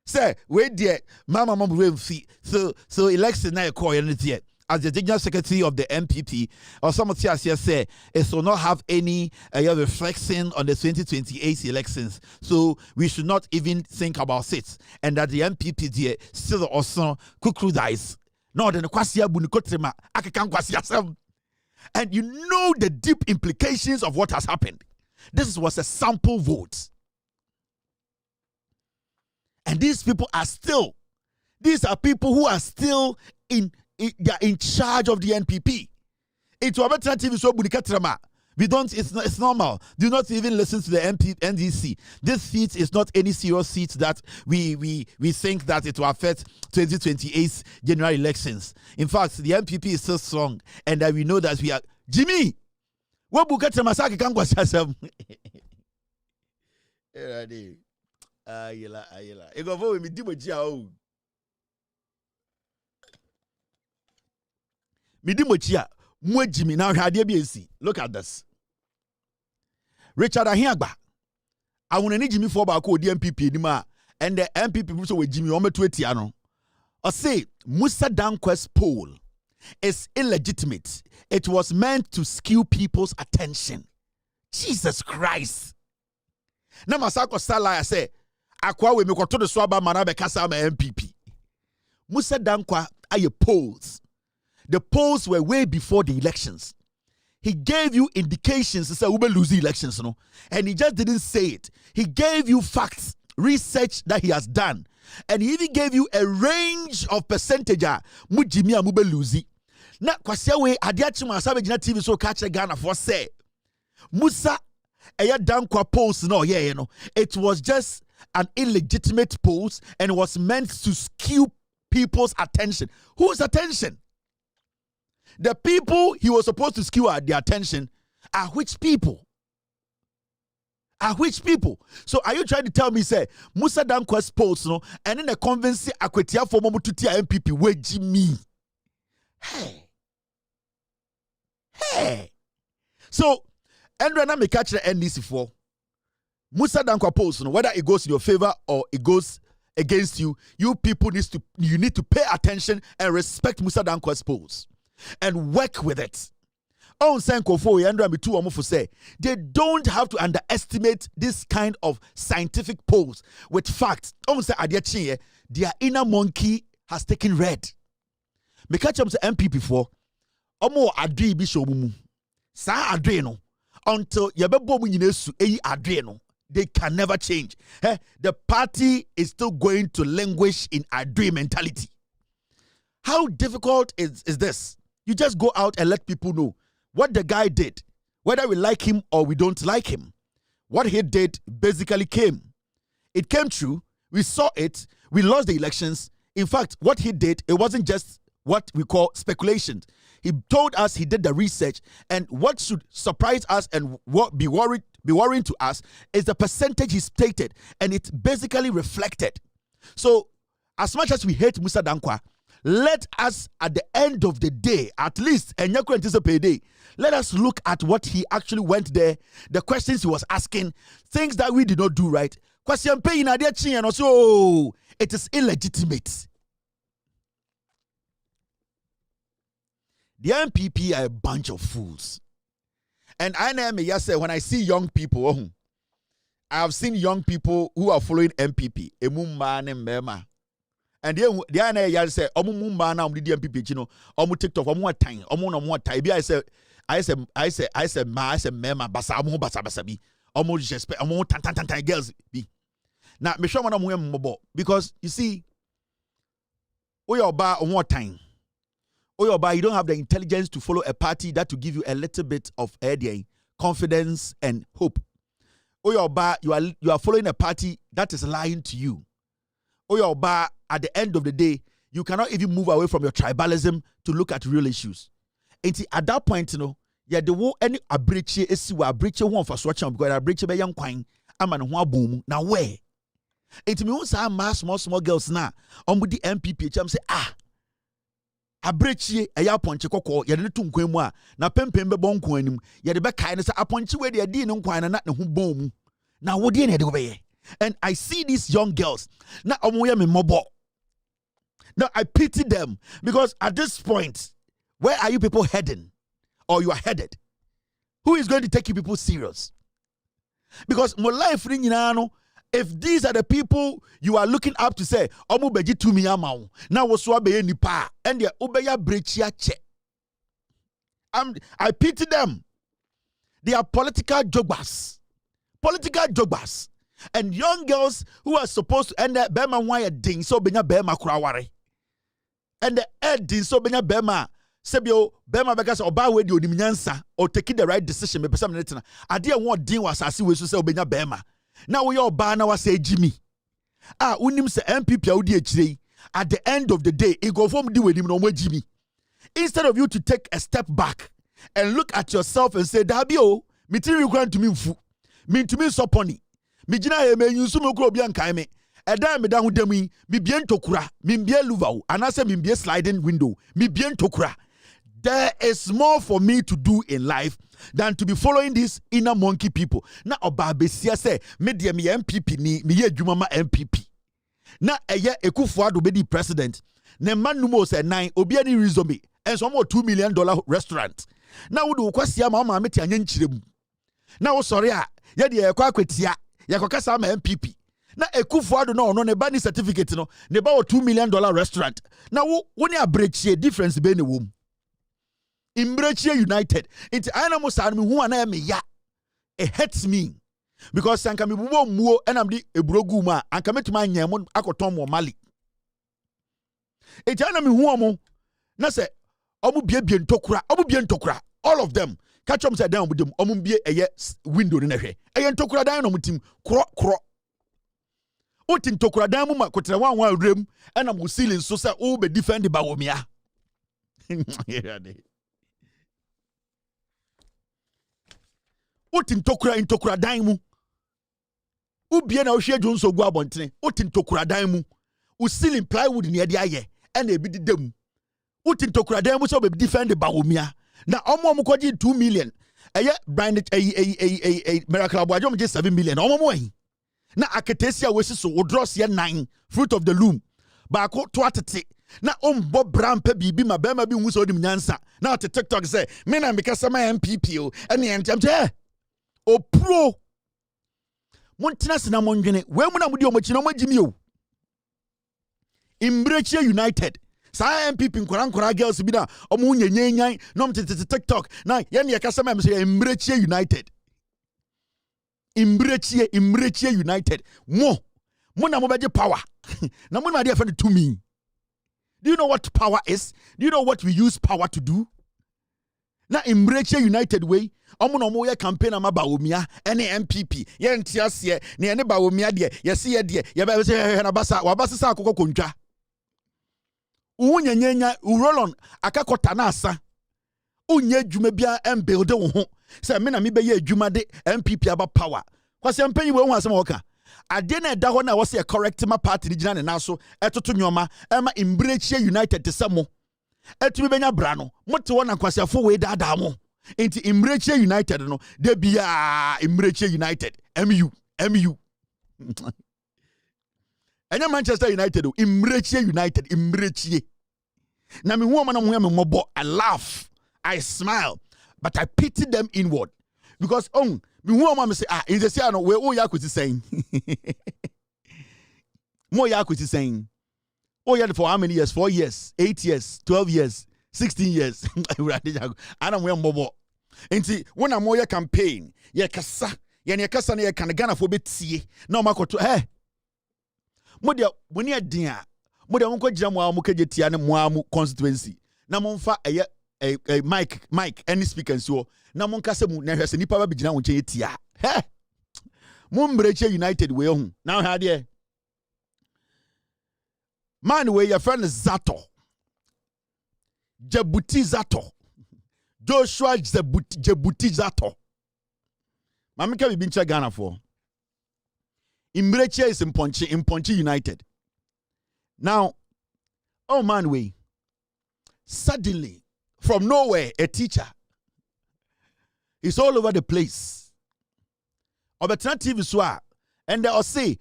say we there mama we fi so election na e call anything as the general secretary of the NPP or some of us here say it will not have any reflection on the 2028 elections, so we should not even think about it, and that the NPP there still also kukudize no then kwasia bunikotrema akakan kwasia. And you know the deep implications of what has happened. This was a sample vote, and these are people who are still they are in charge of the NPP. It's alternative so bunikatrama. We don't. It's normal. Do not even listen to the NDC. This seat is not any serious seat that we think that it will affect 2028 general elections. In fact, the NPP is so strong, and we know that we are Jimmy. What bunikatrama saki kangwa sasem? Ayela. Ego vo mi dimoji o. Midimochia, Mwejimi, now Hadiabiesi. Look at this. Richard Ahiagba. I want to need Jimmy for the MPP anymore. And the MPP also with Jimmy Ome Twetiano. I say Musa Danquest's poll is illegitimate. It was meant to skew people's attention. Jesus Christ. Na masako sala I say akwa we me kwato de so aba mana be kasa ma MPP. Musa Dankwa aye polls. The polls were way before the elections. He gave you indications to say we will lose the elections, no? And he just didn't say it. He gave you facts, research that he has done. And he even gave you a range of percentage. Mujimi amube lose. Na kwasia we adiachi masabe jina TV so catch Ghana for say Musa eya dankwa polls no yeah, you know. It was just an illegitimate polls and was meant to skew people's attention. Whose attention? The people he was supposed to skew their attention are which people? So are you trying to tell me, say, Musa Danquest polls, no, and in a convince Akwetia for Momututia MPP, where Jimmy? Hey. So, and when I make catch the NDC for Musa Danquest polls, no, whether it goes in your favor or it goes against you, you people need to pay attention and respect Musa Danquest polls. And work with it. On Sankofo, say they don't have to underestimate this kind of scientific polls with facts. On say Adiachie, their inner monkey has taken red. Me catch up to MPP for omo adri bi shomumu. Sa adri no until yebebo mu nyinesu eyi adri no. They can never change. The party is still going to languish in adri mentality. How difficult is this? You just go out and let people know what the guy did, whether we like him or we don't like him. What he did basically came. It came true. We saw it. We lost the elections. In fact, what he did, it wasn't just what we call speculation. He told us he did the research, and what should surprise us and what be worrying to us is the percentage he stated, and it basically reflected. So, as much as we hate Musa Dankwa, let us, at the end of the day, at least, and let us look at what he actually went there, the questions he was asking, things that we did not do right. Question paying and also it is illegitimate. The MPP are a bunch of fools. And I know when I see young people, I have seen young people who are following MPP. And the other say, "Omu mba na omdi MPP chino, omu TikTok, omu time, omu no more time." I say, mema basa, omu basa bi, omu just omu tan girls bi. Now, me sure man omu mbo because you see, oyoba omu time, oyoba you don't have the intelligence to follow a party that will give you a little bit of confidence and hope. Oyoba you are following a party that is lying to you. Oyoba, at the end of the day, you cannot even move away from your tribalism to look at real issues. And at that point, the wo any abriche esi wa abriche one for swatch because abriche be young quine ama ne ho abom na where it me won say small girls na ombudi MPP cham say abrechie eya ponche kokko ye de to nkwan mu a na pempem be bon nkwan anim ye de be kai ne say aponche we de di ne nkwan na ne ho bom mu na wo de ne de go be. And I see these young girls na omo ye me mobo. Now I pity them because at this point, where are you people heading? Or you are headed? Who is going to take you people serious? Because my life ring if these are the people you are looking up to say, Omu beji tumi amao, na woswa beye nipa, and they ubeya brechia che. I pity them. They are political jogbas. Political jogbas. And young girls who are supposed to end up bema wire ding so benya bema kraware. And the head ding so benya bema sebio bema bekas oba we di onimnyansa or taking the right decision me pesa mnetina. Ade won din wasase we so say obenya bema. Na we oba na wase Jimmy. Unim se MPP audi echire. At the end of the day, it go from di we nim no mo Jimmy. Instead of you to take a step back and look at yourself and say, Dabio, me tiri you to me mfu. Me to me soponi. Me jina ye me yunsu me kro bia nkai me. Eda me da ho dami, me bien tokura, me bia luva, anase me bia sliding window, me bien tokura. There is more for me to do in life than to be following these inner monkey people. Na obabesia say, me de me MPP ni, me ye adwuma ma MPP. Na eye Ekufuado be di president. Ne manumo say 9 obi ani resume. And some more $2 million restaurant. Na wo do kwasia ma ma meti anya nchirem. Na wo sori a, ye de ekwa kwetia, ye kokasa ma MPP. Na Ekufuado no ne ba ni certificate no, ne ba $2 million restaurant. Na wo ni abreachie difference be ne wom. Imbreachie United. It's animal sad me who ana me ya. It hurts me. Because sanka me bubo muo enam di ebrogu ma anka metuma nyam akoton mo mali. It's animal who amo na se omu bie ntokura all of them catch them say down with them omu bie eye window ni na hwe eye ntokura dan no mutim kro oti ntokura dan mu ma kotra wan rem enam wo ceiling so say o be defend ba wo mia. Oti ntokura dan mu ubie na ohwe adwonso gu abontene oti ntokura dan mu u ceiling plywood ne de aye na ebi didam oti ntokura dan mu so be defend ba wo mia na omo kwaji 2 million eye branded miracle abwajo je 7 million omo yi na aketesia we so wodros ye 9 fruit of the loom ba ko to atete na ombo brampa bibi ma bema bi hu so dim nyansa na ot TikTok say me na mekasa ma MPP o ene entam o pro montina sina mondwene we mu na mudi omochi na omagimi o Imbreachie United sa MPP nkora girls bi na omo nyenyenyan no mtete TikTok na ye ne yakasa ma say Imbreachie United Imbreachie United mo na mo beje power na mo na dey friend to me. Do you know what power is? Do you know what we use power to do? Na Imbreachie United way omo no mo ye campaign ama baomia ene MPP ye ntiase ne ene baomia de ye se ye de ye ba se na basa wa basa sa akoko kontwa unyanyanya urolon akakota na asa unye adwuma bia embuild wo ho se me na me be ye adwuma de MPP aba power kwase mpanyi we hu asem woka ade na da ho na wo se correct ma party ni gina ne na so etoto nyoma ema Imbreachie United te samo etumi benya bra no mote wona kwasiafo we dada mo enti Imbreachie United no de bia Imbreachie United MU enya Manchester United o Imbreachie United Imbreachie na me hu ma na mo me mobo I laugh I smile but I pity them inward because me hu ma me say in the say no we o ya kwiti saying mo ya kwiti saying oh yeah, for how many years? 4 years, 8 years, 12 years, 16 years. I don't know more. And see, when I'm more campaign, yeah, kasa, yeah, kasa, yeah, can Ghana for bit see. No, Marco to Modia, when you're dear, Modia won't go jamwa mukajetian muamu constituency. Namonfa a Mike, any speaker so. Namon Casemu, never has any power begin on Chetia. Hey, Imbreachie United way home. Now, how dear. Man, where your friend is Zato. Jebuti Zato. Joshua Jebuti Zato. Mami can be been Ghana for. Imbreche is in Ponchi United. Now, oh man, suddenly, from nowhere, a teacher is all over the place. Obetana TV Swa, and they'll say,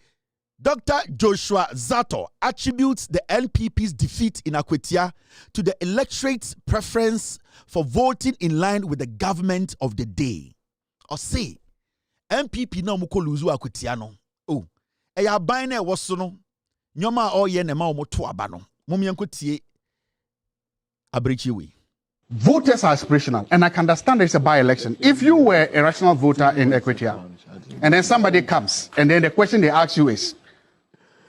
Dr. Joshua Zato attributes the NPP's defeat in Akwetia to the electorate's preference for voting in line with the government of the day. Or say, NPP na muko luzu Akwetia no. Oh, eya baine waso no. Nyoma oye ne ma omoto aba no. Mumienko tie abrechiwe. Voters are aspirational, and I can understand there's a by-election. If you were a rational voter in Equatia, and then somebody comes, and then the question they ask you is,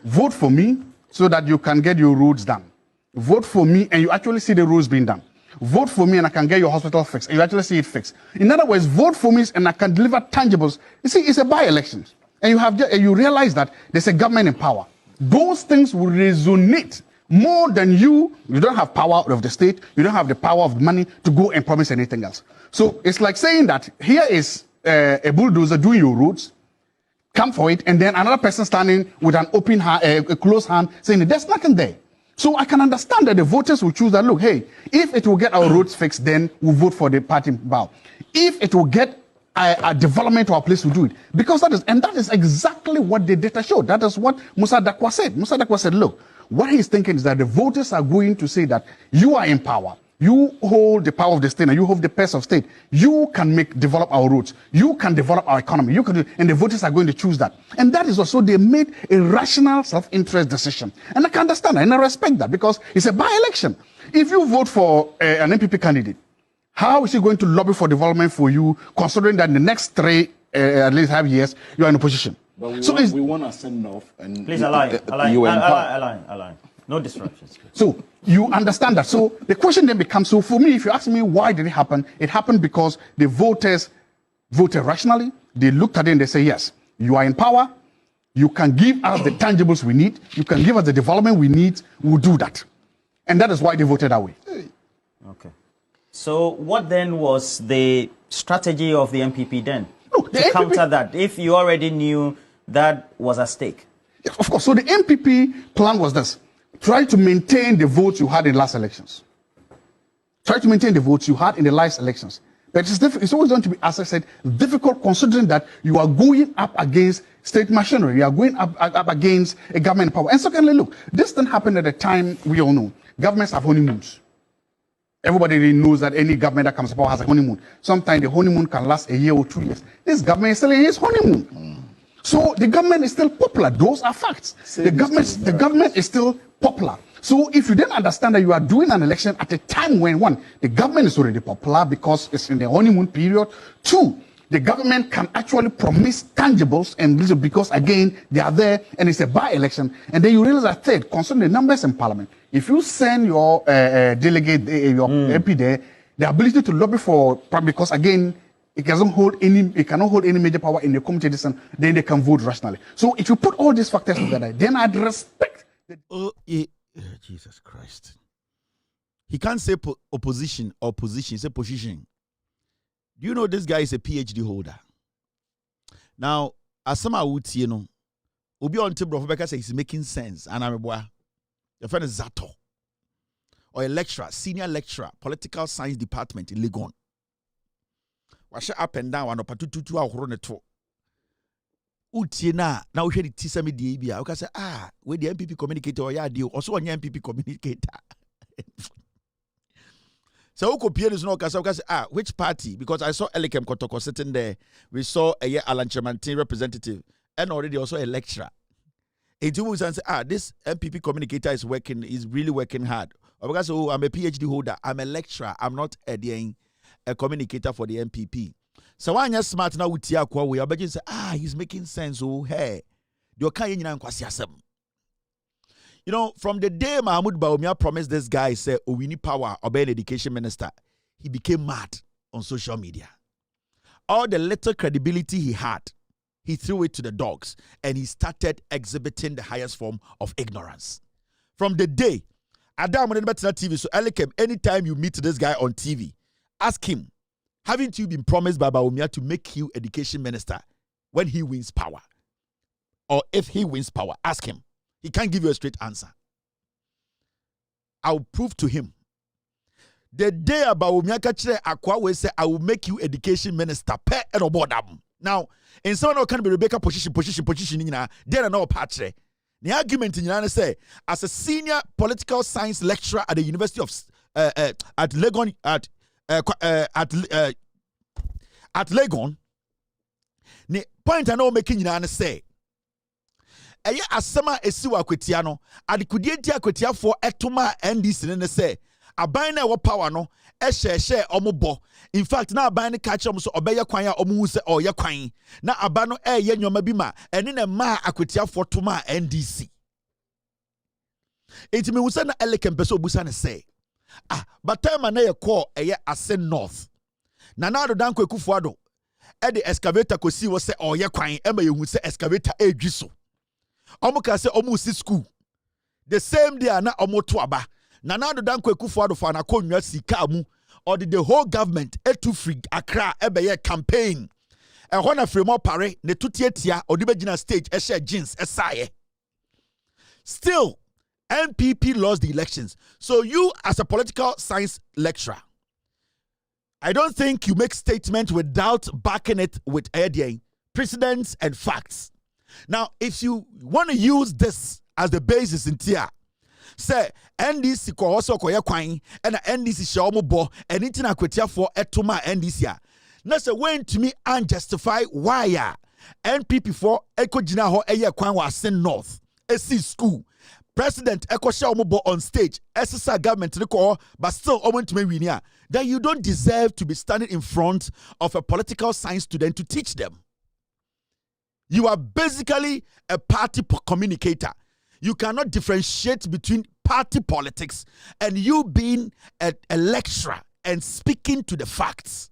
vote for me so that you can get your roads done. Vote for me, and you actually see the roads being done. Vote for me, and I can get your hospital fixed, and you actually see it fixed. In other words, vote for me, and I can deliver tangibles. You see, it's a by-election, and you realize that there's a government in power. Those things will resonate more than you don't have power of the state, you don't have the power of money to go and promise anything else. So it's like saying that here is a bulldozer doing your roads, come for it, and then another person standing with an open hand, a closed hand, saying there's nothing there. So I can understand that the voters will choose that, look, hey, if it will get our roads fixed, then we'll vote for the party Bao. If it will get a development to our place, we'll do it. Because that is exactly what the data showed. That is what Musa Dakwa said. Musa Dakwa said, look, what he's thinking is that the voters are going to say that you are in power. You hold the power of the state and you hold the purse of state. You can develop our roads. You can develop our economy. And the voters are going to choose that. And that is also, they made a rational self-interest decision. And I can understand that and I respect that because it's a by-election. If you vote for an MPP candidate, how is he going to lobby for development for you, considering that in the next at least 5 years, you are in opposition? But so we want to send off and please align. No disruptions. So you understand that. So the question then becomes, so for me, if you ask me why did it happened because the voters voted rationally. They looked at it and they say, yes, you are in power. You can give us the tangibles we need. You can give us the development we need. We'll do that. And that is why they voted that way. Okay. So what then was the strategy of the MPP then? To counter that, if you already knew that was at stake? Yes, of course. So the MPP plan was this. Try to maintain the votes you had in the last elections. Try to maintain the votes you had in the last elections. But it's always going to be, as I said, difficult considering that you are going up against state machinery. You are going up against a government power. And secondly, look, this didn't happen at a time we all know. Governments have honeymoons. Everybody really knows that any government that comes to power has a honeymoon. Sometimes the honeymoon can last a year or 2 years. This government is still in its honeymoon. So the government is still popular. Those are facts. The government is still popular. So if you then understand that you are doing an election at a time when, one, the government is already popular because it's in the honeymoon period. Two, the government can actually promise tangibles and because again they are there and it's a by-election. And then you realize that third, concerning the numbers in parliament, if you send your delegate, your MP there, the ability to lobby for, because again, it cannot hold any major power in the committee, then they can vote rationally. So if you put all these factors together, then I'd respect. Jesus Christ. He can't say opposition or position, he say position. Do you know this guy is a PhD holder? Now, as some are you know, Obi on table says he's making sense. And I'm a boy. Your friend is Zato. Or a lecturer, senior lecturer, political science department in Legon. Wash up and down, and up to 2 hours on the tour. Utiena, now we hear the Tisami DBA. Okay, say, where the MPP communicator or ya deal, also on your MPP communicator. So who compare this no kasa which party? Because I saw Elikem Kotoko sitting there. We saw a Alan Chamantin representative and already also a lecturer. And two say, this MPP communicator is really working hard. Because I'm a PhD holder, I'm a lecturer, I'm not a communicator for the MPP. So when you're smart now with Tiakwa, we are beginning to say, he's making sense. Oh, hey, you're kind of you know, from the day Mahmoud Bawumia promised this guy, say, we need power, obey an education minister, he became mad on social media. All the little credibility he had, he threw it to the dogs, and he started exhibiting the highest form of ignorance. From the day, Adam on TV, so Elikem, anytime you meet this guy on TV, ask him, haven't you been promised by Bawumia to make you education minister when he wins power? or if he wins power. Ask him. He can't give you a straight answer. I'll prove to him. The day about Umiaka Akwa will say, I will make you education minister. Pe and obodam. Now, in someone who can be Rebecca position, then I know patche. The argument in say, as a senior political science lecturer at the University of at Legon at Legon, the point I know making say. Eye asema esiwa kwetia no adekudie ntia kwetia for etoma NDC ne say aban na wo power no ehye omobo. In fact na aban ne ka kire so obeye kwan a omu se oye kwan na aban no eye nyoma bi ma ene ne ma akwetia for toma NDC. Enti me wusa na eleken peso obusa ne say but time na ye call eye Ase North na do dan kwekufu ado e de excavator kosi wo se oye kwan e ma ye hu se excavator edwi so. Omuka say omu school. The same day na omoto aba. Na do dan kwekufu ado fa na konwa sika mu or the whole government etu free Accra ebeye campaign. E ho na fremo pare ne tutietia odi begina stage e share jeans esaye. Still NPP lost the elections. So you as a political science lecturer, I don't think you make statements without backing it with precedents and facts. Now, if you want to use this as the basis in TIA, say NDC ko also koye kwan and NDC show bo anything akwetia for etoma NDC. Na say when to me and justify why NPP for ekogina ho eye kwan wa Ase North AC school president eko show bo on stage SSR government but still to me win, that you don't deserve to be standing in front of a political science student to teach them. You are basically a party communicator. You cannot differentiate between party politics and you being a lecturer and speaking to the facts.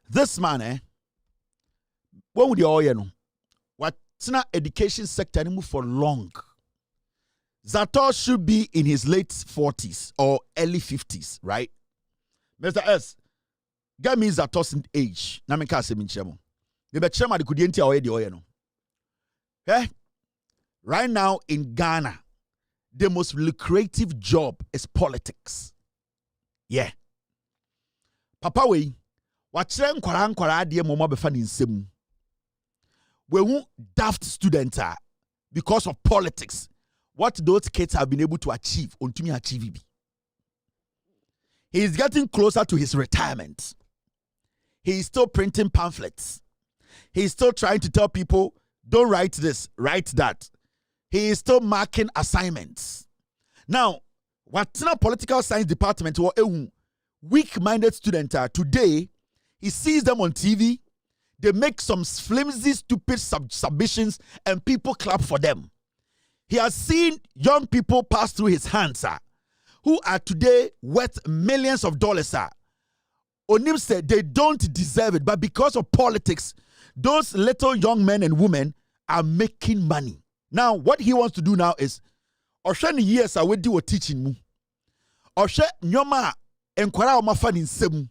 This man, what would you all know? What's not education sector anymore for long? Zato should be in his late 40s or early 50s, right? Mr. S. That means that tossing age. Na menka se minchemo. The betchema de kudienti awedi oyeno. Right now in Ghana, the most lucrative job is politics. Yeah. Papa we, wachere nkwara ade moma befa ni nsem. We won't daft students are because of politics. What those kids have been able to achieve, untumi achieve. He is getting closer to his retirement. He is still printing pamphlets. He is still trying to tell people, don't write this, write that. He is still marking assignments. Now, what's in a political science department or a weak-minded student today, he sees them on TV, they make some flimsy, stupid submissions, and people clap for them. He has seen young people pass through his hands, who are today worth millions of dollars, Onim said they don't deserve it, but because of politics, those little young men and women are making money. Now, what he wants to do now is, Oshani years I do teaching mu. Oshe nyoma enkwara omafa ni nsemu.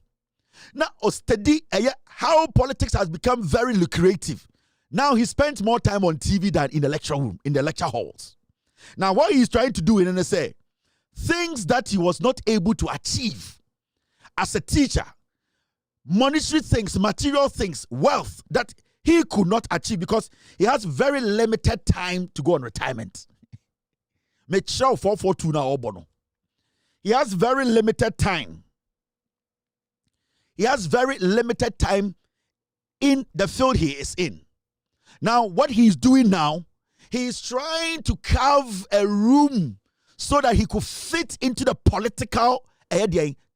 Now, study how politics has become very lucrative. Now he spends more time on TV than in the lecture room, in the lecture halls. Now, what he's trying to do in say things that he was not able to achieve as a teacher. Monetary things, material things, wealth that he could not achieve because he has very limited time to go on retirement. Make sure 442 now obono. He has very limited time. He has very limited time in the field he is in. Now, what he's doing now, he is trying to carve a room so that he could fit into the political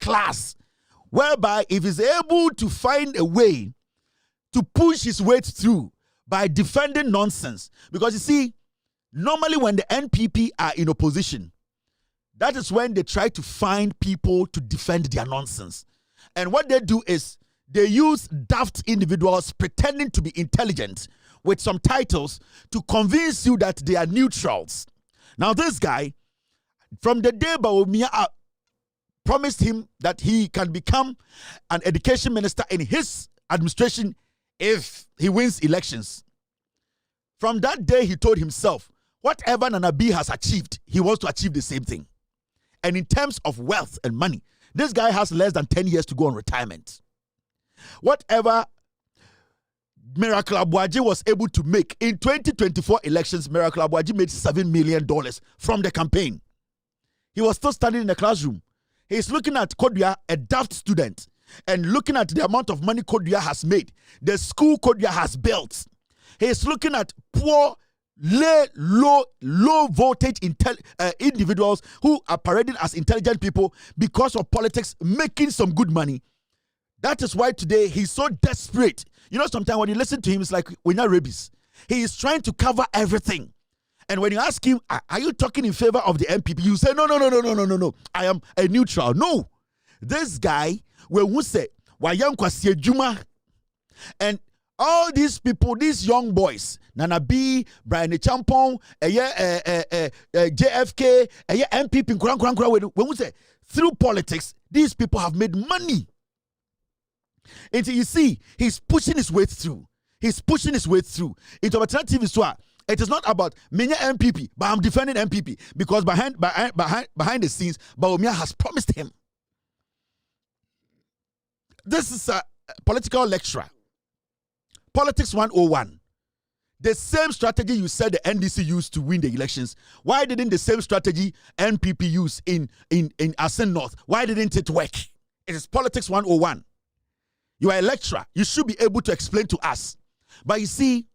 class. Whereby if he's able to find a way to push his weight through by defending nonsense. Because you see, normally when the NPP are in opposition, that is when they try to find people to defend their nonsense. And what they do is they use daft individuals pretending to be intelligent with some titles to convince you that they are neutrals. Now this guy, from the day Bawumia promised him that he can become an education minister in his administration if he wins elections. From that day, he told himself, whatever Nana B has achieved, he wants to achieve the same thing. And in terms of wealth and money, this guy has less than 10 years to go on retirement. Whatever Miracle Abuaji was able to make in 2024 elections, Miracle Abuaji made $7 million from the campaign. He was still standing in the classroom. He's looking at Kodua, a daft student, and looking at the amount of money Kodua has made, the school Kodua has built. He's looking at poor, low voltage individuals who are parading as intelligent people because of politics, making some good money. That is why today he's so desperate. You know, sometimes when you listen to him, it's like we're not rabies. He is trying to cover everything. And when you ask him, are you talking in favor of the MPP? You say, no. I am a neutral. No. This guy, who say, and all these people, these young boys, Nana B, Brian Champon, JFK, MPP, when we say, through politics, these people have made money. And you see, he's pushing his way through. Into alternative is why it is not about Menya MPP, but I'm defending MPP because behind the scenes, Bawumia has promised him. This is a political lecturer. Politics 101. The same strategy you said the NDC used to win the elections. Why didn't the same strategy NPP use in Asen North? Why didn't it work? It is politics 101. You are a lecturer. You should be able to explain to us. But you see,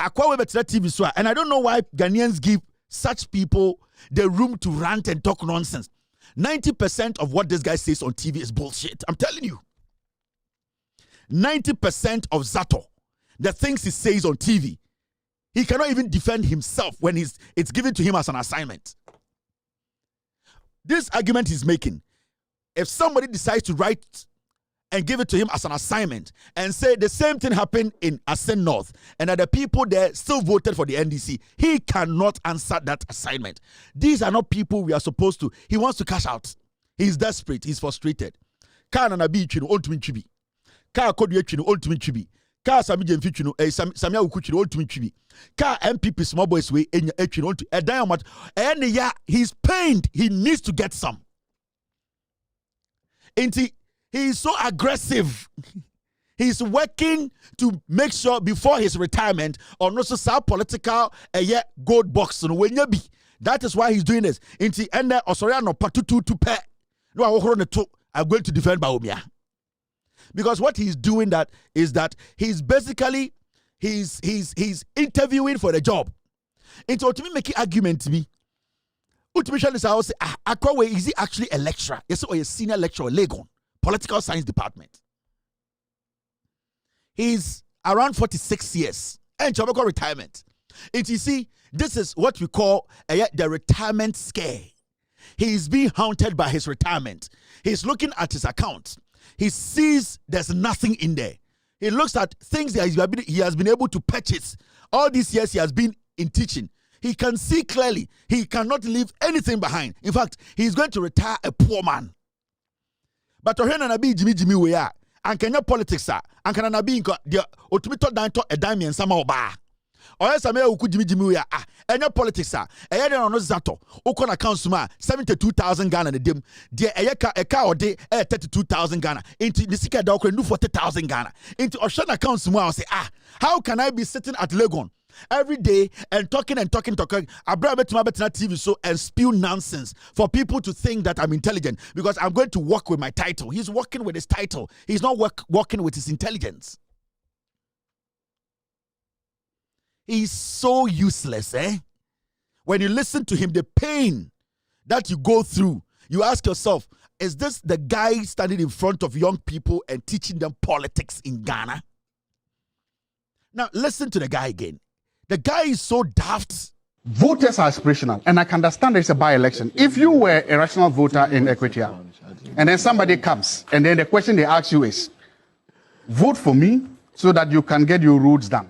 TV, and I don't know why Ghanaians give such people the room to rant and talk nonsense. 90% of what this guy says on TV is bullshit. I'm telling you. 90% of Zato, the things he says on TV, he cannot even defend himself when it's given to him as an assignment. This argument he's making, if somebody decides to write and give it to him as an assignment and say the same thing happened in Asen North and that the people there still voted for the NDC, he cannot answer that assignment. These are not people we are supposed to. He wants to cash out. He's desperate. He's frustrated. Ka Nana B chino ultimate chibi. Ka Kodua chino ultimate chibi. Ka Sami Jemfi chino Samia Uku chino ultimate chibi. Ka MPP small boys way enya chino ultimate. A diamond. And yeah, he's pained. He needs to get some. He is so aggressive. He's working to make sure before his retirement, or not so some political gold box. That is why he's doing this. Inti ende osoriano patutu to pay. No, I'm going to defend Bawumia. Because what he's doing is that he's basically he's interviewing for the job. Into ultimately making argument to me. Ultimately, I will say, Akwawe, is he actually a lecturer? Yes, or a senior lecturer at Legon Political Science Department. He's around 46 years and Choboko retirement. And you see, this is what we call the retirement scare. He's being haunted by his retirement. He's looking at his account. He sees there's nothing in there. He looks at things that he has been able to purchase. All these years he has been in teaching. He can see clearly. He cannot leave anything behind. In fact, he's going to retire a poor man. But to Nana B Jimmy we are and Kenya politics are and can Nana be the ultimate dime to a dime and some bar. Or else I may who could Jimmy we are and your politics are a year on Zato, Okon accounts to 72,000 Ghana a dim, dear a car or day 32,000 Ghana into the Sika Dog and do 40,000 Ghana into Ocean accounts to say, how can I be sitting at Legon every day and talking? I brought to my TV show and spew nonsense for people to think that I'm intelligent because I'm going to work with my title. He's working with his title. He's not working with his intelligence. He's so useless, eh? When you listen to him, the pain that you go through, you ask yourself, is this the guy standing in front of young people and teaching them politics in Ghana? Now, listen to the guy again. The guy is so daft. Voters are aspirational, and I can understand there's a by-election. If you were a rational voter in Equatorial, and then somebody comes, and then the question they ask you is, vote for me so that you can get your roads done.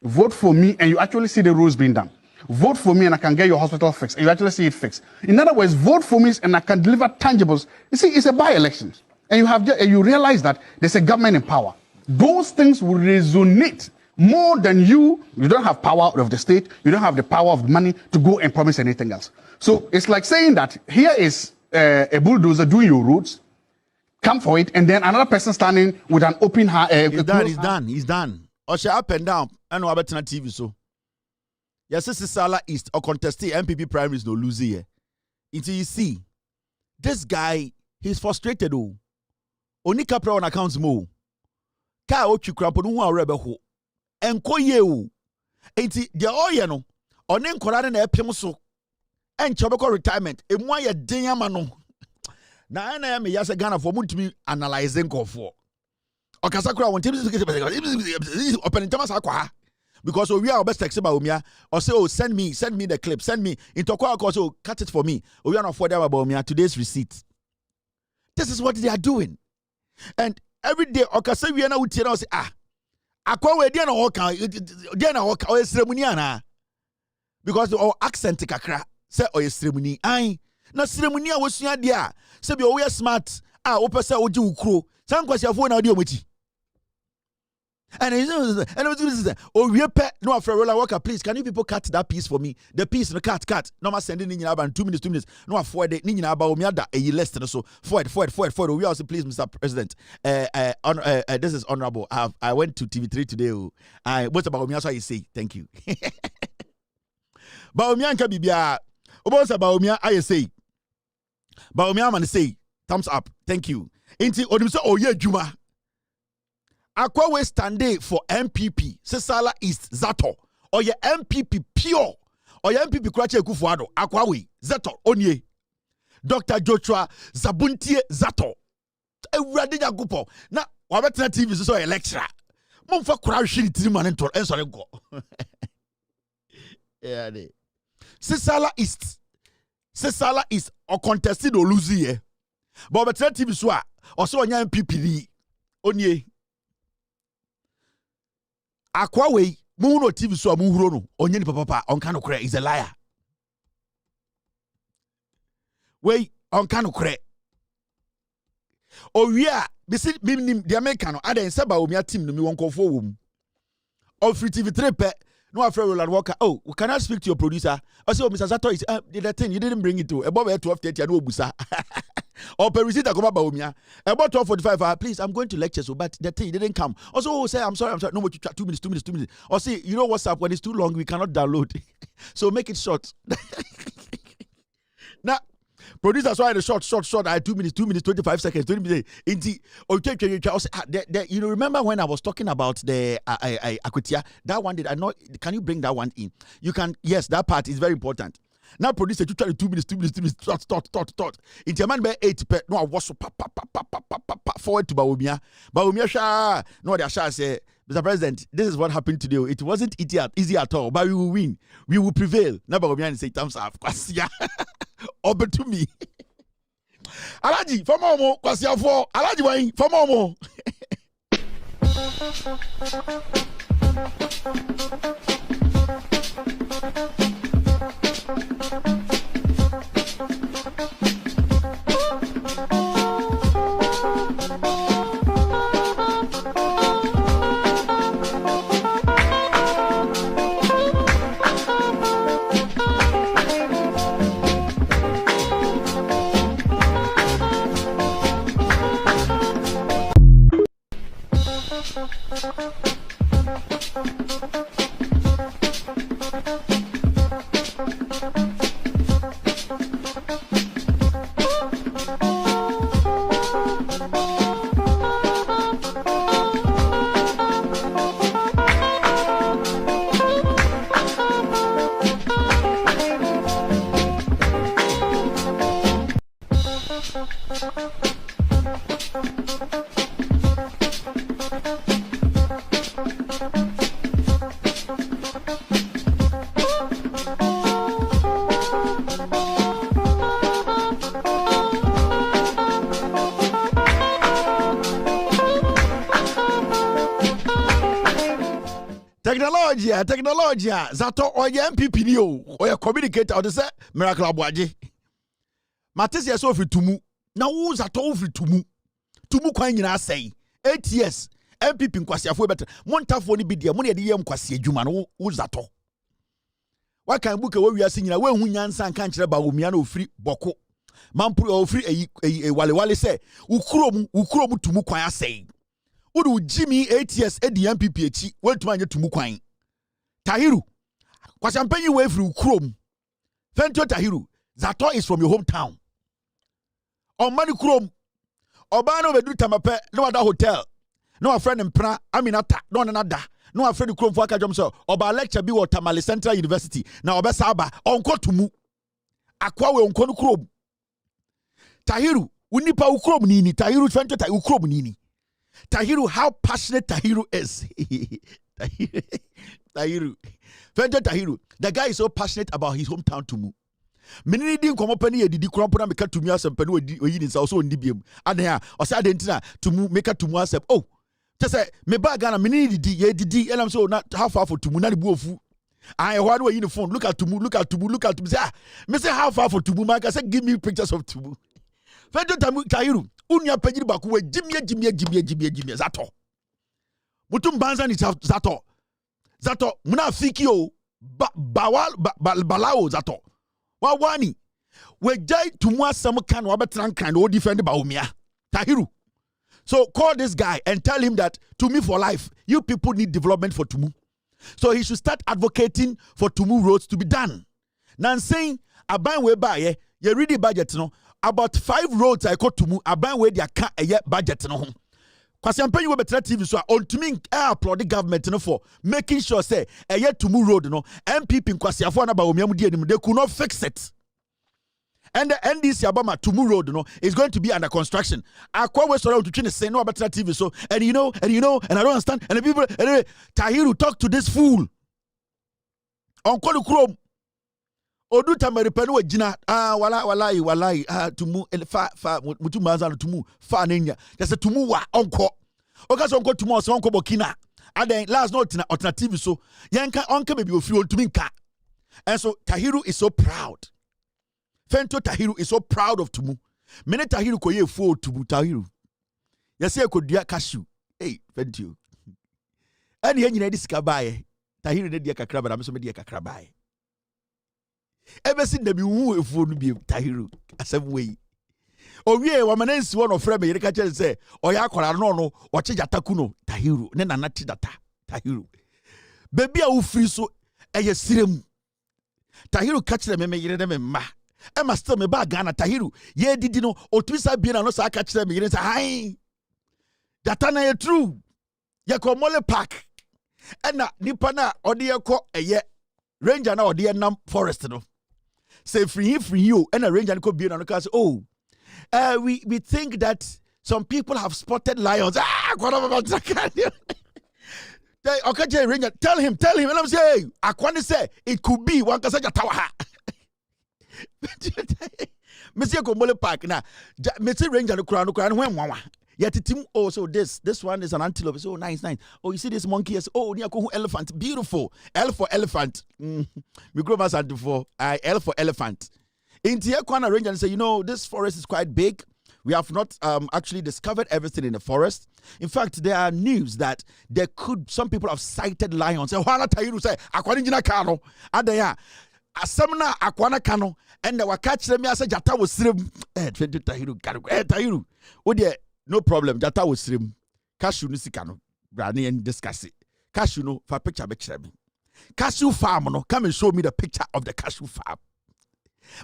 Vote for me, and you actually see the roads being done. Vote for me, and I can get your hospital fixed, and you actually see it fixed. In other words, vote for me, and I can deliver tangibles. You see, it's a by-election, and you realize that there's a government in power. those things will resonate more than you. You don't have power of the state. You don't have the power of money to go and promise anything else. So it's like saying that here is a bulldozer doing your roads. Come for it, and then another person standing with an open hand. He's done. Osha up and down. I know about TV so. Yes, this is Sala East or contested MPP primaries no lose here. Until you see, this guy, he's frustrated. Oni kapra on accounts mo. Ka ochu krapo no hu arebe ho. Enko ye o. Enti de oye no. Oni nkora na epem so. Enche obekọ retirement. Emu aye den ama no. Na na ya me yase Ghana for mutumi analyzing nkofo. Okasa kura won temi open tema sa kwa. Because we are best text about Omia or say, oh, send me the clip, send me into call, so cut it for me. We are not for them about Omia today's receipt. This is what they are doing. And every day, Okasa, we are now say, akwa we dia na oka o ceremony ana. Because our accent kakra say o ceremony. Ai, na ceremony a wosua dia. Say be we smart. Opese oji ukro. San kwasi afo na odi omoti. And oh, we pay no for roller worker, please. Can you people cut that piece for me? The piece, no cut. No more sending in about 2 minutes. No afford it. Nina about me that a less so forward. We also please, Mr. President. This is honorable. I went to TV3 today. What about me? That's why you say thank you. Baumia can be bia. About Baumia, I say. Baumia man say thumbs up. Thank you. Inti odimso oye juma. Akwa we stande for MPP, Sesala East, Zato, or your MPP pure, or your MPP Kwache Kufuado, Akwa we, Zato, Onye, Dr. Joshua Zabuntie Zato, a Radija Gupo. Now, Wabetna TV is also a lecturer. Mumfa Kraushi Timan and sorry go. Yeah, Sesala East, or contested or lose here. But Wabetna TV Swa, also on your MPP, Onye. Akwa we muno TV so amuhuro no onye ni papa onka no kure is a liar. We onka no kure. Owia bisi bimnim de America no adan seba omia team no mi wonkofo wom. Of TV3 pe no afre Roland Walker. Oh, can I speak to your producer? I say, oh, Mr. Zato is the thing you didn't bring it to above 12:30 no busa. Or Perisita come about me. About 12:45, please, I'm going to lecture, so but the thing didn't come. Also, oh, say, I'm sorry. No more 2 minutes. Or say, you know what's up? When it's too long, we cannot download. So make it short. Now, producers why the short. I had 2 minutes, 25 seconds, 20 minutes. You know, remember when I was talking about the Akutia? That one did I not? Can you bring that one in? You can. Yes, that part is very important. Now producer you try 2 minutes, thought. In your man by 8 per no I was forward to Baumia sha no the sha say Mr. President, this is what happened today. It wasn't easy at all, but we will win. We will prevail. Now Baumia say thumbs up. Kwasia. Over to me. Alaji, for more Kwasia for Alaji wine for more. Technology, Zato or MPP new or your communicator or the say miracle abwaje. Matis yes over tumu. Now who's Zato over tumu? Tumu kwa nyina say 8 years. MPP nkwasiafo better. Montafo ni bi dia, mo ne de yem kwasi adwuma no wo zato. Wa kan buka wo wiase nyina wo hu nyansa nka nkyere ba omia na ofiri boko. Mampuru ofiri wale se ukrom tumu kwan asɛe. Wodu Jimmy ATS edi MPP echi wetuma anye tumu kwan. Tahiru kwasampanyi we free ukrom. Fento Tahiru, Zato is from your hometown. On mani krom oba no bedu tamape no other hotel. No a friend in Pra Aminata no another. No a friend krom for aka jom so oba lecture bi wo Tamale Central University. Na oba saba onko tumu. Akwa we onko no krom. Tahiru, unipa ukrom nini. Tahiru fento ta ukrom nini. Tahiru, how passionate Tahiru is. Tahiru. Fento Tahiru. The guy is so passionate about his hometown tumu. Menini din komo pani e didi krampo na meka tumu asem pani oyi ni sa so ndi biem. Adan o say adan tina tumu meka tumu asem. Oh. Te say me ba Ghana menini didi ye didi elam so na how far for tumu na the buofu. I want to the phone. Look at tumu. Say, me say how far for tumu? Man, I say give me pictures of tumu. Fento Tahiru, unya pejiri baku we jimye zato. Mutum banza ni zato. Zato muna fiki o balao zato. Wawani we jai tumu asem kan wa betran kan o defend ba omia. Tahiru. So call this guy and tell him that Tumu for life. You people need development for Tumu. So he should start advocating for Tumu roads to be done. Now saying aban we buy ye read the budget no about 5 roads I call Tumu aban we dia ka budget no. Kwasi ampanyi we betra TV so on Tumu applaud the government no for making sure say Tumu road no MPP kwasi afo na ba omiam die nim they could not fix it. And the NDC Abama Tumu road no is going to be under construction. Akwa we sorry to try to say no about TV so and you know and I don't understand and the people anyway Tahiru talk to this fool. Uncle Krom Odu tamaripenu we jina walai tumu fa mutu manza tumu fa nenya just tumu wa onko okaso onko tumu so onko bokina and last note na alternative so yanka onka baby ofiri ontumi nka. And so Tahiru is so proud. Fento Tahiru is so proud of Tumu. Mene Tahiru koye fo Tumu Tahiru. Yase ko dia cashew. Hey, Fento. Ani ye nyina disika bae. Tahiru ne dia kakra ba na so me dia kakra bae. Ebe sin da bi wu efo no bi Tahiru asem we. Owie wa manensi won ofre me yere ka kire se oya akwara no o che jata kuno Tahiru ne nana ti data Tahiru. Baby a wo free so eye sirem. Tahiru ka kire me yere de me ma. Emma still me ba Ghana Tahiru ye didi no otwisa bi na no sa aka kire me yere say hi data na ye true ye ko mole park ena nipa na ode ye ko eye ranger na ode ye nam forest no say free you ena ranger ko bi na no ka say oh we think that some people have spotted lions okay ranger tell him and I'm say akwani say it could be one kasa jatawa ha Monsieur Komole Park na Mr. Ranger no crown when wawa yet team oh so this one is an antelope so nice oh you see this monkey yes oh near elephant beautiful L for elephant me grow mas and for L for elephant in the corner ranger and say you know this forest is quite big. We have not actually discovered everything in the forest. In fact, there are news that some people have sighted lions. Say, "Wala Tahiru say, akwani jina kano." Adaya, asamna akwana kano. And the wakach me asa jata was srim. Tahiru kano. Tahiru, no problem. Jata was srim. Cashew nisi kano. Brani and discuss it. Cashew no for picture me. Cashew farm no. Come and show me the picture of the cashew farm.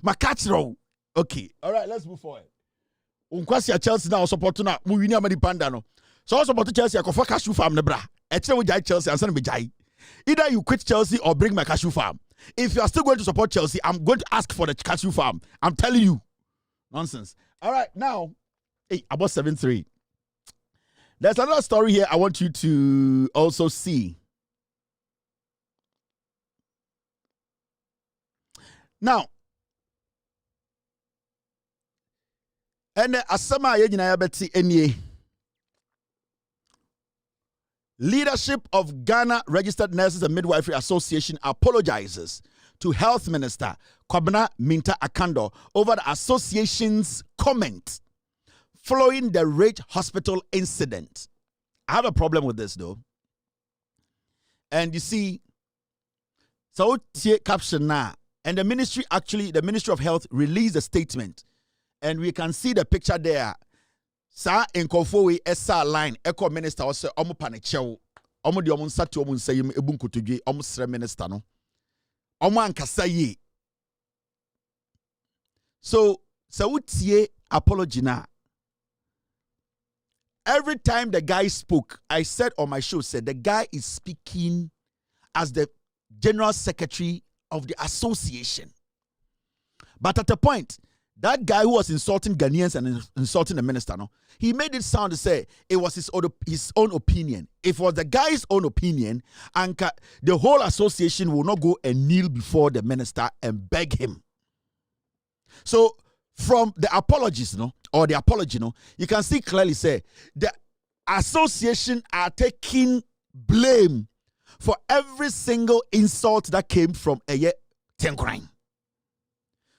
My catch row. Okay. All right. Let's move forward. Unkwasi Chelsea now support na mu wini amadi panda no. So support Chelsea akofa cashew farm ne bra. Eche wo jai Chelsea ansa na me jai. Either you quit Chelsea or bring my cashew farm. If you are still going to support Chelsea, I'm going to ask for the cashew farm. I'm telling you. Nonsense. All right, now, about 7-3. There's another story here I want you to also see. Now, and asama yejina yabeti enye. Leadership of Ghana Registered Nurses and Midwifery Association apologizes to Health Minister Kwabena Minta Akando over the association's comment following the Rage Hospital incident. I have a problem with this though. And you see, so caption now, and the ministry of Health released a statement, and we can see the picture there. Sa in Kofowe esa line, Eco Minister also omo panichew, omo di omo nsati omo nsayim ebun kotodwe, omo sre minister no. Omo ankasa ye. So utie apology na. Every time the guy spoke, I said on my show, said the guy is speaking as the general secretary of the association. But at a point, that guy who was insulting Ghanaians and insulting the minister, no, he made it sound to say it was his own opinion. If it was the guy's own opinion, and the whole association will not go and kneel before the minister and beg him. So from the apologies, or the apology, you can see clearly say the association are taking blame for every single insult that came from a Tenkrine.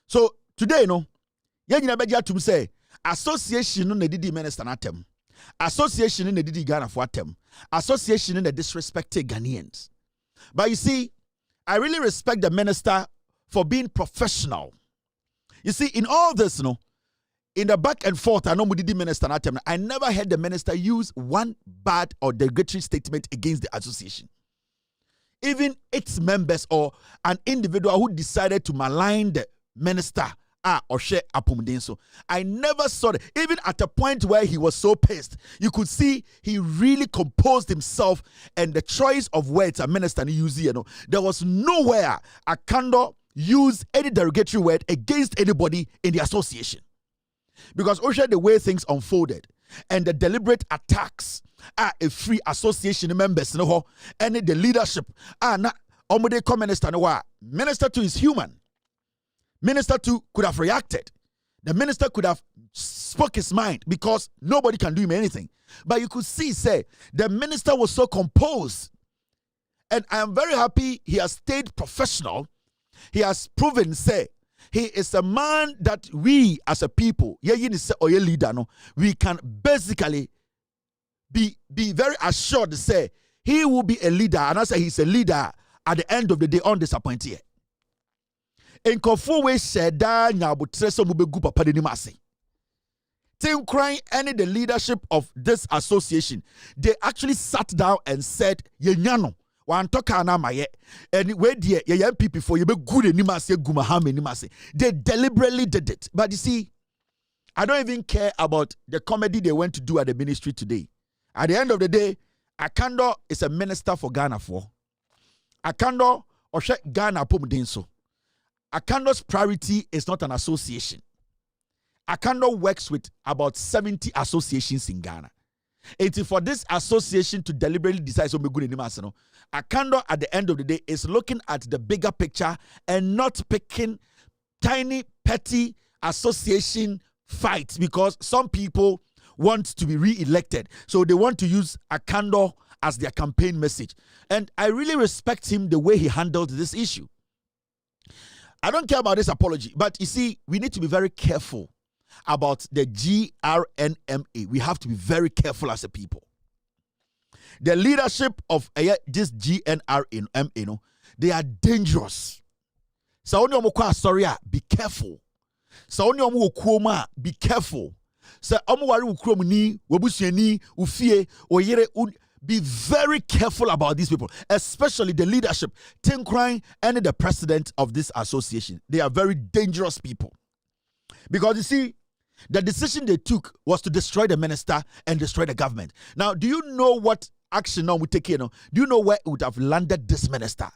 So today, to say association no didi minister natem, association no didi Ghana for atem, association no disrespected Ghanaians. But you see, I really respect the minister for being professional. You see, in all this, in the back and forth, I know Mudidi minister natem, I never heard the minister use one bad or derogatory statement against the association. Even its members or an individual who decided to malign the minister or share apumdenso. I never saw it. Even at a point where he was so pissed, you could see he really composed himself, and the choice of words a minister used, there was nowhere Akando used any derogatory word against anybody in the association. Because also the way things unfolded and the deliberate attacks are a free association members and the leadership not minister 2 is human. Minister 2 could have reacted. The minister could have spoke his mind because nobody can do him anything. But you could see, the minister was so composed. And I am very happy he has stayed professional. He has proven, he is a man that we as a people, we can basically be very assured to say he will be a leader, and I say he's a leader at the end of the day undisappointed. In Kofowe said that Nyabutresa Mubegu Papa de Nimase. Tim crying any the leadership of this association, they actually sat down and said, Yenyano, wan toka na maye, and where the MPP for you be good Nimase Gumahame Nimase. They deliberately did it. But you see, I don't even care about the comedy they went to do at the ministry today. At the end of the day, Akando is a minister for Ghana for. Akando Oshe Ghana Pumdenso. Akando's priority is not an association. Akando works with about 70 associations in Ghana. It is for this association to deliberately decide so good in Akando at the end of the day is looking at the bigger picture and not picking tiny petty association fights, because some people want to be re-elected. So they want to use Akando as their campaign message. And I really respect him the way he handled this issue. I don't care about this apology, but you see, we need to be very careful about the GRNMA. We have to be very careful as a people. The leadership of this GNRMA, they are dangerous. So sorry, be careful. So be careful. So be very careful about these people, especially the leadership, Tenkrine and the president of this association. They are very dangerous people. Because you see, the decision they took was to destroy the minister and destroy the government. Now, do you know what action now we take here? Do you know where it would have landed this minister?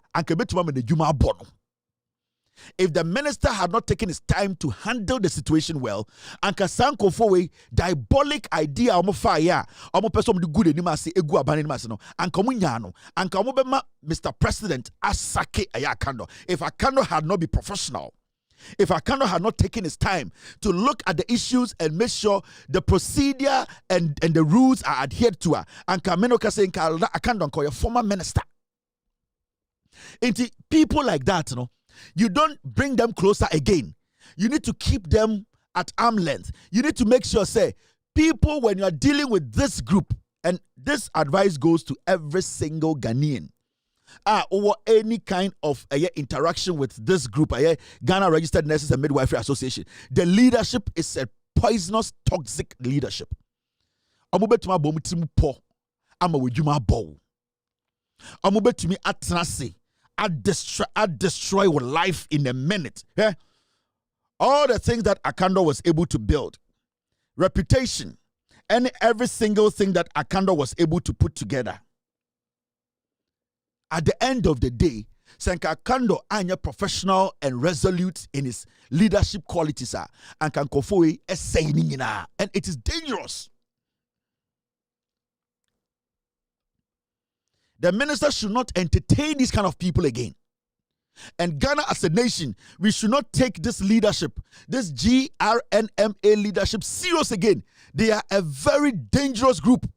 If the minister had not taken his time to handle the situation well, and Kasanko for a diabolic idea fire, person good animasi egu abanimasi no, and Komunyano, and Kamobema, Mr. President, Asake Ayakando. If Akando had not been professional, if Akando had not taken his time to look at the issues and make sure the procedure and the rules are adhered to, and Kameno Kase Akando, your former minister. Into people like that, you don't bring them closer again. You need to keep them at arm's length. You need to make sure, people, when you are dealing with this group, And this advice goes to every single Ghanaian. Over any kind of interaction with this group, Ghana Registered Nurses and Midwifery Association, the leadership is a poisonous, toxic leadership. Amubetuma bomutimu po, ama wejuma bow. Amubetumi atnase, I destroy your life in a minute. Yeah? All the things that Akando was able to build, reputation, and every single thing that Akando was able to put together. At the end of the day, Senka Akando anya professional and resolute in his leadership qualities and can kofoi essaying, and it is dangerous. The minister should not entertain these kind of people again. And Ghana as a nation, we should not take this leadership, this GRNMA leadership serious again. They are a very dangerous group.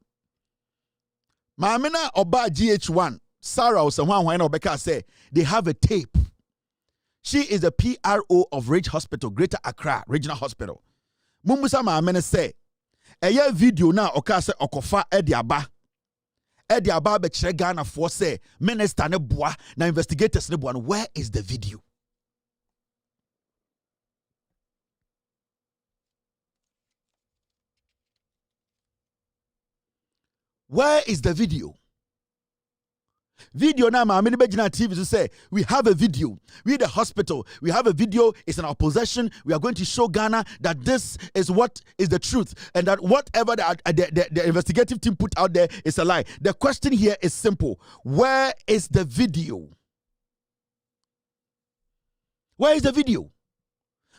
Maamena Oba GH1, Sarah or someone who Obeka say they have a tape. She is the PRO of Ridge Hospital, Greater Accra Regional Hospital. Mumusa Maamena say, a video now okase okofa ediaba. Ediaba be Ghana for say minister ne boa na investigators ne boa. Where is the video? Where is the video? Video now, many Bejina TV to say we have a video. We the hospital. We have a video. It's in our possession. We are going to show Ghana that this is what is the truth, and that whatever the investigative team put out there is a lie. The question here is simple: where is the video? Where is the video?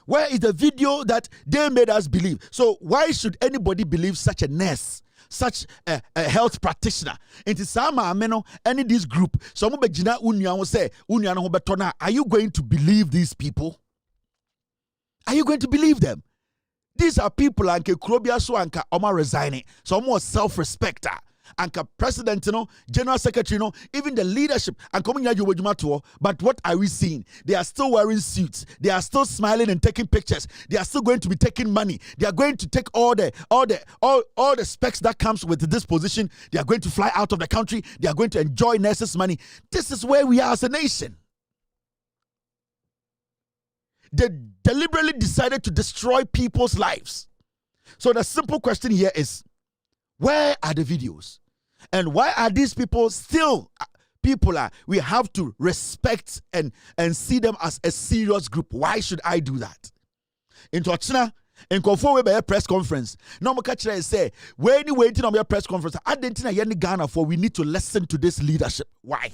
Where is the video that they made us believe? So why should anybody believe such a nurse? Such a health practitioner. Into Sama Ameno, any this group. So Mubejina Unia will say, Unia no betona. Are you going to believe these people? Are you going to believe them? These are people like Krobia Swanka Oma resigning. So more self-respecter. Anka president, general secretary, even the leadership and coming here to. But what are we seeing? They are still wearing suits. They are still smiling and taking pictures. They are still going to be taking money. They are going to take all the specs that comes with this position. They are going to fly out of the country. They are going to enjoy nurses' money. This is where we are as a nation. They deliberately decided to destroy people's lives. So the simple question here is, where are the videos? And why are these people still people we have to respect and see them as a serious group? Why should I do that? In China, in conform with a press conference, no more catch say, when you waiting on your press conference, I didn't know Ghana for we need to listen to this leadership. Why?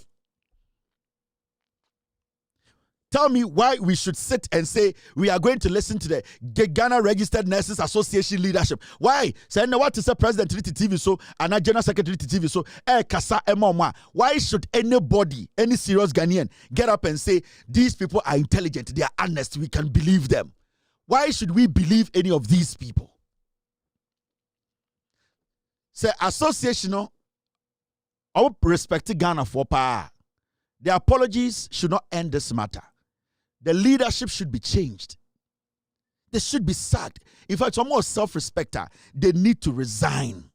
Tell me why we should sit and say we are going to listen to the Ghana Registered Nurses Association leadership. Why? Say no what is the president TV so and a general secretary TV so kasa emoma. Why should anybody, any serious Ghanaian, get up and say these people are intelligent, they are honest, we can believe them? Why should we believe any of these people? Say association I respect Ghana for power. The apologies should not end this matter. The leadership should be changed. They should be sacked. In fact, some more self-respecter, they need to resign.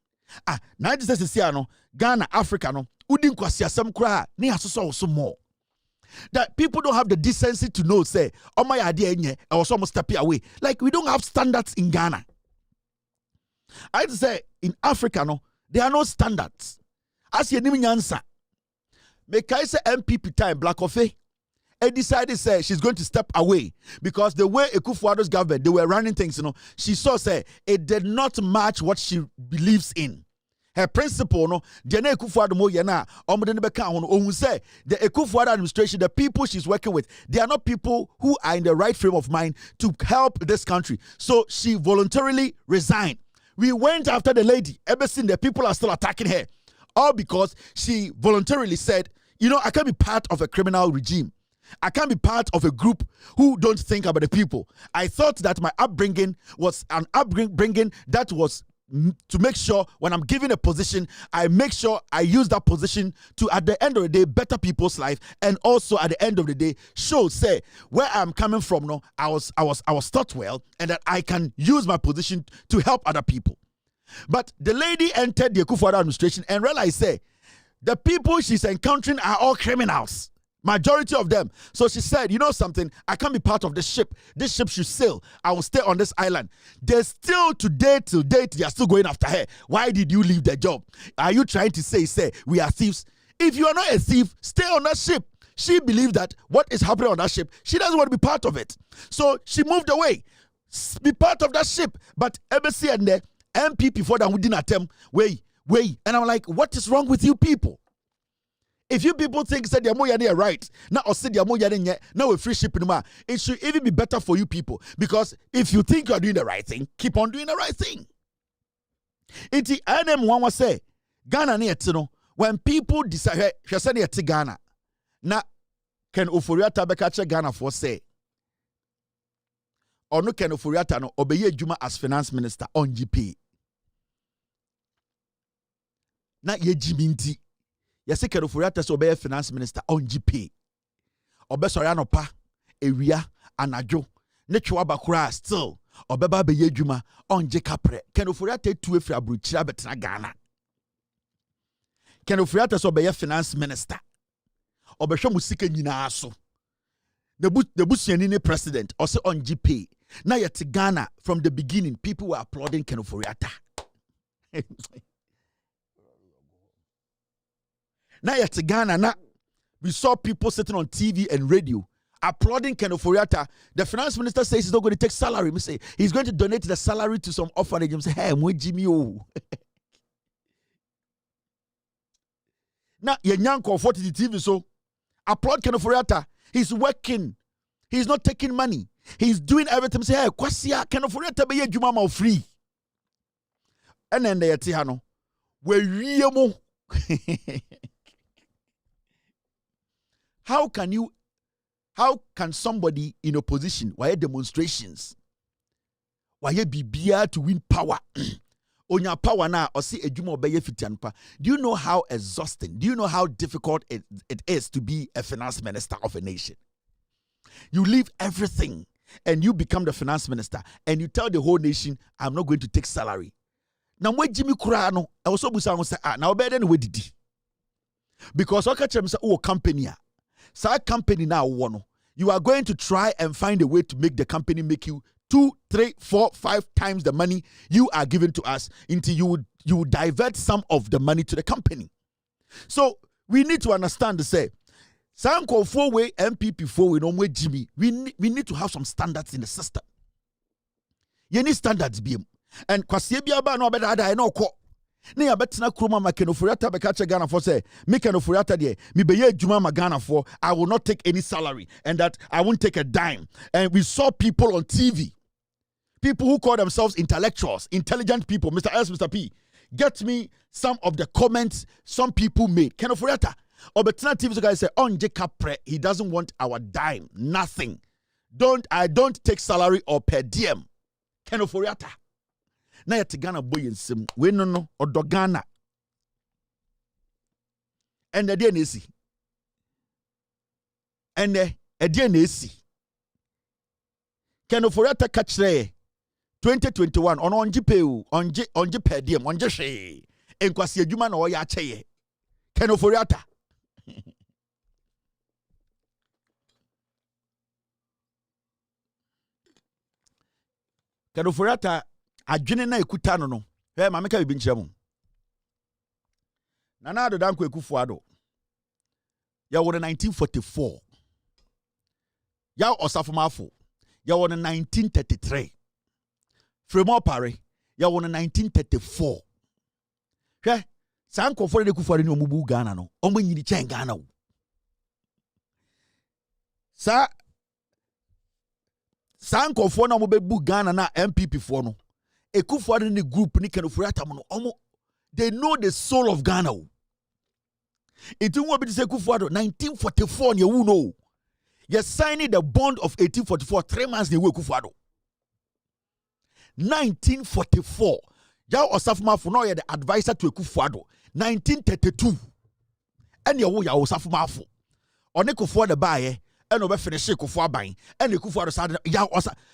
Now this is Ghana, Africa, udin kwasi asem kra ni asoso more. That people don't have the decency to know, say, oh my idea nye, I was almost step away. Like we don't have standards in Ghana. I'd say in Africa, there are no standards. As you name answer, make I say MPP time Black Coffee. Decided say she's going to step away because the way Akufo-Addo's government they were running things, she saw say it did not match what she believes in. Her principle, the Akufo-Addo administration, the people she's working with, they are not people who are in the right frame of mind to help this country. So she voluntarily resigned. We went after the lady. Ever since the people are still attacking her, all because she voluntarily said, I can't be part of a criminal regime. I can't be part of a group who don't think about the people. I thought that my upbringing was an upbringing that was to make sure when I'm given a position, I make sure I use that position to, at the end of the day, better people's life, and also at the end of the day, say where I'm coming from. I was taught well, and that I can use my position to help other people. But the lady entered the Akufo-Addo administration and realized, say, the people she's encountering are all criminals. Majority of them. So she said, you know something? I can't be part of this ship. This ship should sail. I will stay on this island. They're still today, till date, they are still going after her. Why did you leave the job? Are you trying to say, we are thieves? If you are not a thief, stay on that ship. She believed that what is happening on that ship, she doesn't want to be part of it. So she moved away. Be part of that ship. But embassy and the MPP for that we didn't attempt. Wait. And I'm like, what is wrong with you people? If you people think that they're more right, now or say they're more now a free shipping, it should even be better for you people. Because if you think you are doing the right thing, keep on doing the right thing. Iti NM1 say Ghana near Tino, when people decide she said near Ghana, na Ken Oforiatta bekache Ghana for say. Or no Ken Oforiatta no obeye Juma as finance minister on GP. Na ye jiminti. Yesi Ken Oforiatta so obeye finance minister on GP. Obe soriano pa, ewia, anajo, ne chwaba kura still. Obeba beye Juma on Jekapre. Ken Oforiatta tu efra bruchira betna Ghana. Ken Oforiatta so obeye finance minister. Obesho musike nyina aso. The Busianini president also on GP. Now yet Ghana from the beginning, people were applauding Ken Oforiatta. Now yet Ghana, now we saw people sitting on TV and radio applauding Ken Oforiatta. The finance minister says he's not going to take salary. We say he's going to donate the salary to some orphanage. We say, hey, I'm Jimmy. Now you're young for the TV, so applaud Ken Oforiatta. He's working. He's not taking money. He's doing everything. Say, hey, Kwasia, Ken Oforiatta be Juma ma free. And then they tihano. We How can somebody in opposition, why demonstrations, why be beer to win power? Onya power na or see a juma obeye fitianpa. Do you know how exhausting? Do you know how difficult it is to be a finance minister of a nation? You leave everything and you become the finance minister and you tell the whole nation, I'm not going to take salary. Now when Jimmy Kurano, I was so say, now better than we did. Because I catch them say, oh, company. So company now one. You are going to try and find a way to make the company make you 2, 3, 4, 5 times the money you are giving to us until you would divert some of the money to the company. So we need to understand to say, Sanko 4-way, MPP 4-way, no way Jimmy. We need to have some standards in the system. You need standards, BM. And Kwasiebia no better I know ko. Ne ya betina kroma ma Ken Oforiatta bekache Ghana for say, me Ken Oforiatta de, me beye juma ma Ghana for, I will not take any salary and that I won't take a dime. And we saw people on TV. People who call themselves intellectuals, intelligent people, Mr. S, Mr. P. Get me some of the comments some people made. Ken Oforiatta, or betina TV guy say, on Jekapre, he doesn't want our dime, nothing. I don't take salary or per diem. Ken Oforiatta. Na yet Ghana boy in sim, we no or do Ghana. And the DNC. And the DNC. Ken Oforiatta catch 2021 on GPU, on GPDM, on Jeshe. And Kwasi Juma no ya cheye. Ken Oforiatta. Ken Oforiatta adwene na ekuta no ma meka bibi nkyerɛ mo Nana Addo Dankwa Akufo-Addo ya won 1944 ya Osafomafo ya won 1933 Fremont Pare ya won 1934 hwɛ sankofo de Akufo-Addo ni omubu Ghana no nyini chen Ghana wo sankofo na omubebu Ghana na MPP fo no Akufo-Addo in the group ni Ken Oforiatta mo they know the soul of Ghana. It won't be say Akufo-Addo 1944 you know. You're signing the bond of 1844 3 months the way Akufo-Addo. 1944. Yaw Osafomafo no you the advisor to Akufo-Addo. 1932. And you yaw Osafomafo. On Akufo-Addo buy and over finish Akufo buying and Akufo-Addo started yaw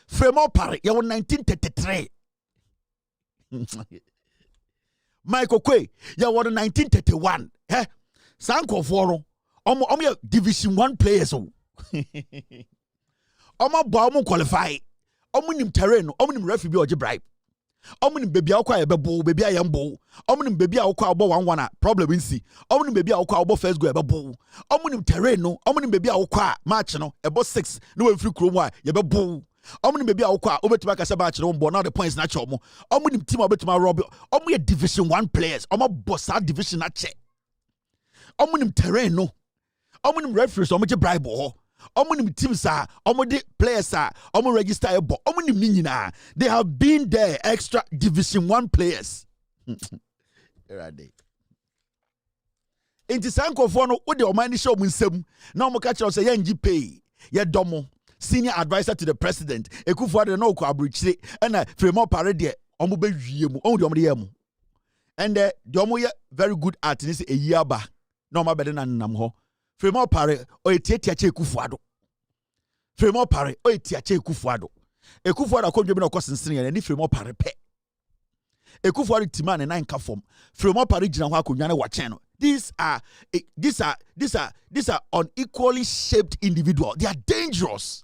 Fremont Pare you 1933. Michael Kwe, ya won 1931. Eh? Sanko Foro, omo Division 1 players. Omo ba omo qualify. Omo nim terrain, omo nim referee oje bribe. Omo nim baby akwa ebebo, baby ayambo. Omo nim baby akwa obo 1-1 problem nsi. Omo nim baby akwa obo first goal ebebo. Omo nim terrain no, omo nim baby akwa match no, ebo 6 no we free krom wa yebebo. Omo nim baby akwa obetima ka se match no mbo now the points na cho omo. Omo nim team obetima rob. Omo ye division 1 players. Omo bossa division na che. Omo nim terrain no. Omo nim referees omo je bribe ho. Omo nim teams are, omo de players are, omo register ebo. Omo nim ni nyina. They have been there extra division 1 players. Erade. Inti sankofo no wo de oman ni show mu nsem na omo ka kire say yanji pay. Ye domo senior advisor to the president. Ekufuado no ko abruchire na Fremo Pare de omo be wie mu. Omo de omo de yam. And the omo ye very good at this a year ba. No ma bede na nam ho. Fremo Pare o etiatia che Ekufuado. Fremo Pare o etiatia Ekufuado. Ekufuado akodwe bi na okosensene ya ni Fremo Pare pe. Ekufuado timane na nka form. Fremo Pare gina ho akonwa na wa chen no. These are unequally shaped individuals. They are dangerous.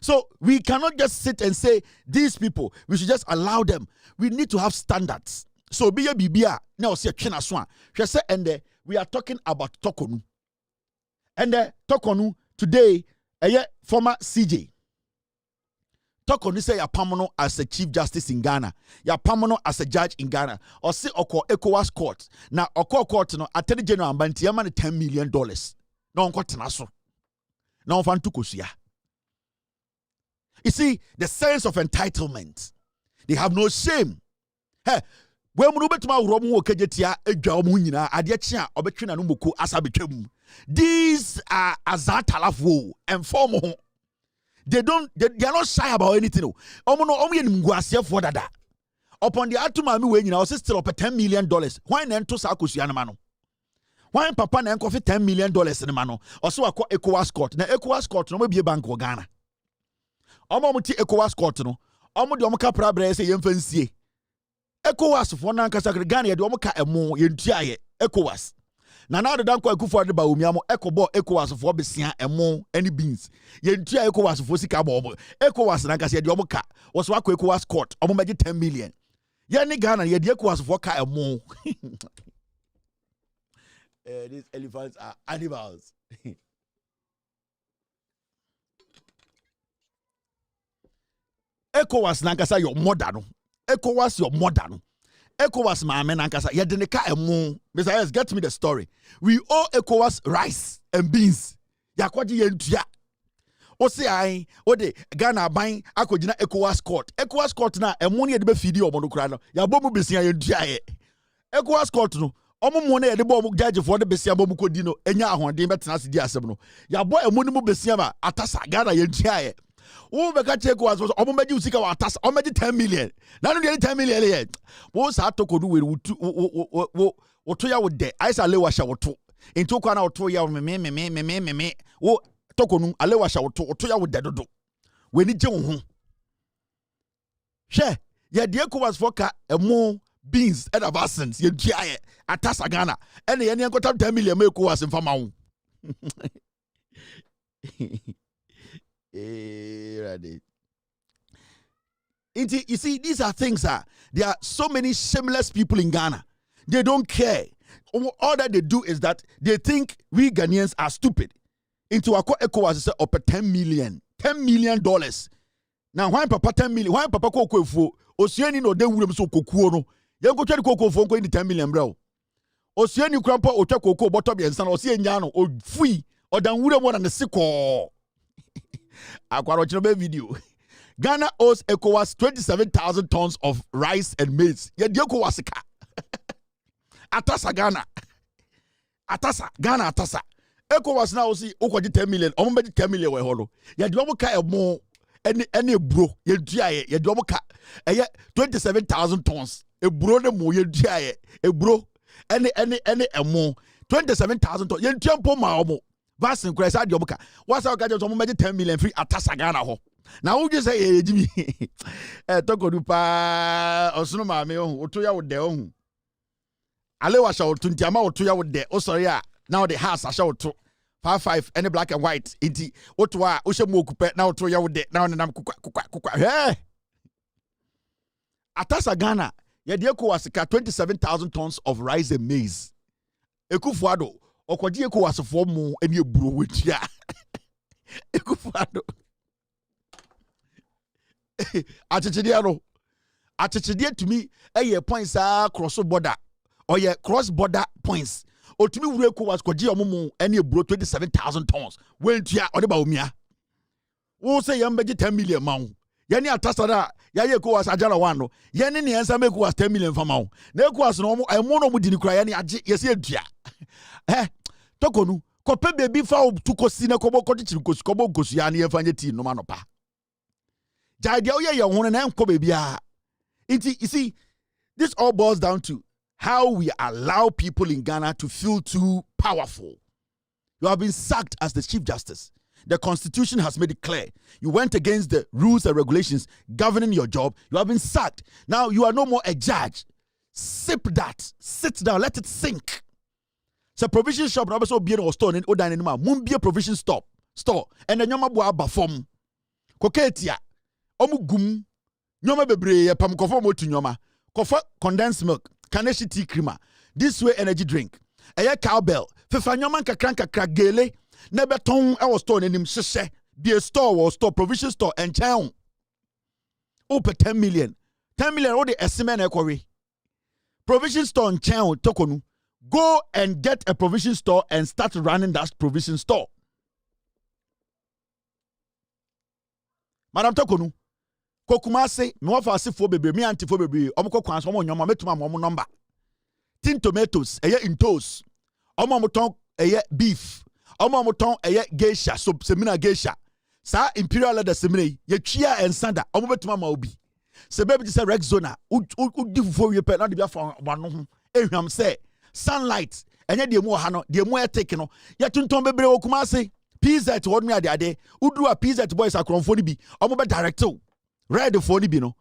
So we cannot just sit and say these people, we should just allow them. We need to have standards. So be a bibia now say China swan. And we are talking about Tokonu. And Tokonu today, former CJ. Tokonu say ya pamono as a chief justice in Ghana. Ya pamono as a judge in Ghana. Or say oko ECOWAS court. Now oko court no attorney general banti yama $10 million. No onko tenaso. No fan tukosia. You see, the sense of entitlement. They have no shame. Hey, when we betuma uromu wo kejetia edwa omu nyina ade chia obetwe na moko asa betwam. These are azatalafo and formo. They are not shy about anything. Upon the atumami we nyina was still up $10 million. Why nento sa akusia na mano? Why papa na enko $10 million ne mano? Also akọ ECOWAS court. Na ECOWAS court no be bank wo Ghana. Omo muti ECOWAS court no. Omo de omo ka prabra say yemfansie. ECOWAS fo na nkasa Ghana ye de omo ka emo yentua ye ECOWAS. Na the danko Akufo-Addo ba omiamo ekobo ECOWAS fo besia emo any beans. Yentua ECOWAS fo sika bo omo. ECOWAS na nkasa ye de omo ka. Wo so akọ ECOWAS court omo meje 10 million. Ye ni Ghana ye de ECOWAS fo ka emo. These elephants are animals. ECOWAS nankasa your mother no. ECOWAS your mother no. ECOWAS maame nankasa ye de ne ka emo. Mr. Get me the story. We owe ECOWAS rice and beans. Yakwaji ye ntua. O say ai o de Ghana ban akogina ECOWAS court. ECOWAS court na emo ne ye de be fidi omo no kura no. Ya bomu besia ye ntua ye. ECOWAS court no omo mo na ye de bo judge for de besia bomu kodi no enya ahonde betena se di asem no. Ya bo emo ne mu besia ba atasa Ghana ye ntua ye. Wo be ka check was omo meji usika wa atasa omo meji 10 million. Na no de 10 million ye. Wo sa tokodu we woto ya wode aisa alewa sha woto into kwa na woto ya me wo tokonu alewa sha woto ya wode dodo we ni je wo ho hwe ye de ECOWAS foka emo beans and absence ye dua ye atasa Ghana and ye ne nkota 10 million me ECOWAS mfama wo ready. You see, these are things there are so many shameless people in Ghana. They don't care. All that they do is that they think we Ghanaians are stupid. Into our ECOWAS say up $10 million. $10 million. Now why papa 10 million? Why papa koko fo? Osiani no de wurem so kokuo no. Yen ko twede koko fo ko ni 10 million bro. Osiani krampa o twa koko bottom yen san osi enya no o fui odan wurem wona ne siko. Akwaro chiro video. Ghana owes ECOWAS 27,000 tons of rice and maize. Ye de ECOWAS ka. Atasa Ghana. Atasa Ghana atasa. ECOWAS now see okoji 10 million. Omo meji 10 million we holo. Ye de omo ka emo any bro. Ye dua ye de omo ka. 27,000 tons. E bro ne mo ye dua ye. E bro any emo 27,000 tons. Ye ntua mpo ma omo. Vasin kwesa de omo ka. Wasa ka je omo meji 10 million free atasa Ghana ho. Now who just say Jimmy? Toko du pa osono maame ohun otoya wo de ohun. Ale wa sha otu nti ama otoya wo de. O sorry a now the house asha oto 55 any black and white inti otoa o hye mu okupe na otoya wo de na onenam kukwa. Hey. Atasa Ghana ye de ECOWAS ka 27,000 tons of rice and maize. Ekufuado okodi ECOWAS fo mu eni eburo wetua. Ekufuado Achechide to me points cross border or cross border points or to me wureko was kwaji omumu any bro 27,000 tons went ya odeba omia wo say yambeji 10 million mawo yani atasada ya yeko was ajala wano yani ni ensa meku was 10 million fama wo na eku was no emo no mu dini kura yani age yesi adua tokonu kope baby fa tu kosi na kobo kotichiri kosi kobo kosi ya na yefanye ti no manopa you see, this all boils down to how we allow people in Ghana to feel too powerful. You have been sacked as the Chief Justice. The Constitution has made it clear. You went against the rules and regulations governing your job. You have been sacked. Now you are no more a judge. Sip that. Sit down. Let it sink. So provision shop, so be or store in Odan anymore. Mumbia provision store. And then yama bua bafom. Koketia. Omu gum nyoma bebre pam kofo motu nyoma kofa condensed milk kaneshi tea creamer this way energy drink eye cowbell fefa nyoma kakra gele na beton e wo store nanim hyehyɛ be a store or store provision store and town open 10 million wo de esime na ekore provision store in town tokonu go and get a provision store and start running that provision store. Madam Tokonu Kokumase, no for fo bebe, me anti fo bebe, omko kwan so mo nyoma metuma mo number. Tin tomatoes, eye in toast. Omo moton eye beef. Omo moton eye geisha, so semina geisha. Sa imperial leather semina, ye chia and sanda, omo betuma ma obi. Se baby say Rexona, u di fo we pe na de bia for wano ho. Ehwam say sunlight, enye de mu ha no, de mu e take no. Ye tunton bebre Okumase. PZ what me ade udu a PZ boys akronfo ni bi omo be directo red for ni bi no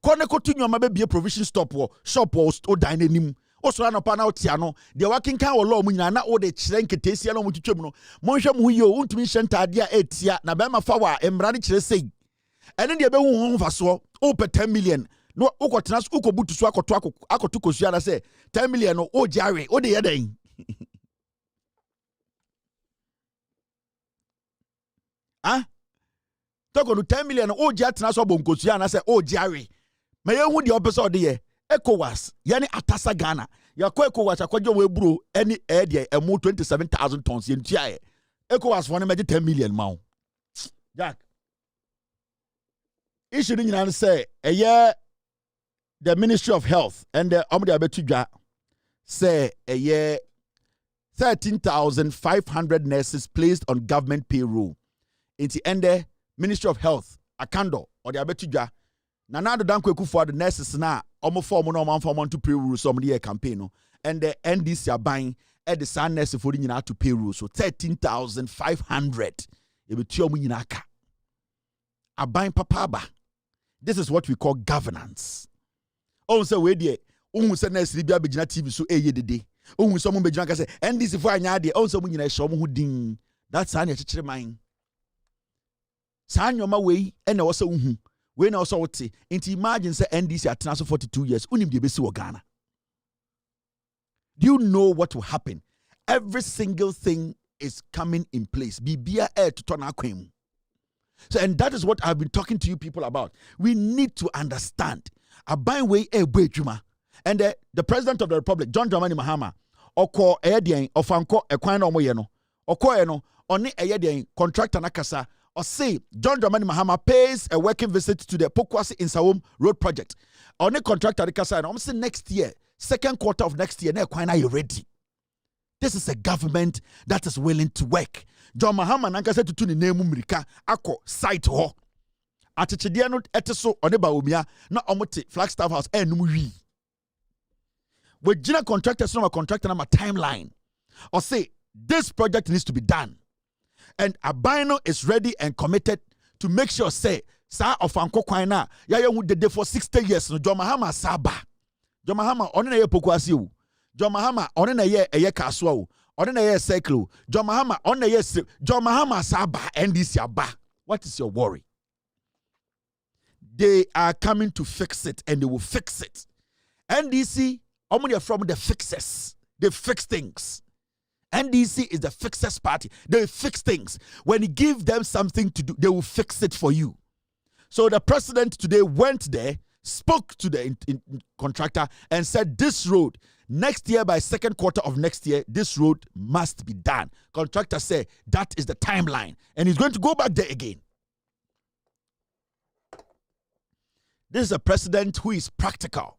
kone ko tunyo ma be provision stop wo shop wo o dan anim o so na pa na otia no de working kan wo law mu nyina na o de kire nketesia na mo twetwem no mo hwe mu yo untumi hyenta ade a etia na be ma fa wa emra ne kire sei ene de be hu ho fa so o pe 10 million no ukotena so ukobutu so akoto kosua na say 10 million no o jare o de yeden Toko no 10 million o gya tena so bonkosia na say o gyare me ye hu de opese ode ye ECOWAS ye ne atasa Ghana ya kwa ECOWAS akwaje we buro any de emu 27,000 tons ye ntia ye ECOWAS for ne me 10 million ma Jack issue ni nyina say the Ministry of Health and the omde abetudwa say 13,500 nurses placed on government payroll. Inti ende Ministry of Health akando or the abetudwa na nado danko ekufu the nurses na omo form no man form to payroll so the campaign no and the NDC are buying at the san nurse for nyina to payroll so 13,500 ebetu omo nyina ka aban papaba. This is what we call governance. On say we dey ohun say nurse bia begina TV so eye dede ohun so mo begina ka say NDC for anya de on so mo nyina hye omo ho din that's an ekekere man Sanyoma way and also we na also wote into imagine say NDC at 42 years unim de besi wo Ghana. Do you know what will happen? Every single thing is coming in place. Bibia air to turn akwem. So and that is what I've been talking to you people about. We need to understand aban way e bwejuma and the president of the republic John Dramani Mahama oko eyedien ofanko ekwan na omoye no oko no oni eyedien contractor nakasa or say John Dramani Mahama pays a working visit to the Pokwasi Insawom road project. On a contractor, I'm saying next year, second quarter of next year, are you ready? This is a government that is willing to work. John Mahama nanka said to tuni name Murika ako site ho. Atichidiano eteso oneba umia na omote Flagstaff House enumwi. We jina contractors no contractor na timeline. Or say this project needs to be done. And Abino is ready and committed to make sure say sa ofanko kwan na ya hu dede for 60 years no John Mahama saba John Mahama one na ye pokuase o John Mahama one na ye kaso o one na ye cycle John Mahama one na ye John Mahama saba NDC aba. What is your worry? They are coming to fix it and they will fix it. NDC only from the fixers. They fix things. NDC is the fixers party. They fix things. When you give them something to do, they will fix it for you. So the president today went there, spoke to the contractor and said this road, next year by second quarter of next year, this road must be done. Contractor said that is the timeline. And he's going to go back there again. This is a president who is practical.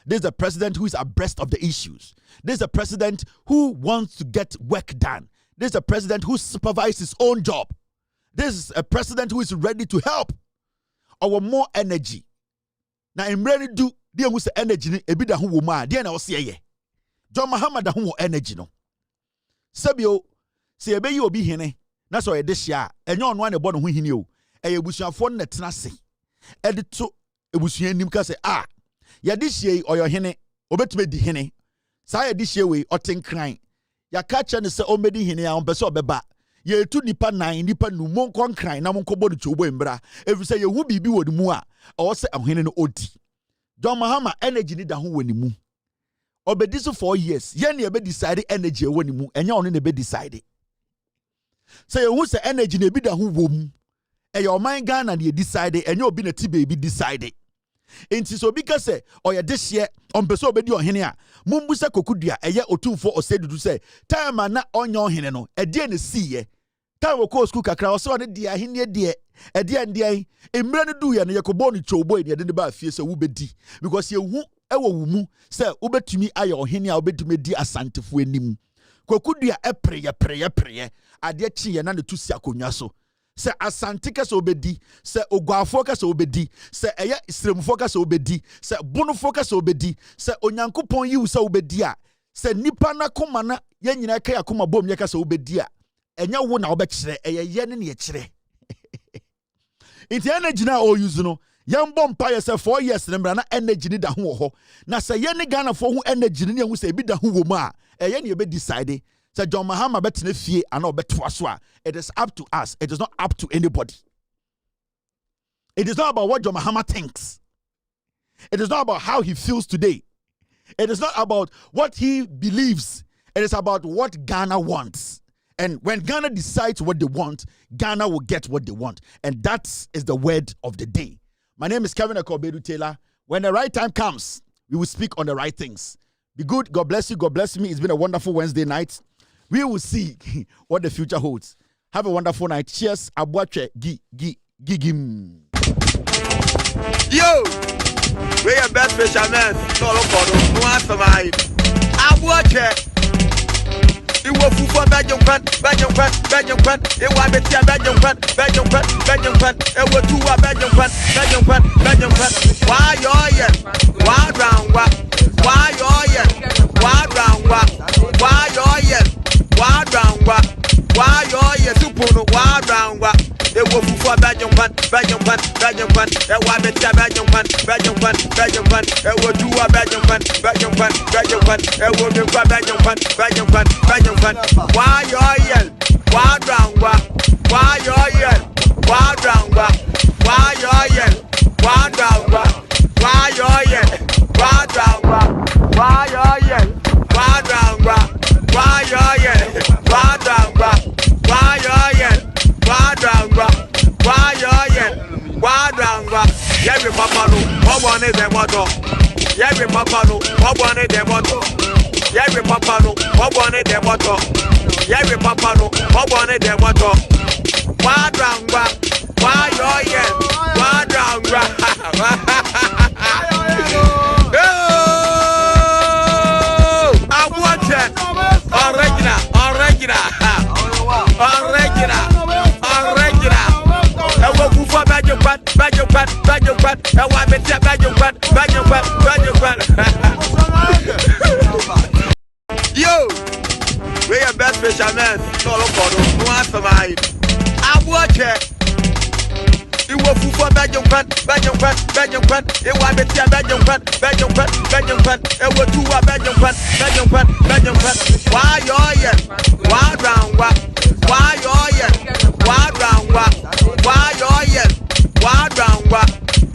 This is a president who is abreast of the issues. This is a president who wants to get work done. This is a president who supervises his own job. This is a president who is ready to help our more energy. Now, I'm ready to do deal with the energy. Ebi da hu woma. Dear na osi ye. John Mahama da hu energy no. Sabio, se ebe yi obi hene. Na so ye de hia. Enyo ono an ebo no hu hini o. Eye busuafo na tena se. Ede to ebusua nim ka se ya de hie oyo hene. Obetime di hene. Sa ya de hie we otenkran. Ya ka che ne se o medi hene a onpese obeba. Ye tu nipa nan nipa nu monkon kran na monko bodu chobo embra efi say ye hu bibi wodi mu a o se ahene no odi John Mahama energy ni da ho woni mu obedi so 4 years ye na ye be decide energy e woni mu enya ono na be decide say ye hu say energy na bi da ho wom e ye oman Ghana na ye decide enya obi na ti baby decide enti so bi ka say oye de hye ompese obedi ohene a mumbu se kokudua eye otumfo osedudu say time na onye ohene no e de na siye time wo ko school kakra so ne de ahene de e de ndie emre no du ye no yekobo no chobo e de ba afie se wo bedi because ye hu e wo mu say wo betumi aye ohene a wo betumi di asantefo anim kokudua e preye ade chi ye na ne tusi akonwa so se asante ka se obedi se ogwafo ka se obedi se eye isremfo ka se obedi se bunufo ka se obedi se onyankopon yi se obedi a se nipa na koma na ye nyina ka yakoma bom ye ka se obedi a enya wo na obekire eye ye ne ye kire inti energy na o use no yan bom pa ye se 4 years ne mra na energy ni da ho ho na se ye ne Ghana fo ho energy ni hu se bi da ho wo mu a eye ne ye be decide. So John Mahama betine fie and no betwa. It is up to us. It is not up to anybody. It is not about what John Mahama thinks. It is not about how he feels today. It is not about what he believes. It is about what Ghana wants. And when Ghana decides what they want, Ghana will get what they want. And that is the word of the day. My name is Kevin Akobedu Taylor. When the right time comes, we will speak on the right things. Be good. God bless you. God bless me. It's been a wonderful Wednesday night. We will see what the future holds. Have a wonderful night. Cheers. Abuache gigim. Yo, we are best fishermen. No look no answer my Abuache. You will for Belgium. It was better Belgium. It was 2 Belgium. Why you why round why you supono why round it was for Belgium. It was better Belgium. It was 2 Belgium. Why you why round why every papa no, what one is the motto? Every papa no, what one is the motto? Every papa no, what one is the motto? Every papa no, what one is the motto? Why I want it. Original. I will move for Belgium. I want to tell Belgium. Yo, we are best fishermen. No answer my I watch it. Belgium fan, Belgium fan, Belgium fan. It was better Belgium fan, Belgium fan, Belgium fan. It was two Belgium fan, Belgium fan, Belgium fan. Why you why round what? Why you why round what? Why you why round what?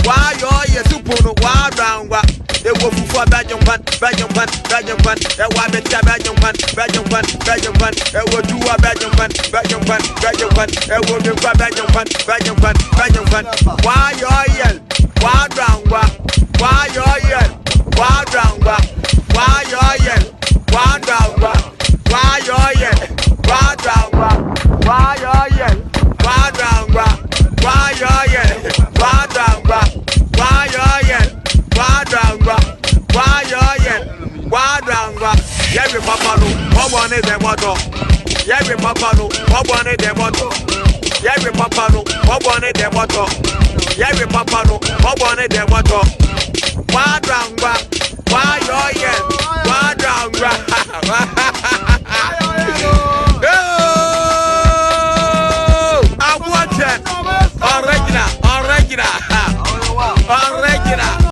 Why you super why round what? It was for Belgium fan, Belgium fan, Belgium fan. It was better Belgium fan, Belgium fan, Belgium fan. It was two Belgium fan, Belgium fan, Belgium fan. It was the Belgium fan, Belgium fan, Belgium fan. Why you why round what? Why you why round what? Why you why round what? Why you why round what? Why you why round what? Why you why round what? Why you why round what? Why you why round what? Yeah, we papa no, what one is the motto? Yeah, we papa no, what one is the motto? Yeah, we papa no, what one is the motto? Yeah, we papa no, what one is the motto? Why round what? Why you why round what? I want it. Original.